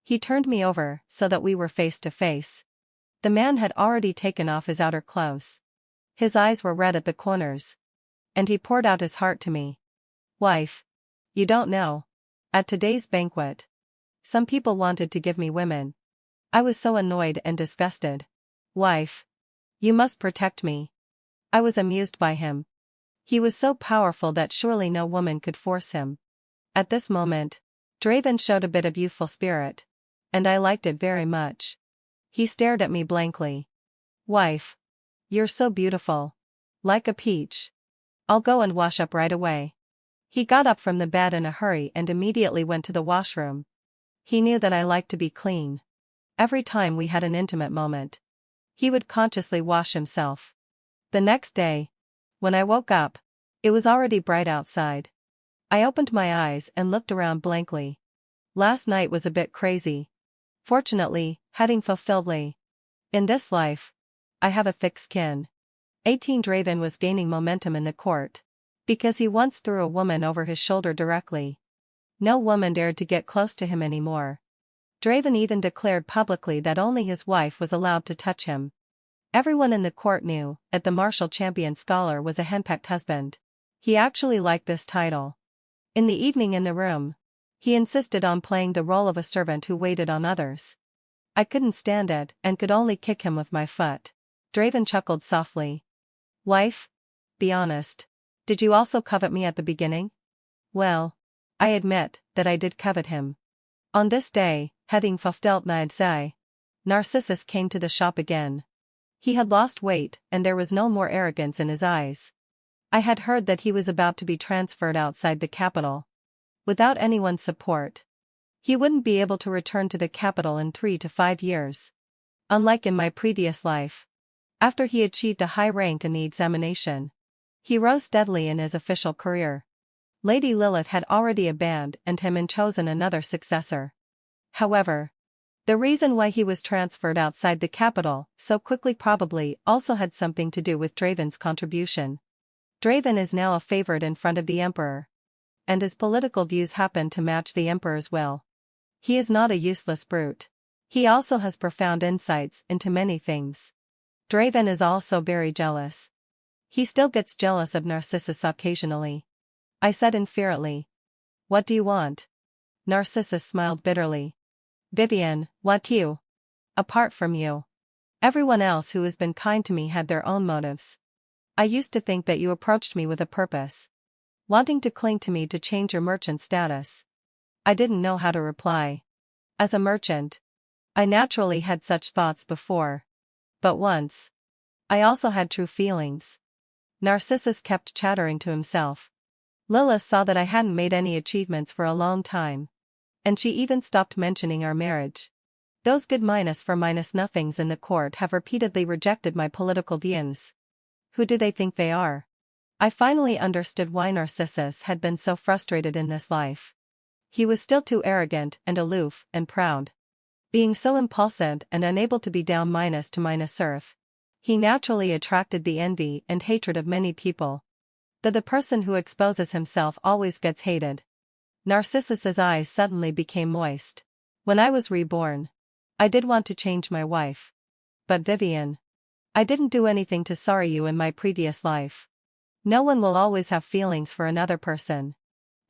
He turned me over so that we were face to face. The man had already taken off his outer clothes. His eyes were red at the corners. And he poured out his heart to me. Wife. You don't know. At today's banquet, some people wanted to give me women. I was so annoyed and disgusted. Wife. You must protect me. I was amused by him. He was so powerful that surely no woman could force him. At this moment, Draven showed a bit of youthful spirit, and I liked it very much. He stared at me blankly. Wife. You're so beautiful. Like a peach. I'll go and wash up right away. He got up from the bed in a hurry and immediately went to the washroom. He knew that I liked to be clean. Every time we had an intimate moment, he would consciously wash himself. The next day, when I woke up, it was already bright outside. I opened my eyes and looked around blankly. Last night was a bit crazy. Fortunately, heading fulfilledly. In this life, I have a thick skin. 18 Draven was gaining momentum in the court. Because he once threw a woman over his shoulder directly. No woman dared to get close to him anymore. Draven even declared publicly that only his wife was allowed to touch him. Everyone in the court knew that the martial champion scholar was a henpecked husband. He actually liked this title. In the evening in the room, he insisted on playing the role of a servant who waited on others. I couldn't stand it and could only kick him with my foot. Draven chuckled softly. Wife? Be honest. Did you also covet me at the beginning? Well, I admit that I did covet him. On this day, having fulfilled my Xavie, Narcissus came to the shop again. He had lost weight and there was no more arrogance in his eyes. I had heard that he was about to be transferred outside the capital. Without anyone's support, he wouldn't be able to return to the capital in 3 to 5 years. Unlike in my previous life. After he achieved a high rank in the examination, he rose steadily in his official career. Lady Lilith had already abandoned him and chosen another successor. However, the reason why he was transferred outside the capital so quickly probably also had something to do with Draven's contribution. Draven is now a favorite in front of the Emperor. And his political views happen to match the Emperor's will. He is not a useless brute. He also has profound insights into many things. Draven is also very jealous. He still gets jealous of Narcissus occasionally. I said inferiorly. What do you want? Narcissus smiled bitterly. Vivian, what you? Apart from you. Everyone else who has been kind to me had their own motives. I used to think that you approached me with a purpose. Wanting to cling to me to change your merchant status. I didn't know how to reply. As a merchant, I naturally had such thoughts before. But once, I also had true feelings. Narcissus kept chattering to himself. Lilith saw that I hadn't made any achievements for a long time. And she even stopped mentioning our marriage. Those good -for-nothings in the court have repeatedly rejected my political views. Who do they think they are? I finally understood why Narcissus had been so frustrated in this life. He was still too arrogant and aloof and proud. Being so impulsive and unable to be down to earth, he naturally attracted the envy and hatred of many people. The person who exposes himself always gets hated. Narcissus's eyes suddenly became moist. When I was reborn, I did want to change my wife. But Vivian, I didn't do anything to sorry you in my previous life. No one will always have feelings for another person.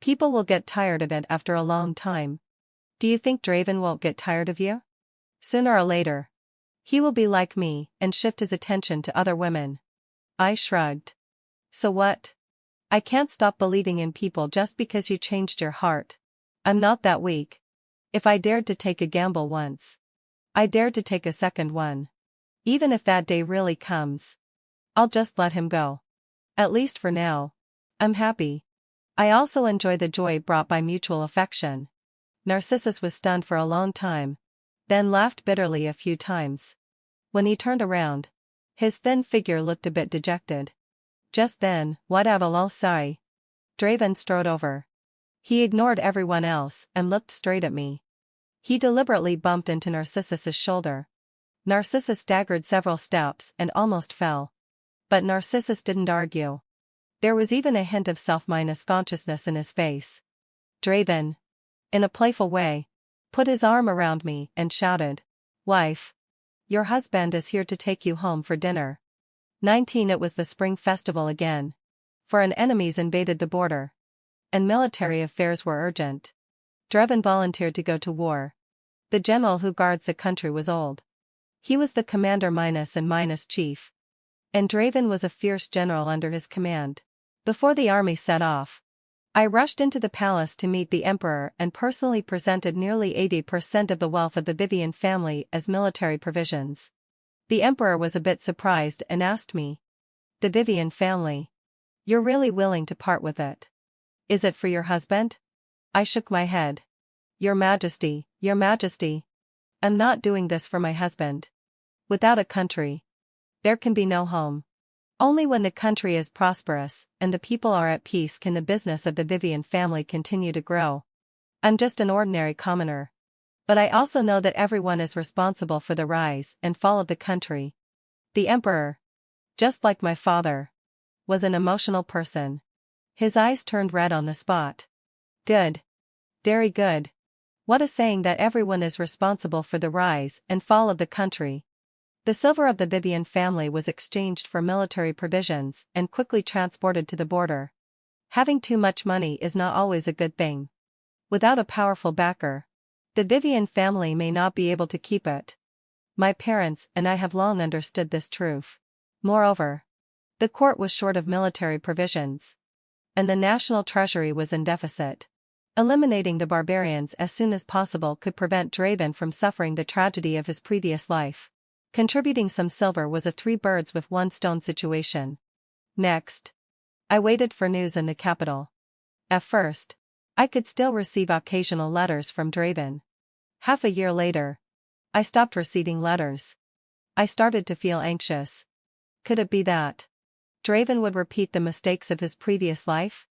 People will get tired of it after a long time. Do you think Draven won't get tired of you? Sooner or later, he will be like me and shift his attention to other women. I shrugged. So what? I can't stop believing in people just because you changed your heart. I'm not that weak. If I dared to take a gamble once, I dared to take a second one. Even if that day really comes, I'll just let him go. At least for now. I'm happy. I also enjoy the joy brought by mutual affection. Narcissus was stunned for a long time, then laughed bitterly a few times. When he turned around, his thin figure looked a bit dejected. Just then, what avalo sai? Draven strode over. He ignored everyone else and looked straight at me. He deliberately bumped into Narcissus's shoulder. Narcissus staggered several steps and almost fell. But Narcissus didn't argue. There was even a hint of self-consciousness in his face. Draven, in a playful way, put his arm around me and shouted, "Wife, your husband is here to take you home for dinner." 19 It was the spring festival again. Foreign enemies invaded the border. And military affairs were urgent. Draven volunteered to go to war. The general who guards the country was old. He was the commander and chief. And Draven was a fierce general under his command. Before the army set off, I rushed into the palace to meet the emperor and personally presented nearly 80% of the wealth of the Vivian family as military provisions. The emperor was a bit surprised and asked me, "The Vivian family? You're really willing to part with it? Is it for your husband?" I shook my head. Your Majesty, I'm not doing this for my husband. Without a country, there can be no home. Only when the country is prosperous and the people are at peace can the business of the Vivian family continue to grow. I'm just an ordinary commoner. But I also know that everyone is responsible for the rise and fall of the country. The emperor, just like my father, was an emotional person. His eyes turned red on the spot. Good. Very good. What a saying that everyone is responsible for the rise and fall of the country. The silver of the Vivian family was exchanged for military provisions and quickly transported to the border. Having too much money is not always a good thing. Without a powerful backer, The Vivian family may not be able to keep it. My parents and I have long understood this truth. Moreover, the court was short of military provisions, and the national treasury was in deficit. Eliminating the barbarians as soon as possible could prevent Draven from suffering the tragedy of his previous life. Contributing some silver was a three birds with one stone situation. Next, I waited for news in the capital. At first, I could still receive occasional letters from Draven. Half a year later, I stopped receiving letters. I started to feel anxious. Could it be that Draven would repeat the mistakes of his previous life?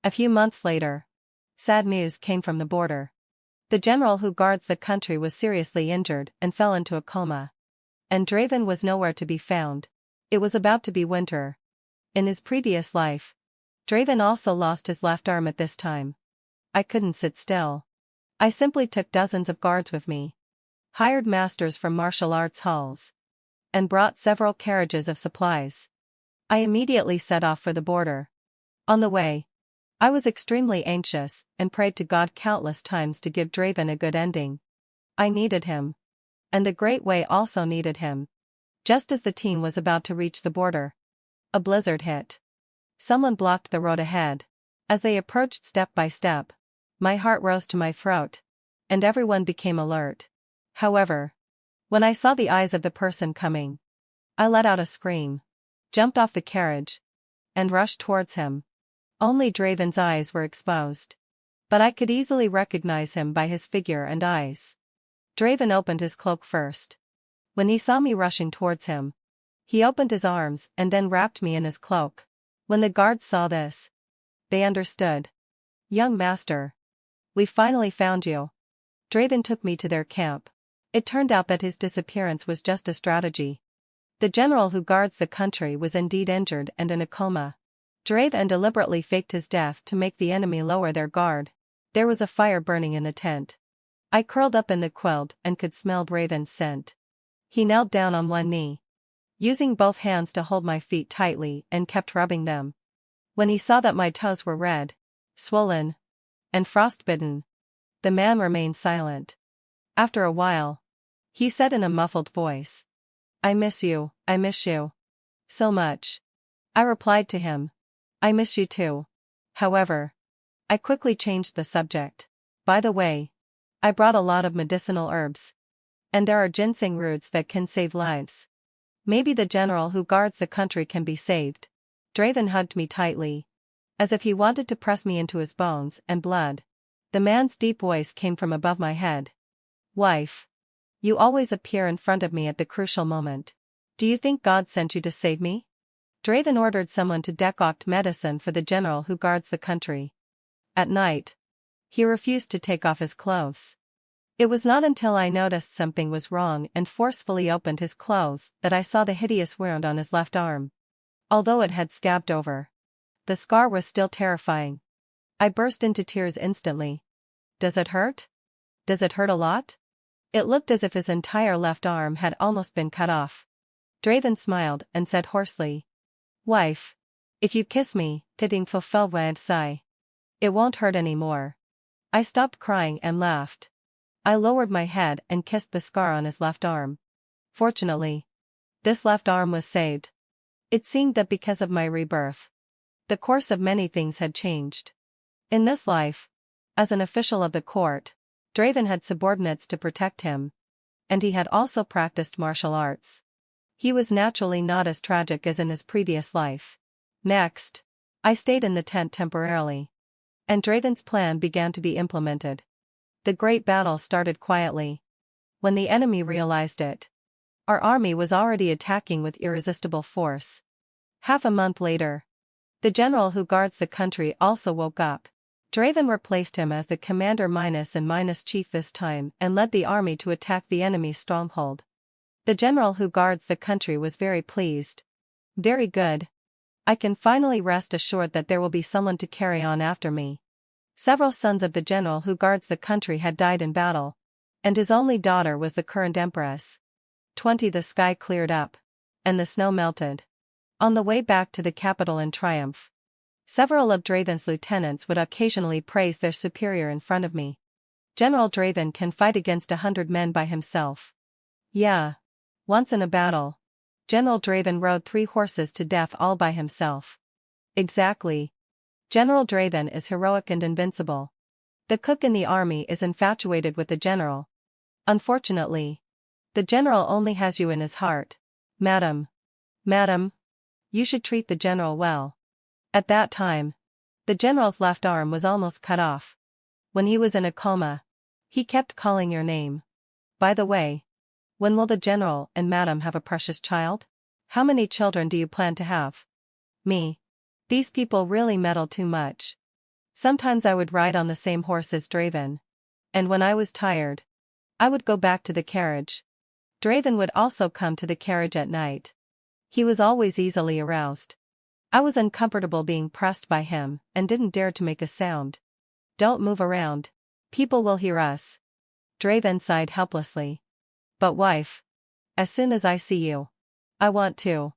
A few months later, sad news came from the border. The general who guards the country was seriously injured and fell into a coma. And Draven was nowhere to be found. It was about to be winter. In his previous life, Draven also lost his left arm at this time. I couldn't sit still. I simply took dozens of guards with me, hired masters from martial arts halls, and brought several carriages of supplies. I immediately set off for the border. On the way, I was extremely anxious and prayed to God countless times to give Draven a good ending. I needed him. And the Great Way also needed him. Just as the team was about to reach the border, a blizzard hit. Someone blocked the road ahead. As they approached step by step, my heart rose to my throat, and everyone became alert. However, when I saw the eyes of the person coming, I let out a scream, jumped off the carriage, and rushed towards him. Only Draven's eyes were exposed, but I could easily recognize him by his figure and eyes. Draven opened his cloak first. When he saw me rushing towards him, he opened his arms and then wrapped me in his cloak. When the guards saw this, they understood. "Young master, we finally found you." Draven took me to their camp. It turned out that his disappearance was just a strategy. The general who guards the country was indeed injured and in a coma. Draven deliberately faked his death to make the enemy lower their guard. There was a fire burning in the tent. I curled up in the quilt and could smell Draven's scent. He knelt down on one knee, using both hands to hold my feet tightly, and kept rubbing them. When he saw that my toes were red, swollen, and frostbitten, the man remained silent. After a while, he said in a muffled voice, I miss you so much." I replied to him, "I miss you too." However, I quickly changed the subject. "By the way, I brought a lot of medicinal herbs. And there are ginseng roots that can save lives. Maybe the general who guards the country can be saved." Draven hugged me tightly, as if he wanted to press me into his bones and blood. The man's deep voice came from above my head. "Wife, you always appear in front of me at the crucial moment. Do you think God sent you to save me?" Draven ordered someone to decoct medicine for the general who guards the country. At night, he refused to take off his clothes. It was not until I noticed something was wrong and forcefully opened his clothes that I saw the hideous wound on his left arm. Although it had scabbed over, the scar was still terrifying. I burst into tears instantly. "Does it hurt? Does it hurt a lot?" It looked as if his entire left arm had almost been cut off. Draven smiled and said hoarsely, "Wife, if you kiss me, it won't hurt anymore." I stopped crying and laughed. I lowered my head and kissed the scar on his left arm. Fortunately, this left arm was saved. It seemed that because of my rebirth, the course of many things had changed. In this life, as an official of the court, Draven had subordinates to protect him, and he had also practiced martial arts. He was naturally not as tragic as in his previous life. Next, I stayed in the tent temporarily, and Draven's plan began to be implemented. The great battle started quietly. When the enemy realized it, our army was already attacking with irresistible force. Half a month later, the general who guards the country also woke up. Draven replaced him as the commander minus chief this time and led the army to attack the enemy's stronghold. The general who guards the country was very pleased. "Very good. I can finally rest assured that there will be someone to carry on after me." Several sons of the general who guards the country had died in battle, and his only daughter was the current empress. The sky cleared up, and the snow melted. On the way back to the capital in triumph, several of Draven's lieutenants would occasionally praise their superior in front of me. General Draven can fight against 100 men by himself. Yeah. Once in a battle, General Draven rode 3 horses to death all by himself. Exactly. General Draven is heroic and invincible. The cook in the army is infatuated with the general. Unfortunately, the general only has you in his heart. Madam. Madam. You should treat the general well. At that time, the general's left arm was almost cut off. When he was in a coma, he kept calling your name. By the way, when will the general and madam have a precious child? How many children do you plan to have? Me. These people really meddle too much. Sometimes I would ride on the same horse as Draven. And when I was tired, I would go back to the carriage. Draven would also come to the carriage at night. He was always easily aroused. I was uncomfortable being pressed by him and didn't dare to make a sound. Don't move around. People will hear us. Draven sighed helplessly. But wife. As soon as I see you, I want to.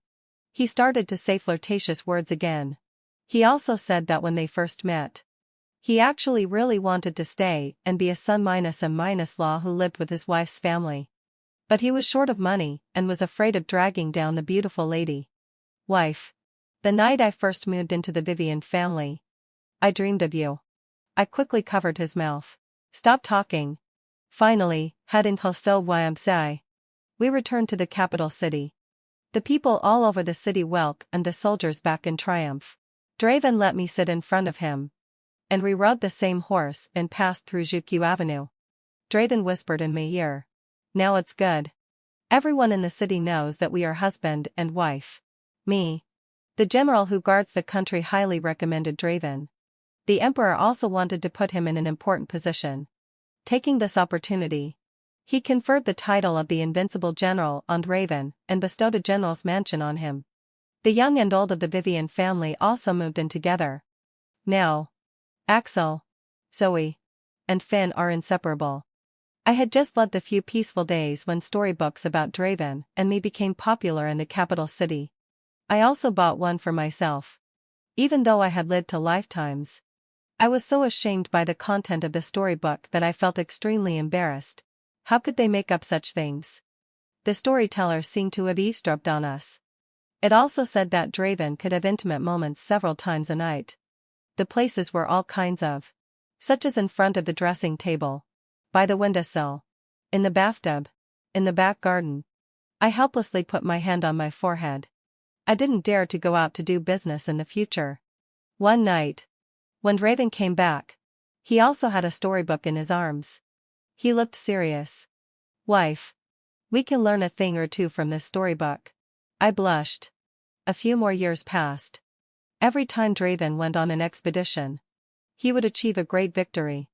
He started to say flirtatious words again. He also said that when they first met, he actually really wanted to stay and be a son-law who lived with his wife's family. But he was short of money and was afraid of dragging down the beautiful lady. Wife. The night I first moved into the Vivian family, I dreamed of you. I quickly covered his mouth. Stop talking. Finally, heading YMCA. We returned to the capital city. The people all over the city welcomed the soldiers back in triumph. Draven let me sit in front of him. And we rode the same horse and passed through Juku Avenue. Draven whispered in my ear. Now it's good. Everyone in the city knows that we are husband and wife. Me. The general who guards the country highly recommended Draven. The emperor also wanted to put him in an important position. Taking this opportunity, he conferred the title of the Invincible General on Draven and bestowed a general's mansion on him. The young and old of the Vivian family also moved in together. Now, Axel, Zoe, and Finn are inseparable. I had just led the few peaceful days when storybooks about Draven and me became popular in the capital city. I also bought one for myself. Even though I had lived to lifetimes, I was so ashamed by the content of the storybook that I felt extremely embarrassed. How could they make up such things? The storyteller seemed to have eavesdropped on us. It also said that Draven could have intimate moments several times a night. The places were all kinds of, such as in front of the dressing table, by the windowsill, in the bathtub, in the back garden. I helplessly put my hand on my forehead. I didn't dare to go out to do business in the future. One night, when Draven came back, he also had a storybook in his arms. He looked serious. Wife. We can learn a thing or two from this storybook. I blushed. A few more years passed. Every time Draven went on an expedition, he would achieve a great victory.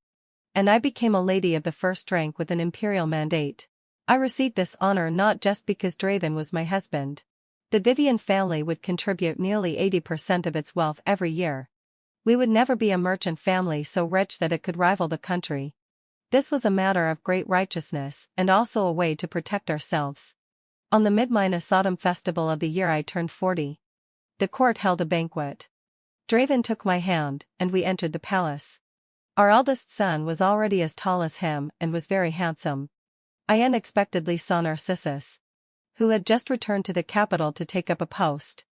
And I became a lady of the first rank with an imperial mandate. I received this honor not just because Draven was my husband. The Vivian family would contribute nearly 80% of its wealth every year. We would never be a merchant family so rich that it could rival the country. This was a matter of great righteousness and also a way to protect ourselves. On the Mid-Minus Autumn festival of the year I turned 40. The court held a banquet. Draven took my hand and we entered the palace. Our eldest son was already as tall as him and was very handsome. I unexpectedly saw Narcissus, who had just returned to the capital to take up a post.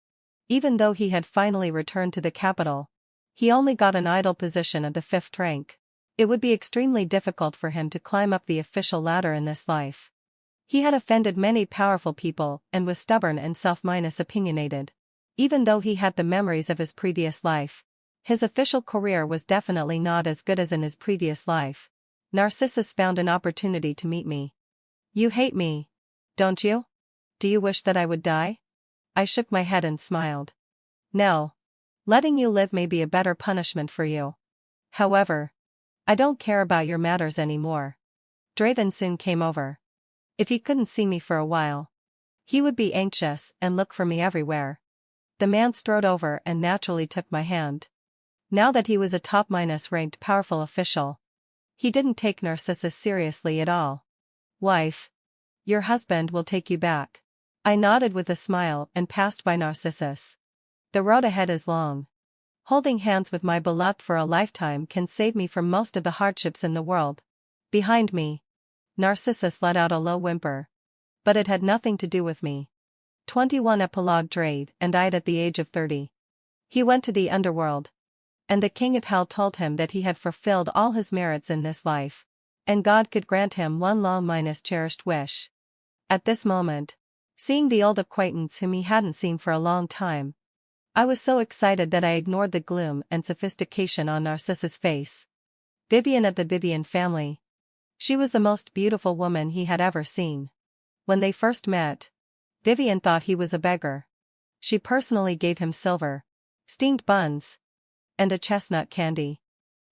Even though he had finally returned to the capital, he only got an idle position of the 5th rank. It would be extremely difficult for him to climb up the official ladder in this life. He had offended many powerful people and was stubborn and self-opinionated. Even though he had the memories of his previous life, his official career was definitely not as good as in his previous life. Narcissus found an opportunity to meet me. You hate me, don't you? Do you wish that I would die? I shook my head and smiled. No. Letting you live may be a better punishment for you. However, I don't care about your matters anymore. Draven soon came over. If he couldn't see me for a while, he would be anxious and look for me everywhere. The man strode over and naturally took my hand. Now that he was a top-ranked powerful official, he didn't take Narcissus seriously at all. Wife. Your husband will take you back. I nodded with a smile and passed by Narcissus. The road ahead is long. Holding hands with my beloved for a lifetime can save me from most of the hardships in the world. Behind me. Narcissus let out a low whimper. But it had nothing to do with me. 21 Epilogue Drave and died at the age of 30. He went to the underworld. And the king of hell told him that he had fulfilled all his merits in this life. And God could grant him one long-cherished wish. At this moment, seeing the old acquaintance whom he hadn't seen for a long time, I was so excited that I ignored the gloom and sophistication on Narcissus' face. Vivian of the Vivienne family. She was the most beautiful woman he had ever seen. When they first met, Vivian thought he was a beggar. She personally gave him silver, steamed buns, and a chestnut candy.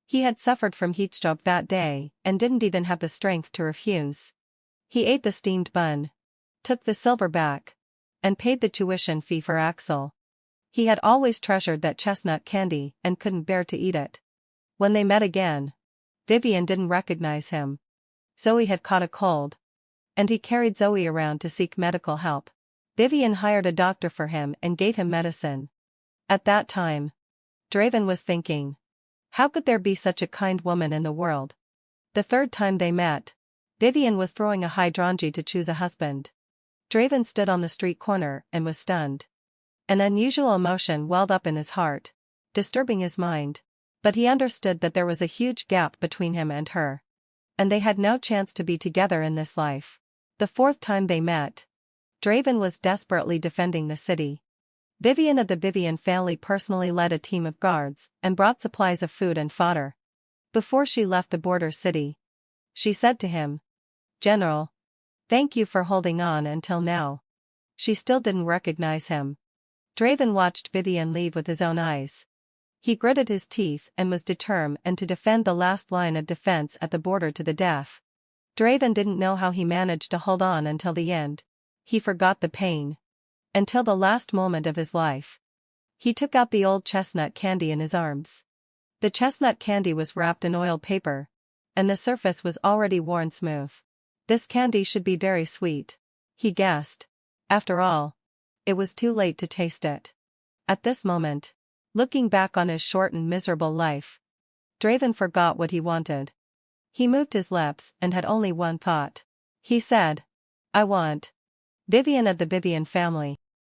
He had suffered from heatstroke that day and didn't even have the strength to refuse. He ate the steamed bun, took the silver back, and paid the tuition fee for Axel. He had always treasured that chestnut candy and couldn't bear to eat it. When they met again, Vivian didn't recognize him. Zoe had caught a cold, and he carried Zoe around to seek medical help. Vivian hired a doctor for him and gave him medicine. At that time, Draven was thinking, how could there be such a kind woman in the world? The third time they met, Vivian was throwing a hydrangea to choose a husband. Draven stood on the street corner and was stunned. An unusual emotion welled up in his heart, disturbing his mind, but he understood that there was a huge gap between him and her. And they had no chance to be together in this life. The fourth time they met, Draven was desperately defending the city. Vivian of the Vivienne family personally led a team of guards and brought supplies of food and fodder. Before she left the border city, she said to him, "General, thank you for holding on until now." She still didn't recognize him. Draven watched Vivian leave with his own eyes. He gritted his teeth and was determined to defend the last line of defense at the border to the death. Draven didn't know how he managed to hold on until the end. He forgot the pain. Until the last moment of his life. He took out the old chestnut candy in his arms. The chestnut candy was wrapped in oiled paper, and the surface was already worn smooth. This candy should be very sweet, he guessed. After all, it was too late to taste it. At this moment, looking back on his short and miserable life, Draven forgot what he wanted. He moved his lips and had only one thought. He said, "I want Vivian of the Vivienne family."